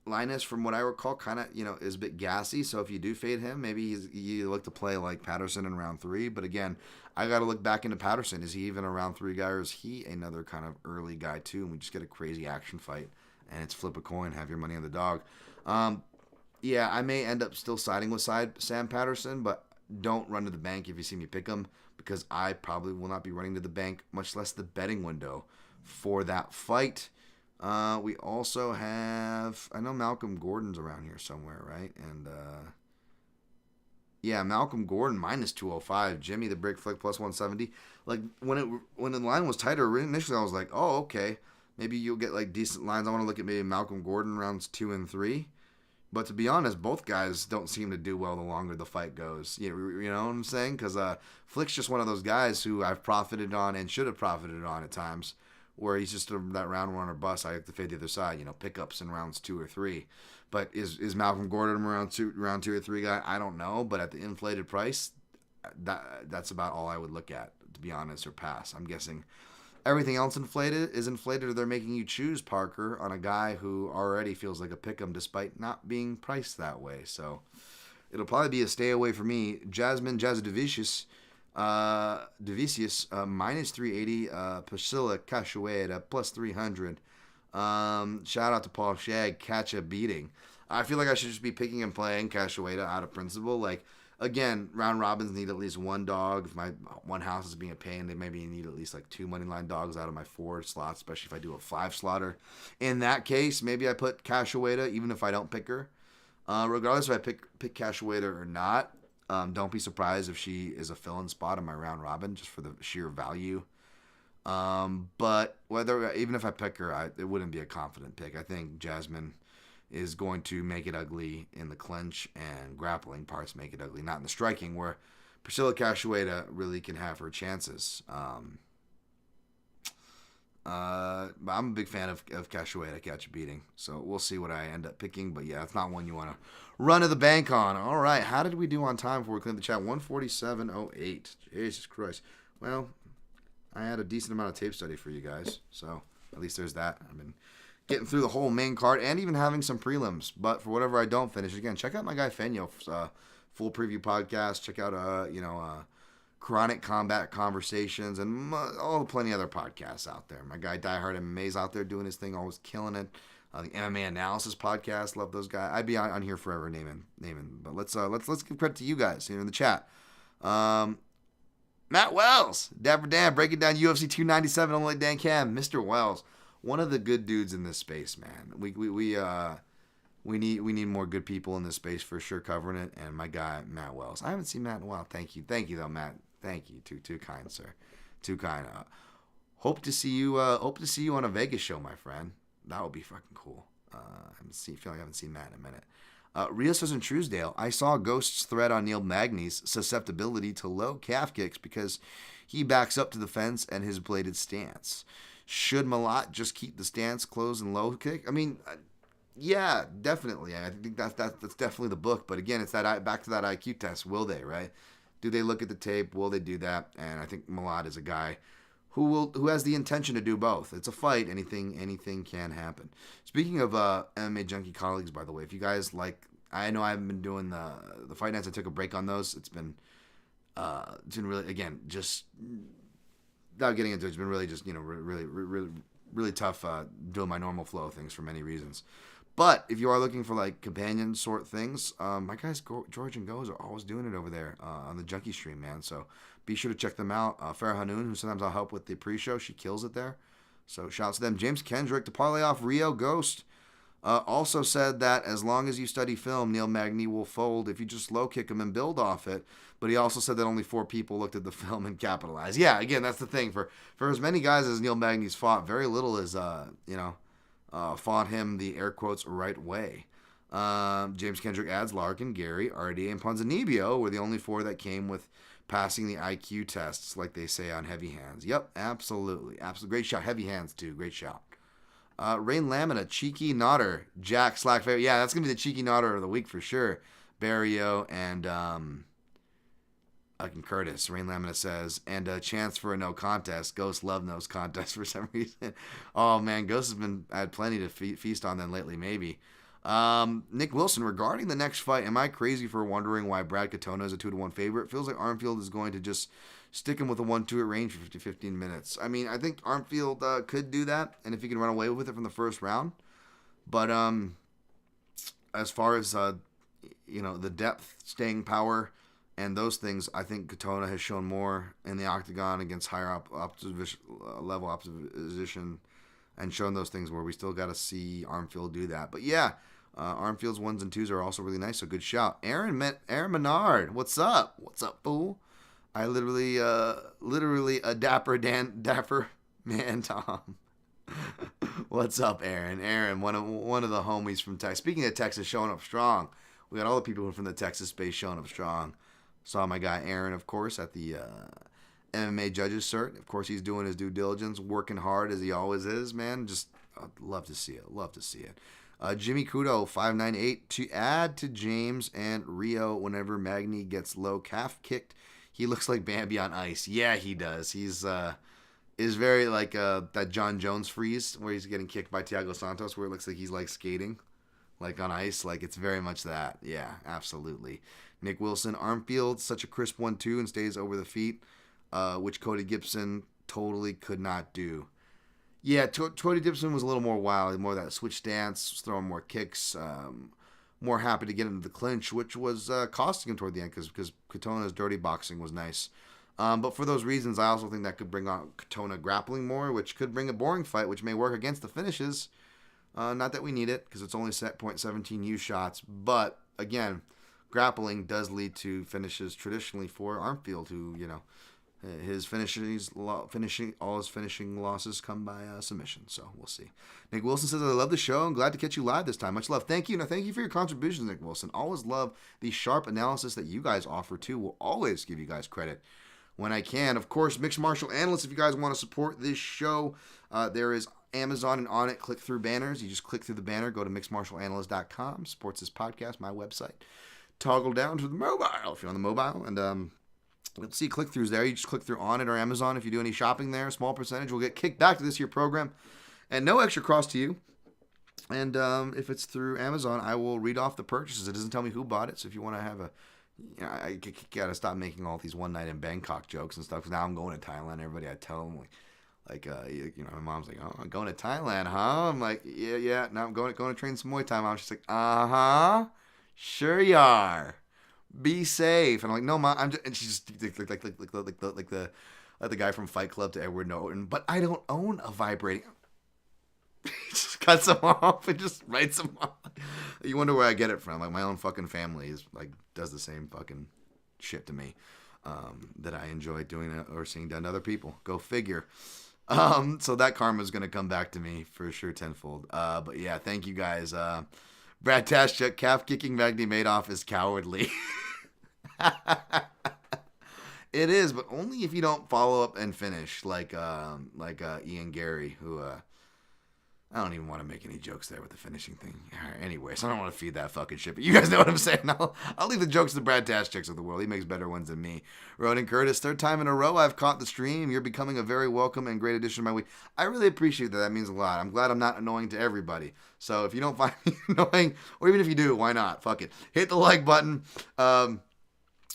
Lainesse, from what I recall, kind of, is a bit gassy. So if you do fade him, maybe you look to play like Patterson in round 3. But again, I got to look back into Patterson. Is he even a round 3 guy, or is he another kind of early guy too? And we just get a crazy action fight. And it's flip a coin, have your money on the dog. Yeah, I may end up still siding with Sam Patterson, but don't run to the bank if you see me pick him, because I probably will not be running to the bank, much less the betting window for that fight. We also have, I know Malcolm Gordon's around here somewhere, right? And yeah, Malcolm Gordon minus 205, Jimmy the Brick Flick plus 170. Like when the line was tighter initially, I was like, oh, okay. Maybe you'll get like decent lines. I want to look at maybe Malcolm Gordon rounds 2 and 3. But to be honest, both guys don't seem to do well the longer the fight goes. You know what I'm saying? Because Flick's just one of those guys who I've profited on and should have profited on at times, where he's just that round 1 or bust. I have to fade the other side. Pickups in rounds 2 or 3. But is Malcolm Gordon round two or 3 guy? I don't know. But at the inflated price, that's about all I would look at, to be honest, or pass. I'm guessing everything else is inflated, or they're making you choose Parker on a guy who already feels like a pick'em despite not being priced that way. So it'll probably be a stay away for me. Jasudavicius, minus 380. Priscilla Cachoeira plus 300. Shout out to Paul Shag, catch a beating. I feel like I should just be picking and playing Cachoeira out of principle. Like, again, round robins need at least one dog. If my one house is being a pain, they maybe need at least like 2 money line dogs out of my 4 slots, especially if I do a 5 slotter. In that case, maybe I put Cachoeira, even if I don't pick her. Regardless if I pick Cachoeira or not, don't be surprised if she is a fill-in spot in my round robin, just for the sheer value. But even if I pick her, it wouldn't be a confident pick. I think Jasmine is going to make it ugly in the clinch, and grappling parts make it ugly, not in the striking, where Priscilla Cachoeira really can have her chances. But I'm a big fan of Cachoeira catch a beating, so we'll see what I end up picking. But yeah, it's not one you want to run to the bank on. All right, how did we do on time before we cleaned the chat? 147.08. Jesus Christ. Well, I had a decent amount of tape study for you guys, so at least there's that. I've been getting through the whole main card and even having some prelims. But for whatever I don't finish, again, check out my guy Fenyo's full preview podcast. Check out Chronic Combat Conversations and plenty other podcasts out there. My guy Die Hard MMA's out there doing his thing, always killing it. The MMA Analysis podcast, love those guys. I'd be on here forever naming. But let's give credit to you guys here in the chat. Matt Wells, Dapper Dan, breaking down UFC 297 only Dan Cam. Mr. Wells, one of the good dudes in this space, man. We need more good people in this space for sure, covering it. And my guy Matt Wells, I haven't seen Matt in a while. Thank you though, Matt. Thank you, too kind, sir. Too kind. Hope to see you on a Vegas show, my friend. That would be fucking cool. I feel like I haven't seen Matt in a minute. Rio says in Truesdale, I saw Ghost's thread on Neil Magny's susceptibility to low calf kicks because he backs up to the fence and his bladed stance. Should Mallot just keep the stance closed and low kick? I mean, yeah, definitely. I think that's definitely the book. But again, it's back to that IQ test. Will they, right? Do they look at the tape? Will they do that? And I think Mallot is a guy who has the intention to do both. It's a fight. Anything can happen. Speaking of MMA Junkie colleagues, by the way, if you guys like, I know I haven't been doing the fight nights. I took a break on those. It's been really, again, just without getting into it, it's been really just, really tough doing my normal flow of things for many reasons. But if you are looking for like companion sort things, my guys George and Goes are always doing it over there on the Junkie stream, man. So be sure to check them out. Farah Hanoun, who sometimes I'll help with the pre-show, she kills it there. So shouts to them. James Kendrick to parlay off Rio Ghost. Also said that as long as you study film, Neil Magny will fold if you just low kick him and build off it. But he also said that only 4 people looked at the film and capitalized. Yeah, again, that's the thing. For as many guys as Neil Magny's fought, very little is, fought him the air quotes right way. James Kendrick adds Larkin, Gary, RDA, and Ponzinibbio were the only 4 that came with passing the IQ tests, like they say on heavy hands. Yep, absolutely. Absolutely. Great shot. Heavy hands, too. Great shot. Rain Lamina, Cheeky Nodder, Jack Slack. Yeah, that's going to be the Cheeky Nodder of the week for sure. Barriault and Curtis. Rain Lamina says, and a chance for a no contest. Ghost love no contest for some reason. Oh, man, Ghost has had plenty to feast on then lately, maybe. Nick Wilson, regarding the next fight, am I crazy for wondering why Brad Katona is a 2-1 favorite? It feels like Armfield is going to just stick him with a 1-2 at range for 15 minutes. I mean, I think Armfield could do that, and if he can run away with it from the first round. But as far as the depth, staying power, and those things, I think Katona has shown more in the octagon against higher level opposition, and shown those things where we still got to see Armfield do that. But yeah, Armfield's 1s and 2s are also really nice, so good shout. Aaron Menard, what's up? What's up, fool? I literally a dapper man, Tom. What's up, Aaron? Aaron, one of the homies from Texas. Speaking of Texas, showing up strong. We got all the people from the Texas space showing up strong. Saw my guy Aaron, of course, at the MMA judges cert. Of course, he's doing his due diligence, working hard as he always is, man. Just love to see it. Love to see it. Jimmy Kudo, 598, to add to James and Rio whenever Magny gets low calf kicked. He looks like Bambi on ice. Yeah, he does. He's is very like that John Jones freeze where he's getting kicked by Thiago Santos, where it looks like he's like skating, like on ice. Like it's very much that. Yeah, absolutely. Nick Wilson, Armfield, such a crisp 1-2 and stays over the feet, which Cody Gibson totally could not do. Yeah, Cody Gibson was a little more wild, more that switch stance, throwing more kicks. More happy to get into the clinch, which was costing him toward the end because Katona's dirty boxing was nice. But for those reasons, I also think that could bring on Katona grappling more, which could bring a boring fight, which may work against the finishes. Not that we need it, because it's only set .17 U shots. But, again, grappling does lead to finishes traditionally for Armfield, who, all his finishing losses come by submission. So we'll see. Nick Wilson says, I love the show. I'm glad to catch you live this time. Much love. Thank you. Now, thank you for your contributions, Nick Wilson. Always love the sharp analysis that you guys offer, too. We'll always give you guys credit when I can. Of course, Mixed Martial Analysts, if you guys want to support this show, there is Amazon, and on it, click through banners. You just click through the banner, go to mixedmartialanalyst.com, supports this podcast, my website. Toggle down to the mobile if you're on the mobile, and let's see click-throughs there. You just click through on it or Amazon. If you do any shopping there, a small percentage will get kicked back to this year program, and no extra cost to you. And if it's through Amazon, I will read off the purchases. It doesn't tell me who bought it, so if you want to have I gotta stop making all these one night in Bangkok jokes and stuff. Because now I'm going to Thailand. Everybody, I tell them my mom's like, "Oh, I'm going to Thailand, huh?" I'm like, "Yeah. Now I'm going to train some Muay Thai." Mom, she's like, "Sure you are. Be safe." And I'm like, "No, Mom, I'm just," and she's just like the guy from Fight Club to Edward Norton. But I don't own a vibrating. He just cuts them off and just writes them off. You wonder where I get it from. Like my own fucking family is like does the same fucking shit to me that I enjoy doing it or seeing done to other people. Go figure. So that karma is gonna come back to me for sure tenfold. But yeah, thank you guys. Brad Tashchuk, calf kicking Magny-Mallot is cowardly. It is, but only if you don't follow up and finish like Ian Gary, who I don't even want to make any jokes there with the finishing thing. Anyways, I don't want to feed that fucking shit, but you guys know what I'm saying. I'll leave the jokes to Brad Tashchuk of the world. He makes better ones than me. Ronan Curtis, 3rd time in a row I've caught the stream. You're becoming a very welcome and great addition to my week. I really appreciate that. That means a lot. I'm glad I'm not annoying to everybody. So if you don't find me annoying, or even if you do, why not? Fuck it. Hit the like button.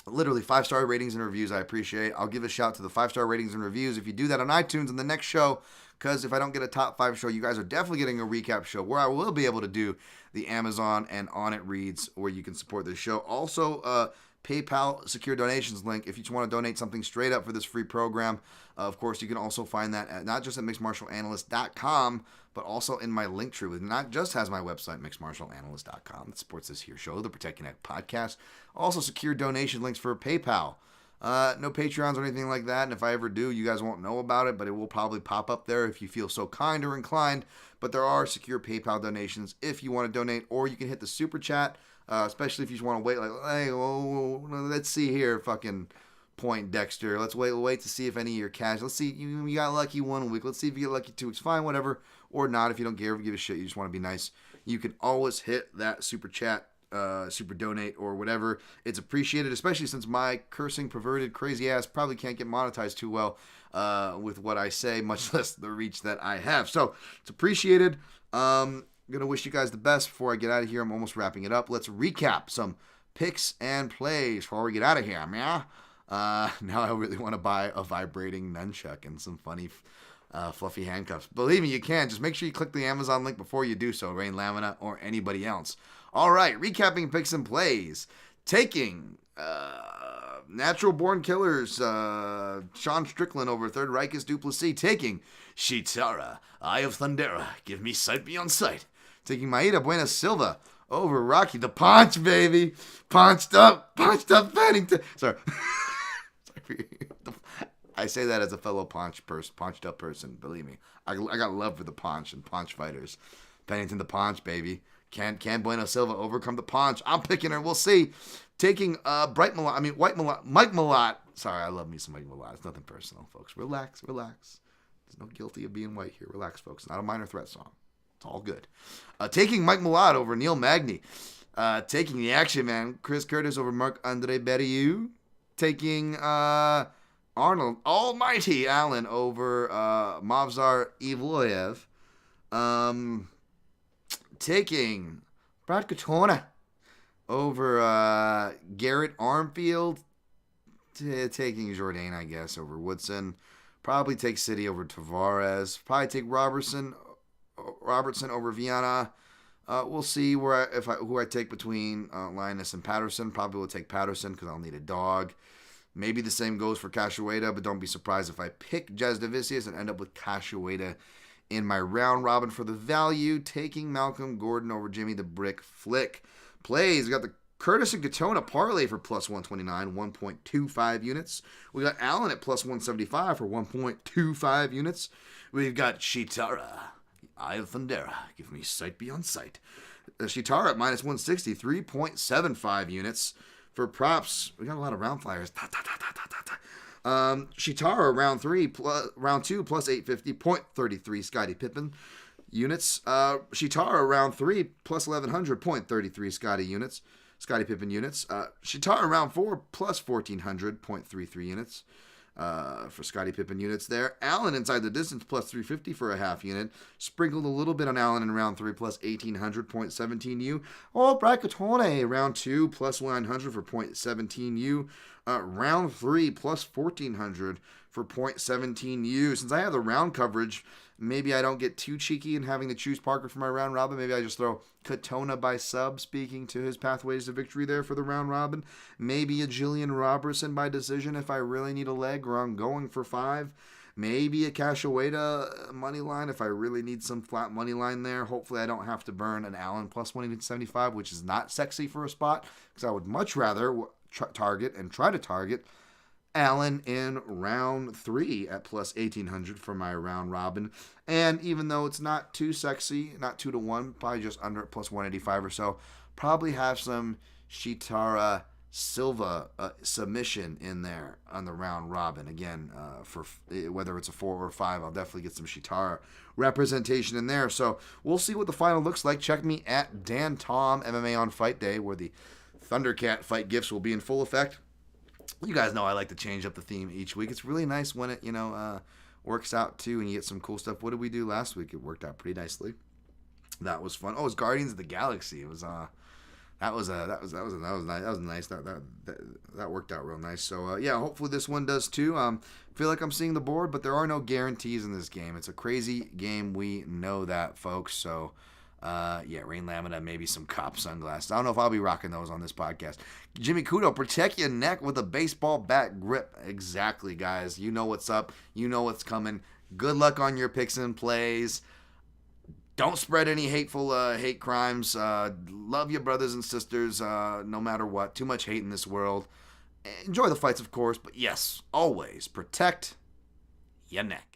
Literally 5-star ratings and reviews I appreciate. I'll give a shout to the 5-star ratings and reviews if you do that on iTunes in the next show, because if I don't get a top 5 show, you guys are definitely getting a recap show where I will be able to do the Amazon and On It reads where you can support this show. Also, PayPal secure donations link if you just want to donate something straight up for this free program. Of course, you can also find that not just at mixedmartialanalyst.com, but also in my link tree, which not just has my website, mixedmartialanalyst.com, that supports this here show, the Protect Your Neck podcast. Also secure donation links for PayPal. No Patreons or anything like that, and if I ever do, you guys won't know about it, but it will probably pop up there if you feel so kind or inclined. But there are secure PayPal donations if you want to donate, or you can hit the super chat, especially if you just want to wait, like, hey, well, let's see here, fucking Point Dexter. Let's wait to see if any of your cash. Let's see, you got lucky 1 week. Let's see if you get lucky 2 weeks. Fine, whatever. Or not, if you don't give a shit, you just want to be nice. You can always hit that super chat, super donate, or whatever. It's appreciated, especially since my cursing, perverted, crazy ass probably can't get monetized too well with what I say, much less the reach that I have. So it's appreciated. I'm gonna wish you guys the best. Before I get out of here, I'm almost wrapping it up. Let's recap some picks and plays before we get out of here, man. Now I really want to buy a vibrating nunchuck and some funny fluffy handcuffs. Believe me, you can. Just make sure you click the Amazon link before you do so, Rain Lamina or anybody else. All right, recapping picks and plays. Taking Natural Born Killers, Sean Strickland over Third Reich's du Plessis. Taking Sheetara, Eye of Thundera, give me sight beyond sight. Taking Maida Buena Silva over Rocky the Punch, baby. Punched up Pennington. Sorry. I say that as a fellow paunched up person. Believe me, I got love for the paunch and paunch fighters. Pennington the Paunch, baby. Can Bueno Silva overcome the paunch? I'm picking her. We'll see. Taking Mike Mallot. Sorry, I love me some Mike Mallot. It's nothing personal, folks. Relax. There's no guilty of being white here. Relax, folks. Not a minor threat song. It's all good. Taking Mike Mallot over Neil Magny. Taking the action man, Chris Curtis over Marc-Andre Berrieux. Taking Arnold Almighty Allen over Allen-Evloev. Taking Brad Katona over Garrett-Armfield. Taking Jourdain, I guess, over Woodson. Probably take City over Taveras. Probably take Robertson over Viana. We'll see who I take between Lainesse and Patterson. Probably will take Patterson because I'll need a dog. Maybe the same goes for Cachoeira, but don't be surprised if I pick Jasudavicius and end up with Cachoeira in my round robin for the value. Taking Malcolm Gordon over Jimmy the Brick Flick. Plays, we got the Curtis and Katona parlay for plus 129, 1.25 units. We got Allen at plus 175 for 1.25 units. We've got Sheetara, Eye of Thundera, give me sight beyond sight. Sheetara at minus 160, 3.75 units. For props, we got a lot of round flyers. Sheetara round 2 plus 850, 0.33 Scottie Pippen units. Sheetara round 3 plus 1100, 0.33 Scottie Pippen units. Sheetara round 4 plus 1400, 0.33 units. For Scottie Pippen units there. Allen inside the distance plus 350 for a half unit. Sprinkled a little bit on Allen in round 3 plus 1800, 0.17 U. Brad Katona round 2 plus 900 for 0.17 U. Round 3 plus 1400 for 0.17 U. Since I have the round coverage, maybe I don't get too cheeky in having to choose Parker for my round robin. Maybe I just throw Katona by sub, speaking to his pathways to victory there for the round robin. Maybe a Jillian Robertson by decision if I really need a leg or I'm going for 5. Maybe a Cachoeira money line if I really need some flat money line there. Hopefully I don't have to burn an Allen plus 175, which is not sexy for a spot, because I would much rather try to target Allen in round 3 at plus 1800 for my round robin. And even though it's not too sexy, not 2-1, probably just under plus 185 or so, probably have some Sheetara Silva submission in there on the round robin. Again, for whether it's a 4 or 5, I'll definitely get some Sheetara representation in there. So we'll see what the final looks like. Check me at Dan Tom MMA on Fight Day, where the Thundercat fight gifts will be in full effect. You guys know I like to change up the theme each week. It's really nice when it, works out too, and you get some cool stuff. What did we do last week? It worked out pretty nicely. That was fun. Oh, it was Guardians of the Galaxy. It was that was nice. That worked out real nice. So yeah, hopefully this one does too. Feel like I'm seeing the board, but there are no guarantees in this game. It's a crazy game. We know that, folks. So. Rain Lamina, maybe some cop sunglasses. I don't know if I'll be rocking those on this podcast. Jimmy Kudo, protect your neck with a baseball bat grip. Exactly, guys. You know what's up. You know what's coming. Good luck on your picks and plays. Don't spread any hateful hate crimes. Love your brothers and sisters no matter what. Too much hate in this world. Enjoy the fights, of course, but yes, always protect your neck.